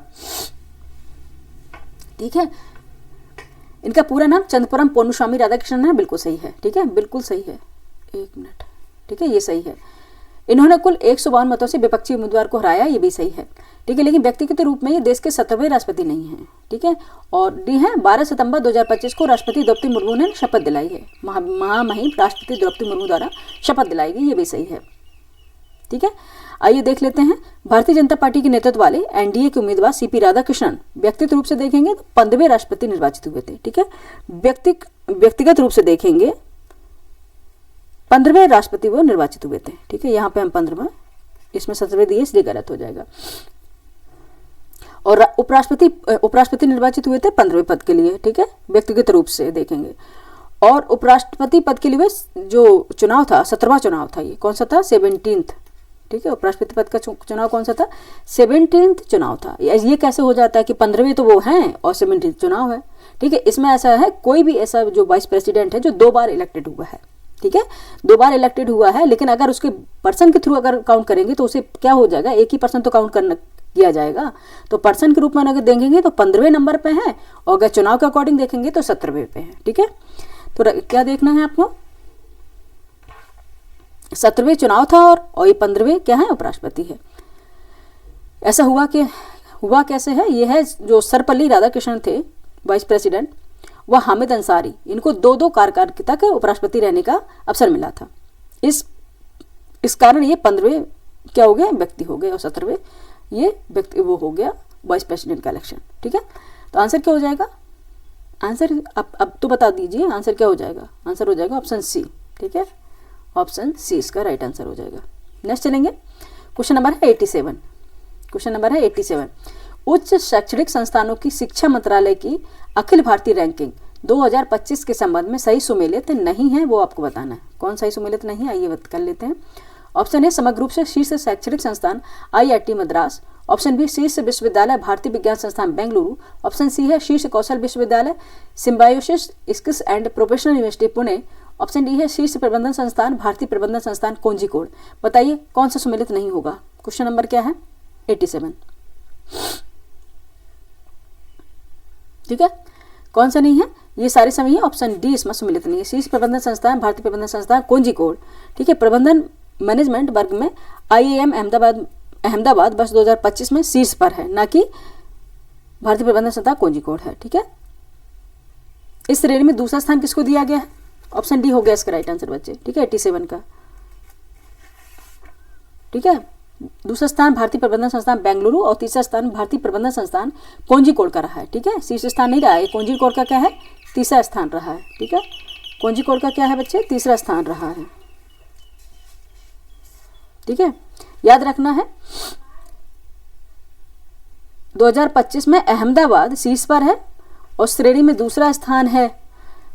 ठीक है। इनका पूरा नाम चंद्रपुरम पोन्नुस्वामी राधाकृष्णन है, बिल्कुल सही है, ठीक है, बिल्कुल सही है, एक मिनट, ठीक है, ये सही है। इन्होंने कुल 152 मतों से विपक्षी उम्मीदवार को हराया, ये भी सही है, ठीक है, लेकिन व्यक्तिगत रूप में ये देश के 17वें राष्ट्रपति नहीं हैं, ठीक है। और डी है 12 सितंबर 2025 को राष्ट्रपति द्रौपदी मुर्मू ने शपथ दिलाई है, महामहिम राष्ट्रपति द्रौपदी मुर्मू द्वारा शपथ दिलाई गई, ये भी सही है, ठीक है। आइए देख लेते हैं, भारतीय जनता पार्टी के नेतृत्व वाले एनडीए के उम्मीदवार सीपी राधाकृष्णन व्यक्तिगत रूप से देखेंगे तो 15वें राष्ट्रपति निर्वाचित हुए थे, ठीक है। व्यक्तिगत रूप से देखेंगे 15वें राष्ट्रपति वो निर्वाचित हुए थे, ठीक है। यहाँ पे हम 15वां, इसमें 17वें दिए इसलिए गलत हो जाएगा। और उपराष्ट्रपति निर्वाचित हुए थे 15वें पद के लिए, ठीक है, व्यक्तिगत रूप से देखेंगे। और उपराष्ट्रपति पद के लिए जो चुनाव था 17वां चुनाव था, ये कौन सा था, 17th, ठीक है। उपराष्ट्रपति पद का चुनाव कौन सा था, 17th चुनाव था। ये कैसे हो जाता है कि 15वें तो वो हैं और 17th चुनाव है, ठीक है। इसमें ऐसा है, कोई भी ऐसा जो वाइस प्रेसिडेंट है जो 2 बार इलेक्टेड हुआ है, ठीक है, 2 बार इलेक्टेड हुआ है, लेकिन अगर उसके पर्सन के थ्रू अगर काउंट करेंगे तो उसे क्या हो जाएगा, एक ही पर्सन तो काउंट करना किया जाएगा, तो पर्सन के रूप में अगर देखेंगे तो 15वें नंबर पे है, और अगर चुनाव के अकॉर्डिंग देखेंगे तो 17वें पे है, ठीक है। तो क्या देखना है आपको, 17वें चुनाव था और ये 15वें क्या है, उपराष्ट्रपति है। ऐसा हुआ कैसे है, ये है जो सर्वपल्ली राधाकृष्णन थे वाइस प्रेसिडेंट, वह हामिद अंसारी, इनको 2 कार्यकाल तक उपराष्ट्रपति रहने का अवसर मिला था। इस कारण ये 15वें क्या हो गए, व्यक्ति हो गए, और 17वें ये व्यक्ति वो हो गया वाइस प्रेसिडेंट का इलेक्शन, ठीक है। तो आंसर क्या हो जाएगा, आंसर अब तो बता दीजिए, आंसर क्या हो जाएगा, आंसर हो जाएगा ऑप्शन सी, ठीक है, ऑप्शन सी इसका राइट आंसर हो जाएगा। नेक्स्ट चलेंगे, क्वेश्चन नंबर है 87, क्वेश्चन नंबर है 87, उच्च शैक्षणिक संस्थानों की शिक्षा मंत्रालय की अखिल भारतीय रैंकिंग 2025 के संबंध में सही सुमेलित नहीं है, वो आपको बताना है। कौन सही सुमेलित नहीं है, आइए कर लेते हैं। ऑप्शन ए समग्र रूप से शीर्ष शैक्षणिक संस्थान IIT मद्रास, ऑप्शन बी शीर्ष विश्वविद्यालय भारतीय विज्ञान संस्थान बेंगलुरु, ऑप्शन सी है शीर्ष कौशल विश्वविद्यालय symbiosis skills and professional university Pune, option D है शीर्ष प्रबंधन संस्थान भारतीय प्रबंधन संस्थान कोझिकोड। बताइए कौन सा सुमेलित नहीं होगा। क्वेश्चन नंबर क्या है 87, ठीक है, कौन सा नहीं है, ये सारे सही है, ऑप्शन डी इसमें सुमेलित नहीं है। शीर्ष प्रबंधन संस्थान भारतीय प्रबंधन संस्थान कोझिकोड, ठीक है। प्रबंधन मैनेजमेंट वर्ग में IIM अहमदाबाद वर्ष 2025 में शीर्ष पर है, ना कि भारतीय प्रबंधन संस्थान कोझिकोड है, ठीक है। इस श्रेणी में दूसरा स्थान किसको दिया गया है, ऑप्शन डी हो गया इसका राइट आंसर बच्चे, ठीक है, 87 का, ठीक है। दूसरा स्थान भारतीय प्रबंधन संस्थान बेंगलुरु और तीसरा स्थान भारतीय प्रबंधन संस्थान कोझिकोड का रहा है, ठीक है। शीर्ष स्थान नहीं रहा है, कोझिकोड का क्या है, तीसरा स्थान रहा है, ठीक है। कोझिकोड का क्या है बच्चे, तीसरा स्थान रहा है, ठीक है। याद रखना है 2025 में अहमदाबाद शीर्ष पर है और श्रेणी में दूसरा स्थान है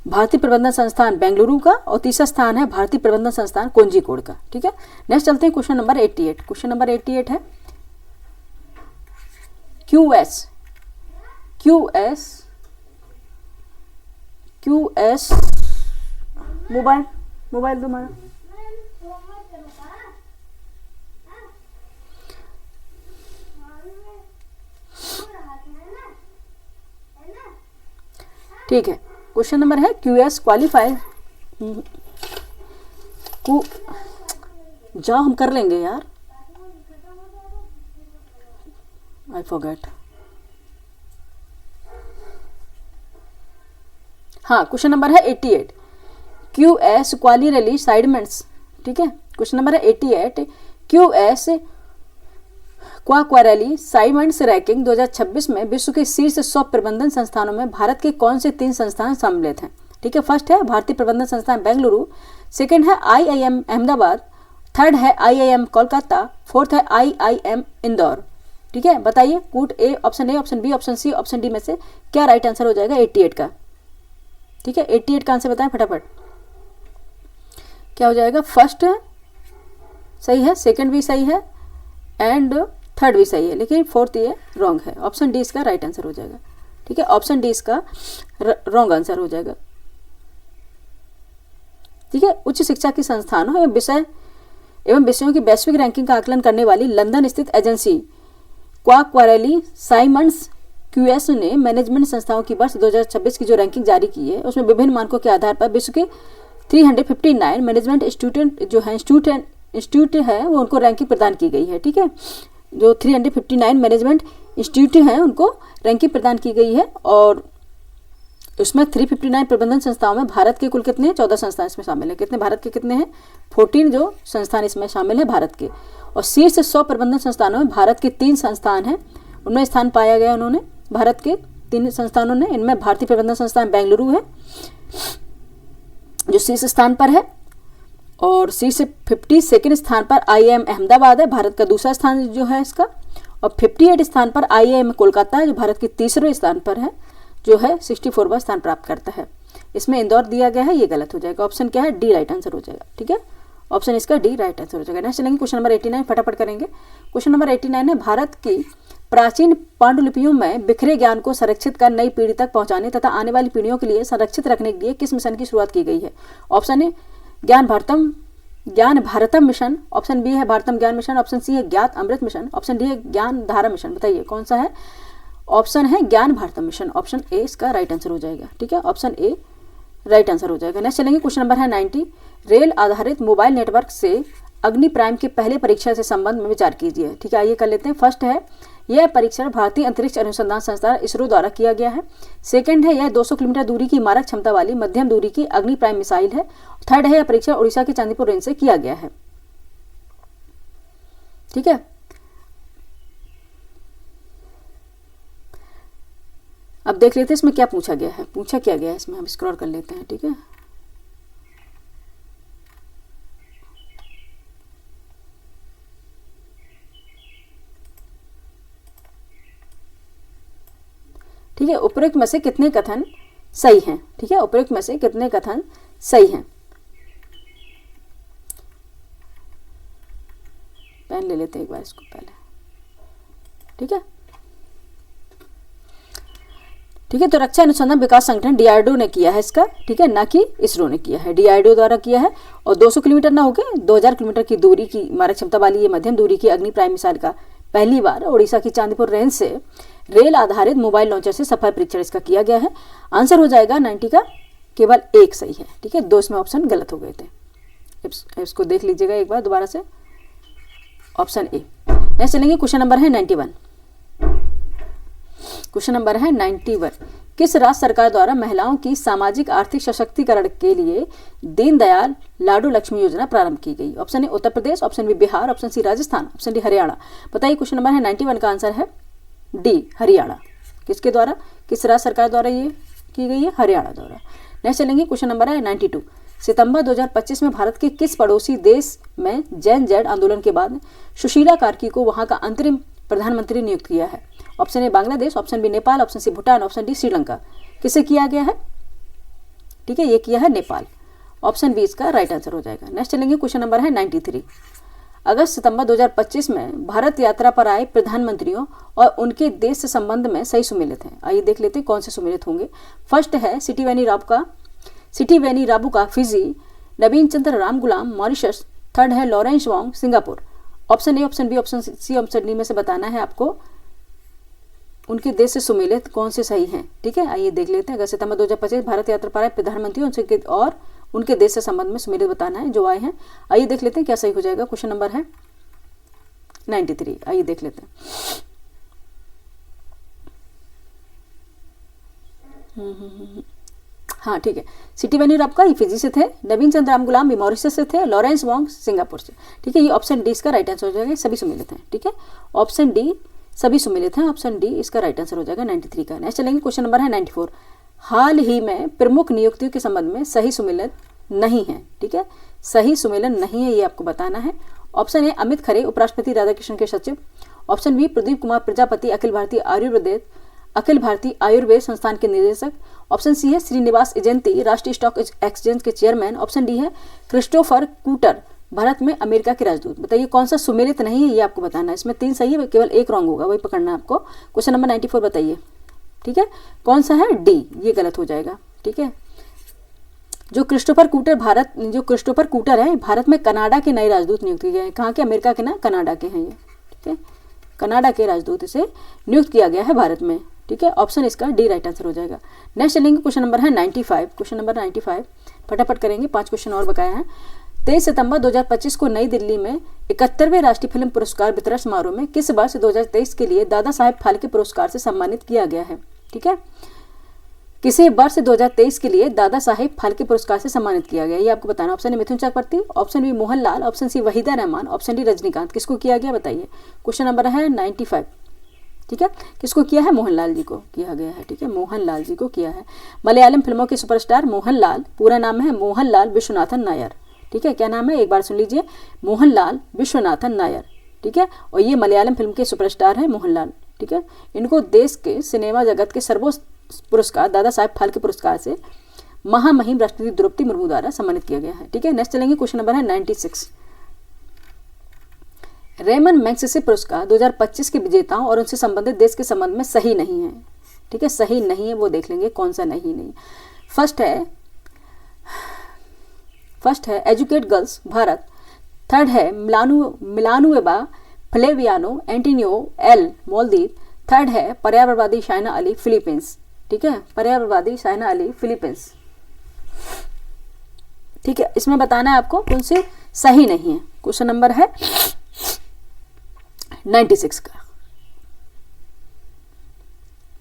भारतीय प्रबंधन संस्थान बेंगलुरु का और तीसरा स्थान है भारतीय प्रबंधन संस्थान कोझिकोड का, ठीक है। नेक्स्ट चलते हैं क्वेश्चन नंबर 88, क्वेश्चन नंबर 88 है QS मोबाइल दो मारा, ठीक है। क्वेश्चन नंबर है QS क्वालिफाई जाओ हम कर लेंगे यार, आई फॉरगेट। हाँ, क्वेश्चन नंबर है 88 QS क्वालिरली साइडमेंट्स, ठीक है। क्वेश्चन नंबर है 88 QS क्वालिरली साइडमेंट्स रैंकिंग 2026 में विश्व के शीर्ष 100 प्रबंधन संस्थानों में भारत के कौन से 3 संस्थान सम्मिलित हैं, ठीक है। फर्स्ट है भारतीय प्रबंधन संस्थान बेंगलुरु, सेकंड है IIM अहमदाबाद, थर्ड है IIM कोलकाता, फोर्थ है IIM इंदौर, ठीक है। बताइए कूट A, option A, option B, option C, option D में से क्या राइट आंसर हो जाएगा 88 का, ठीक है। 88 का आंसर बताएं फटाफट, क्या हो जाएगा। फर्स्ट सही है, सेकंड भी सही है एंड थर्ड भी सही है, लेकिन फोर्थ ये रॉन्ग है। ऑप्शन डी इसका राइट आंसर हो जाएगा, ठीक है। ऑप्शन डी इसका रॉन्ग आंसर हो जाएगा, ठीक है। उच्च शिक्षा के संस्थानों एवं विषयों की वैश्विक रैंकिंग का आकलन करने वाली लंदन स्थित एजेंसी क्वालिरली साइमंड्स क्यूएस ने मैनेजमेंट संस्थाओं की वर्ष 2026 की जो रैंकिंग जारी की है उसमें विभिन्न मानकों के आधार पर विश्व के 359 मैनेजमेंट इंस्टीट्यूट है वो उनको रैंकिंग प्रदान की गई है। ठीक है, जो 359 मैनेजमेंट इंस्टीट्यूट हैं उनको रैंकिंग प्रदान की गई है और उसमें 359 प्रबंधन संस्थाओं में भारत के कुल कितने हैं? 14 संस्थान इसमें शामिल है। कितने भारत के कितने हैं? 14 जो संस्थान इसमें शामिल है भारत के। और शीर्ष 100 प्रबंधन संस्थानों में भारत के 3 संस्थान हैं, उनमें स्थान पाया गया उन्होंने भारत के 3 संस्थानों ने। इनमें भारतीय प्रबंधन संस्थान बेंगलुरु है जो शीर्ष स्थान पर है और शीर्ष 52 स्थान पर IIM अहमदाबाद है, भारत का दूसरा स्थान जो है इसका। और 58 स्थान पर IIM कोलकाता है जो भारत के तीसरे स्थान पर है, जो है 64वां स्थान प्राप्त करता है। इसमें इंदौर दिया गया है, ये गलत हो जाएगा। ऑप्शन क्या है? डी राइट आंसर हो जाएगा। ठीक है, ऑप्शन इसका डी राइट आंसर हो जाएगा। नेक्स्ट चलेंगे क्वेश्चन नंबर 89, फटाफट करेंगे। क्वेश्चन नंबर 89 है भारत की प्राचीन पांडुलिपियों में बिखरे ज्ञान को संरक्षित कर नई पीढ़ी तक पहुंचाने तथा आने वाली पीढ़ियों के लिए संरक्षित रखने के लिए किस मिशन की शुरुआत की गई है? ऑप्शन ए ज्ञान भारतम मिशन, ऑप्शन बी है भारतम ज्ञान मिशन, ऑप्शन सी है ज्ञात अमृत मिशन, ऑप्शन डी है ज्ञान धारा मिशन। बताइए कौन सा है? ऑप्शन है ज्ञान भारतम मिशन, ऑप्शन ए इसका राइट आंसर हो जाएगा। ठीक है, ऑप्शन ए राइट आंसर हो जाएगा। नेक्स्ट चलेंगे क्वेश्चन नंबर है 90, रेल आधारित मोबाइल नेटवर्क से अग्नि प्राइम के पहले परीक्षण से संबंध में विचार कीजिए। ठीक है, आइए कर लेते हैं। फर्स्ट है यह परीक्षण भारतीय अंतरिक्ष अनुसंधान संस्थान इसरो द्वारा किया गया है। सेकंड है यह 200 किलोमीटर दूरी की मारक क्षमता वाली मध्यम दूरी की अग्नि प्राइम मिसाइल है। थर्ड है यह परीक्षण उड़ीसा के चांदीपुर रेंज से किया गया है। ठीक है, अब देख लेते हैं इसमें क्या पूछा गया है, पूछा क्या गया है इसमें, हम स्क्रॉल कर लेते हैं। ठीक है, ठीक है, उपरोक्त में से कितने कथन सही हैं? ठीक है, उपरोक्त में से कितने कथन सही हैं? पेन ले लेते हैं एक बार इसको पहले। ठीक है, ठीक है, तो रक्षा अनुसंधान विकास संगठन DRDO ने किया है इसका। ठीक है, ना कि इसरो ने किया है, DRDO द्वारा किया है। और 200 किलोमीटर ना होकर 2000 किलोमीटर की दूरी की मारक क्षमता वाली ये मध्यम दूरी की अग्नि प्राइम मिसाइल का पहली बार उड़ीसा की चांदीपुर रेंज से रेल आधारित मोबाइल लॉन्चर से सफल परीक्षण इसका किया गया है। आंसर हो जाएगा 90 का केवल एक सही है। ठीक है, 2 इसमें ऑप्शन गलत हो गए थे, इसको देख लीजिएगा एक बार दोबारा से। Option A. नेक्स्ट चलेंगे क्वेश्चन नंबर है 91। क्वेश्चन नंबर है 91, किस राज्य सरकार द्वारा महिलाओं की सामाजिक आर्थिक सशक्तिकरण के लिए दीनदयाल लाडू लक्ष्मी योजना प्रारंभ की गई? Option A Uttar Pradesh, option B Bihar, option C Rajasthan, option D Haryana. बताइए क्वेश्चन नंबर है 91 का आंसर है डी हरियाणा। किसके द्वारा, किस राज्य सरकार द्वारा ये की गई है? हरियाणा द्वारा। नेक्स्ट चलेंगे क्वेश्चन नंबर है 92, सितंबर 2025 में भारत के किस पड़ोसी देश में जैन जेड आंदोलन के बाद सुशीला कार्की को वहां का अंतरिम प्रधानमंत्री नियुक्त किया है? Option A Bangladesh, option B Nepal, option C Bhutan, option D Sri Lanka. किसे किया गया है? ठीक है, ये किया है नेपाल। ऑप्शन बी इसका राइट आंसर हो जाएगा। नेक्स्ट चलेंगे क्वेश्चन नंबर है 93, अगस्त सितंबर 2025 में भारत यात्रा पर आए प्रधानमंत्रियों और उनके देश से संबंध में सही सुमेलित हैं। आइए देख लेते हैं कौन से सुमेलित होंगे। फर्स्ट है सिटीवेनी राबू का Fiji, Navin Chandra Ramgoolam Mauritius, third है Lawrence Wong Singapore. Option A, option B, option C, option D में से बताना है आपको उनके देश से सुमेलित कौन से सही हैं। ठीक है, आइए देख लेते हैं। अगस्त सितंबर 2025 भारत यात्रा पर आए प्रधानमंत्री और उनके देश से संबंध में सुमेलित बताना है जो आए हैं। आइए देख लेते हैं क्या सही हो जाएगा। क्वेश्चन नंबर है 93, आइए देख लेते हैं। हाँ ठीक है, सिटीवेनी राबू ये फिजी से थे, नवीन चंद्र रामगुलाम भी मॉरिशस से थे, लॉरेंस वोंग सिंगापुर से। ठीक है, ये ऑप्शन डी इसका राइट आंसर हो जाएगा, सभी सुमेलित हैं। ठीक है, ऑप्शन डी सभी सुमेलित हैं, ऑप्शन डी इसका राइट आंसर हो जाएगा 93 का। नेक्स्ट चलेंगे क्वेश्चन नंबर है 94, हाल ही में प्रमुख नियुक्तियों के संबंध में सही सुमेलित नहीं है। ठीक है, सही सुमेलन नहीं है ये आपको बताना है। ऑप्शन ए अमित खरे उपराष्ट्रपति राधाकृष्णन के सचिव, ऑप्शन बी प्रदीप कुमार प्रजापति अखिल भारतीय आयुर्वेद संस्थान के निदेशक, ऑप्शन सी है श्रीनिवास इजेंती राष्ट्रीय स्टॉक एक्सचेंज के चेयरमैन, ऑप्शन डी है क्रिस्टोफर कूटर भारत में अमेरिका के राजदूत। बताइए कौन सा सुमेलित नहीं है ये आपको बताना है। इसमें 3 सही है, केवल एक रॉन्ग होगा, वही पकड़ना है आपको। क्वेश्चन नंबर 94 बताइए। ठीक है, कौन सा है? डी, ये गलत हो जाएगा। ठीक है, जो क्रिस्टोफर कूटर है भारत में कनाडा के नए राजदूत नियुक्त किए गए हैं। कहाँ के? अमेरिका के ना, कनाडा के हैं ये। ठीक है, कनाडा के राजदूत इसे नियुक्त किया गया है भारत में। ठीक ठीक है, ऑप्शन इसका डी राइट आंसर हो जाएगा। नेक्स्ट चलेंगे, क्वेश्चन नंबर है 95। क्वेश्चन नंबर 95 फटाफट करेंगे, 5 क्वेश्चन और बकाया हैं। 23 सितंबर 2025 को नई दिल्ली में 71वें राष्ट्रीय फिल्म पुरस्कार वितरण समारोह में किस वर्ष 2023 के लिए दादा साहेब फाल्के पुरस्कार से सम्मानित किया गया है? ठीक है, किसे वर्ष 2023 के लिए दादा साहेब फाल्के पुरस्कार से सम्मानित किया गया, ये आपको बताना। Option A Mithun Chakraborty, option B Mohanlal, option C Waheeda Rehman, option D Rajinikanth. किसको किया गया बताइए। क्वेश्चन नंबर है 95, ठीक है, किसको किया है? मोहनलाल जी को किया गया है। ठीक है, मोहनलाल जी को किया है। मलयालम फिल्मों के सुपरस्टार मोहनलाल, पूरा नाम है मोहनलाल विश्वनाथन नायर। ठीक है, क्या नाम है एक बार सुन लीजिए, मोहनलाल विश्वनाथन नायर। ठीक है, और ये मलयालम फिल्म के सुपरस्टार है मोहनलाल। ठीक है, इनको देश के सिनेमा जगत के सर्वोच्च पुरस्कार दादा साहेब फाल्के पुरस्कार से महामहिम राष्ट्रपति द्रौपदी मुर्मू द्वारा सम्मानित किया गया है। ठीक है, नेक्स्ट चलेंगे, क्वेश्चन नंबर है 96। रेमन मैग्सेसे पुरस्कार 2025 के विजेताओं और उनसे संबंधित देश के संबंध में सही नहीं है। ठीक है, सही नहीं है वो देख लेंगे कौन सा नहीं। फर्स्ट है एजुकेट गर्ल्स भारत, थर्ड है मिलानुएबा फ्लेवियानो एंटिनियो एल मालदीव, थर्ड है पर्यावरणवादी शाइना अली फिलीपींस। ठीक है, पर्यावरणवादी शाइना अली फिलीपींस। ठीक है, इसमें बताना है आपको कौन से सही नहीं है। क्वेश्चन नंबर है 96 का।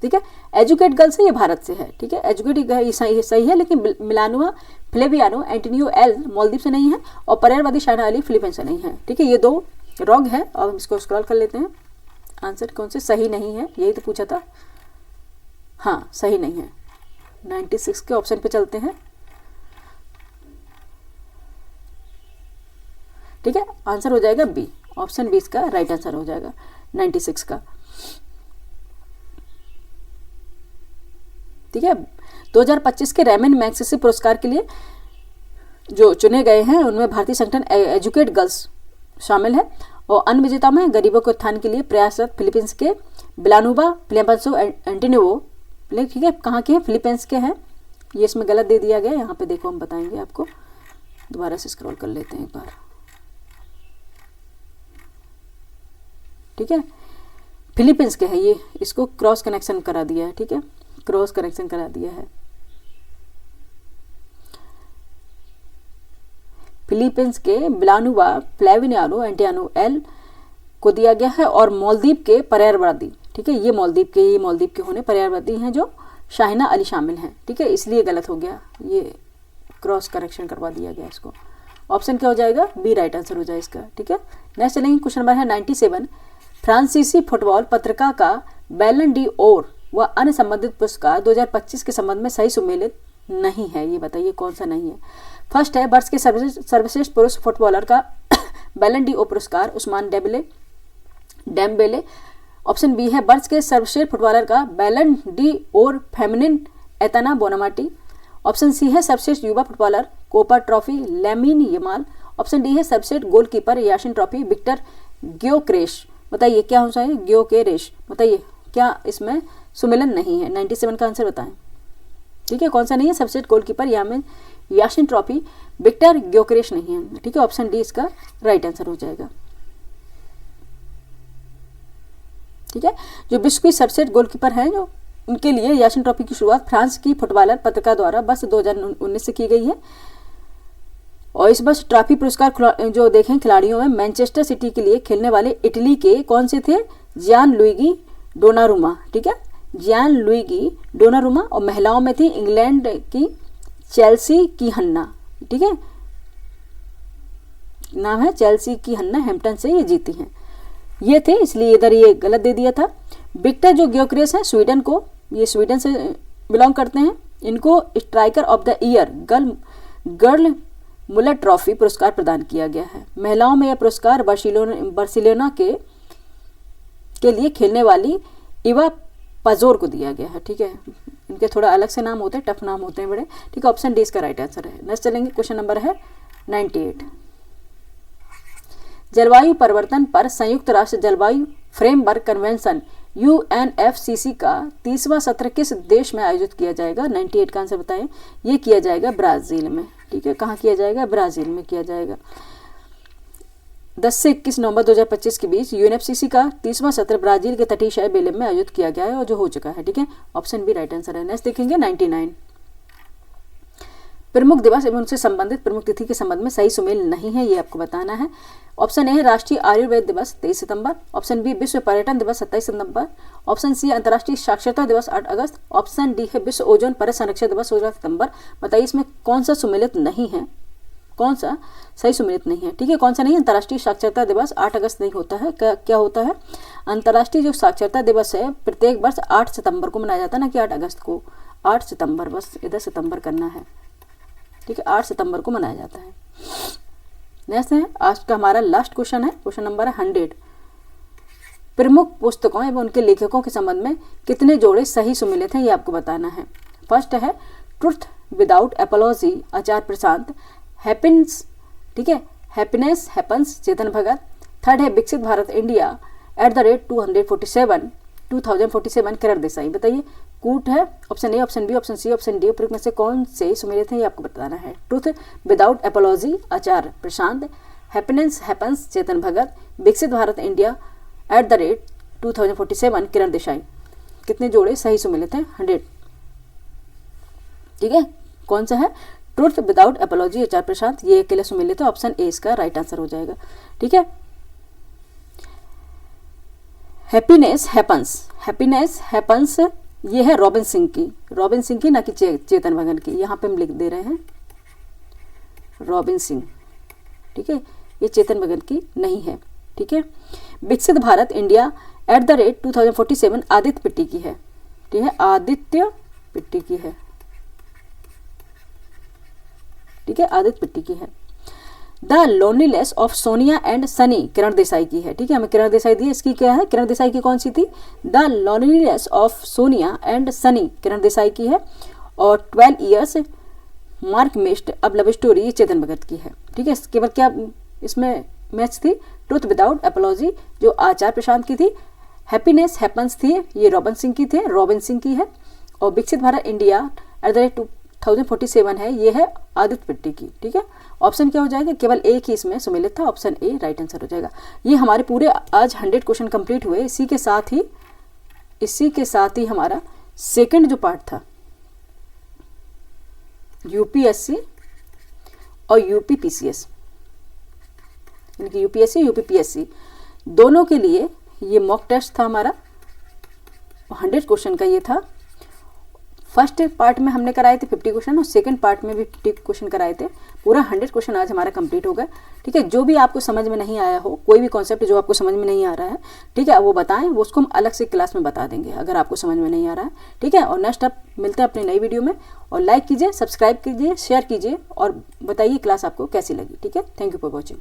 ठीक है, एजुकेट गर्ल्स है, ये भारत से है। ठीक है, एजुकेट ये सही है, लेकिन मिलानुआ फ्लेवियानो एंटोनियो एल मालदीव से नहीं है और पर्यावरणवादी शाइना अली फिलीपींस से नहीं है। ठीक है, ये 2 रॉन्ग है। और हम इसको स्क्रॉल कर लेते हैं, आंसर कौन से सही नहीं है यही तो पूछा था। हाँ, सही नहीं है। 96 के ऑप्शन पे चलते हैं। ठीक है, आंसर हो जाएगा बी, ऑप्शन बी इसका राइट आंसर हो जाएगा 96 का। ठीक है, 2025 के रेमन मैग्सेसे पुरस्कार के लिए जो चुने गए हैं उनमें भारतीय संगठन एजुकेट गर्ल्स शामिल है और अन्य विजेताओं में गरीबों के उत्थान के लिए प्रयासरत फिलीपींस के बिलानुबा प्लेम्पसो एंटिनियो। ठीक है, कहाँ के हैं? फिलीपींस के हैं। ये इसमें गलत दे दिया गया, यहाँ पे देखो हम बताएंगे आपको। दोबारा से स्क्रॉल कर लेते हैं एक बार। ठीक है, फिलीपींस के हैं ये, इसको क्रॉस कनेक्शन करा दिया है। ठीक है, क्रॉस कनेक्शन करा दिया है। फिलीपींस के बिलानुबा फ्लेवियानो एंटिनियो एल को दिया गया है और मालदीव के पर्यावरणवादी, ठीक है, ये मालदीव के होने पर्यावरणवादी हैं जो शाहिना अली शामिल हैं। ठीक है, इसलिए गलत हो गया, ये क्रॉस करेक्शन करवा दिया गया इसको। ऑप्शन क्या हो जाएगा? बी राइट आंसर हो जाएगा इसका। ठीक है, नेक्स्ट चलेंगे, क्वेश्चन नंबर है 97। फ्रांसीसी फुटबॉल पत्रिका का बैलन डी ओर व अन्य संबंधित पुरस्कार 2025 के संबंध में सही सुमेलित नहीं है, ये बताइए कौन सा नहीं है। फर्स्ट है वर्ष के सर्वश्रेष्ठ पुरुष फुटबॉलर का बैलन डी ओ पुरस्कार उस्मान डेम्बेले। ऑप्शन बी है वर्ष के सर्वश्रेष्ठ फुटबॉलर का बैलन डी और फेमिनिन एतना बोनामाटी। ऑप्शन सी है सर्वश्रेष्ठ युवा footballer Copa trophy lamin Yamal. Option D है सर्वश्रेष्ठ गोलकीपर याशिन ट्रॉफी विक्टर ग्योकेरेश। बताइए क्या हो जाए? ग्योकेरेश। बताइए क्या इसमें सुमेलन नहीं है? 97 का आंसर बताएं। ठीक है, कौन सा नहीं है? सर्वश्रेष्ठ गोलकीपर याशिन ट्रॉफी विक्टर ग्योकेरेश नहीं है। ठीक है, ऑप्शन डी इसका राइट आंसर हो जाएगा। ठीक है, जो विश्व की सर्वश्रेष्ठ गोलकीपर हैं जो उनके लिए याशिन ट्रॉफी की शुरुआत फ्रांस की फुटबॉलर पत्रिका द्वारा वर्ष 2019 से की गई है। और इस वर्ष ट्रॉफी पुरस्कार जो देखें खिलाड़ियों में मैनचेस्टर सिटी के लिए खेलने वाले इटली के कौन से थे? जियान लुइगी डोनारुमा। ठीक है, जियान लुइगी डोनारुमा। और महिलाओं में थी इंग्लैंड की चेल्सी की हन्ना। ठीक है, नाम है चेल्सी की हन्ना, हैम्पटन से ये जीती हैं। ये थे, इसलिए इधर ये गलत दे दिया था। विक्टर जो ग्योकेरेश है स्वीडन को, ये स्वीडन से बिलोंग करते हैं। इनको striker of the year girl Muller trophy पुरस्कार प्रदान किया गया है। महिलाओं में यह पुरस्कार बार्सिलोना के लिए खेलने वाली इवा पजोर को दिया गया है। ठीक है, इनके थोड़ा अलग से नाम होते हैं, टफ नाम होते हैं बड़े। ठीक है, ऑप्शन डी इसका राइट आंसर है। नेक्स्ट चलेंगे, क्वेश्चन नंबर है 98। जलवायु परिवर्तन पर संयुक्त राष्ट्र जलवायु फ्रेमवर्क कन्वेंशन UNFCCC का 30वां सत्र किस देश में आयोजित किया जाएगा? 98 का आंसर बताएं। ये किया जाएगा ब्राजील में। ठीक है, कहाँ किया जाएगा? ब्राजील में किया जाएगा। 10 से 21 नवंबर 2025 के बीच यूएनएफसीसी का 30वां सत्र ब्राजील के तटीय शहर बेलेम में आयोजित किया गया है और जो हो चुका है। ठीक है, ऑप्शन बी राइट आंसर है। नेक्स्ट देखेंगे 99। प्रमुख दिवस एवं उनसे संबंधित प्रमुख तिथि के संबंध में सही सुमेल नहीं है, ये आपको बताना है। ऑप्शन ए है राष्ट्रीय आयुर्वेद दिवस 23 सितंबर, ऑप्शन बी विश्व पर्यटन दिवस 27 सितंबर, ऑप्शन सी अंतर्राष्ट्रीय साक्षरता दिवस 8 अगस्त, ऑप्शन डी है विश्व ओजोन परत संरक्षण दिवस 16 सितंबर। बताइए इसमें कौन सा सुमेलित नहीं है, कौन सा सही सुमेलित नहीं है। ठीक है, कौन सा नहीं है? अंतर्राष्ट्रीय साक्षरता दिवस 8 अगस्त नहीं होता है। क्या होता है? अंतर्राष्ट्रीय जो साक्षरता दिवस है प्रत्येक वर्ष 8 सितंबर को मनाया जाता है, ना कि 8 अगस्त को। 8 सितंबर, बस इधर सितंबर करना है। ठीक है, 8 सितंबर को मनाया जाता है। नेक्स्ट है आज का हमारा लास्ट क्वेश्चन है, क्वेश्चन नंबर है 100। प्रमुख पुस्तकों एवं उनके लेखकों के संबंध में कितने जोड़े सही सुमेलित हैं, ये आपको बताना है। फर्स्ट है ट्रुथ विदाउट एपोलॉजी आचार्य प्रशांत, हैप्पीनेस, ठीक है, happiness happens Chetan Bhagat. Third है विकसित भारत इंडिया @2047 किरण देसाई। बताइए कूट है, option A, option B, option C, option D, उपरोक्त में से कौन से सुमेलित है, ये आपको बताना है। ट्रुथ विदाउट एपोलॉजी आचार्य प्रशांत, हैप्पीनेस हैपन्स चेतन भगत, विकसित भारत इंडिया @2047 किरण देसाई। कितने जोड़े सही सुमेलित हैं? 100। ठीक है, कौन सा है? ट्रुथ विदाउट एपोलॉजी आचार्य प्रशांत, ये अकेले सुमेलित है। ऑप्शन ए इसका राइट आंसर हो जाएगा। ठीक है, हैप्पीनेस हैपन्स ये है रॉबिन सिंह की, ना कि चेतन भगत की। यहाँ पे हम लिख दे रहे हैं रॉबिन सिंह। ठीक है, ये चेतन भगत की नहीं है। ठीक है, विकसित भारत इंडिया @2047 आदित्य पिट्टी की है। ठीक है, आदित्य पिट्टी की है। ठीक है, आदित्य पिट्टी की है। The loneliness of Sonia and Sunny Kiran Desai की है। ठीक है, हमें किरण देसाई दी, इसकी क्या है? किरण देसाई की कौन सी थी? The loneliness of Sonia and Sunny Kiran Desai की है। और 12 years mark messed up love story ये चेतन भगत की है। ठीक है, केवल क्या इसमें मैच थी? ट्रुथ विदाउट एपोलॉजी जो आचार्य प्रशांत की थी, हैप्पीनेस हैपन्स थी ये रॉबिन सिंह की है, और विकसित भारत इंडिया @2047 है, ये है आदित्य पिट्टी की। ठीक है, ऑप्शन क्या हो जाएगा? केवल एक ही इसमें सुमेलित था, ऑप्शन ए राइट आंसर हो जाएगा। ये हमारे पूरे आज 100 क्वेश्चन कंप्लीट हुए। इसी के साथ ही हमारा सेकंड जो पार्ट था यूपीएससी और यूपीपीसीएस, यानी कि यूपीएससी यूपीपीएससी दोनों के लिए ये मॉक टेस्ट था हमारा। 100 क्वेश्चन का ये था। फर्स्ट पार्ट में हमने कराए थे 50 क्वेश्चन और सेकंड पार्ट में भी 50 क्वेश्चन कराए थे। पूरा 100 क्वेश्चन आज हमारा कंप्लीट हो गया। ठीक है, जो भी आपको समझ में नहीं आया हो, कोई भी कॉन्सेप्ट जो आपको समझ में नहीं आ रहा है, ठीक है, वो बताएं, वो उसको हम अलग से क्लास में बता देंगे अगर आपको समझ में नहीं आ रहा है। ठीक है, और नेक्स्ट आप मिलते हैं अपनी नई वीडियो में। और लाइक कीजिए, सब्सक्राइब कीजिए, शेयर कीजिए और बताइए क्लास आपको कैसी लगी। ठीक है, थैंक यू फॉर वॉचिंग।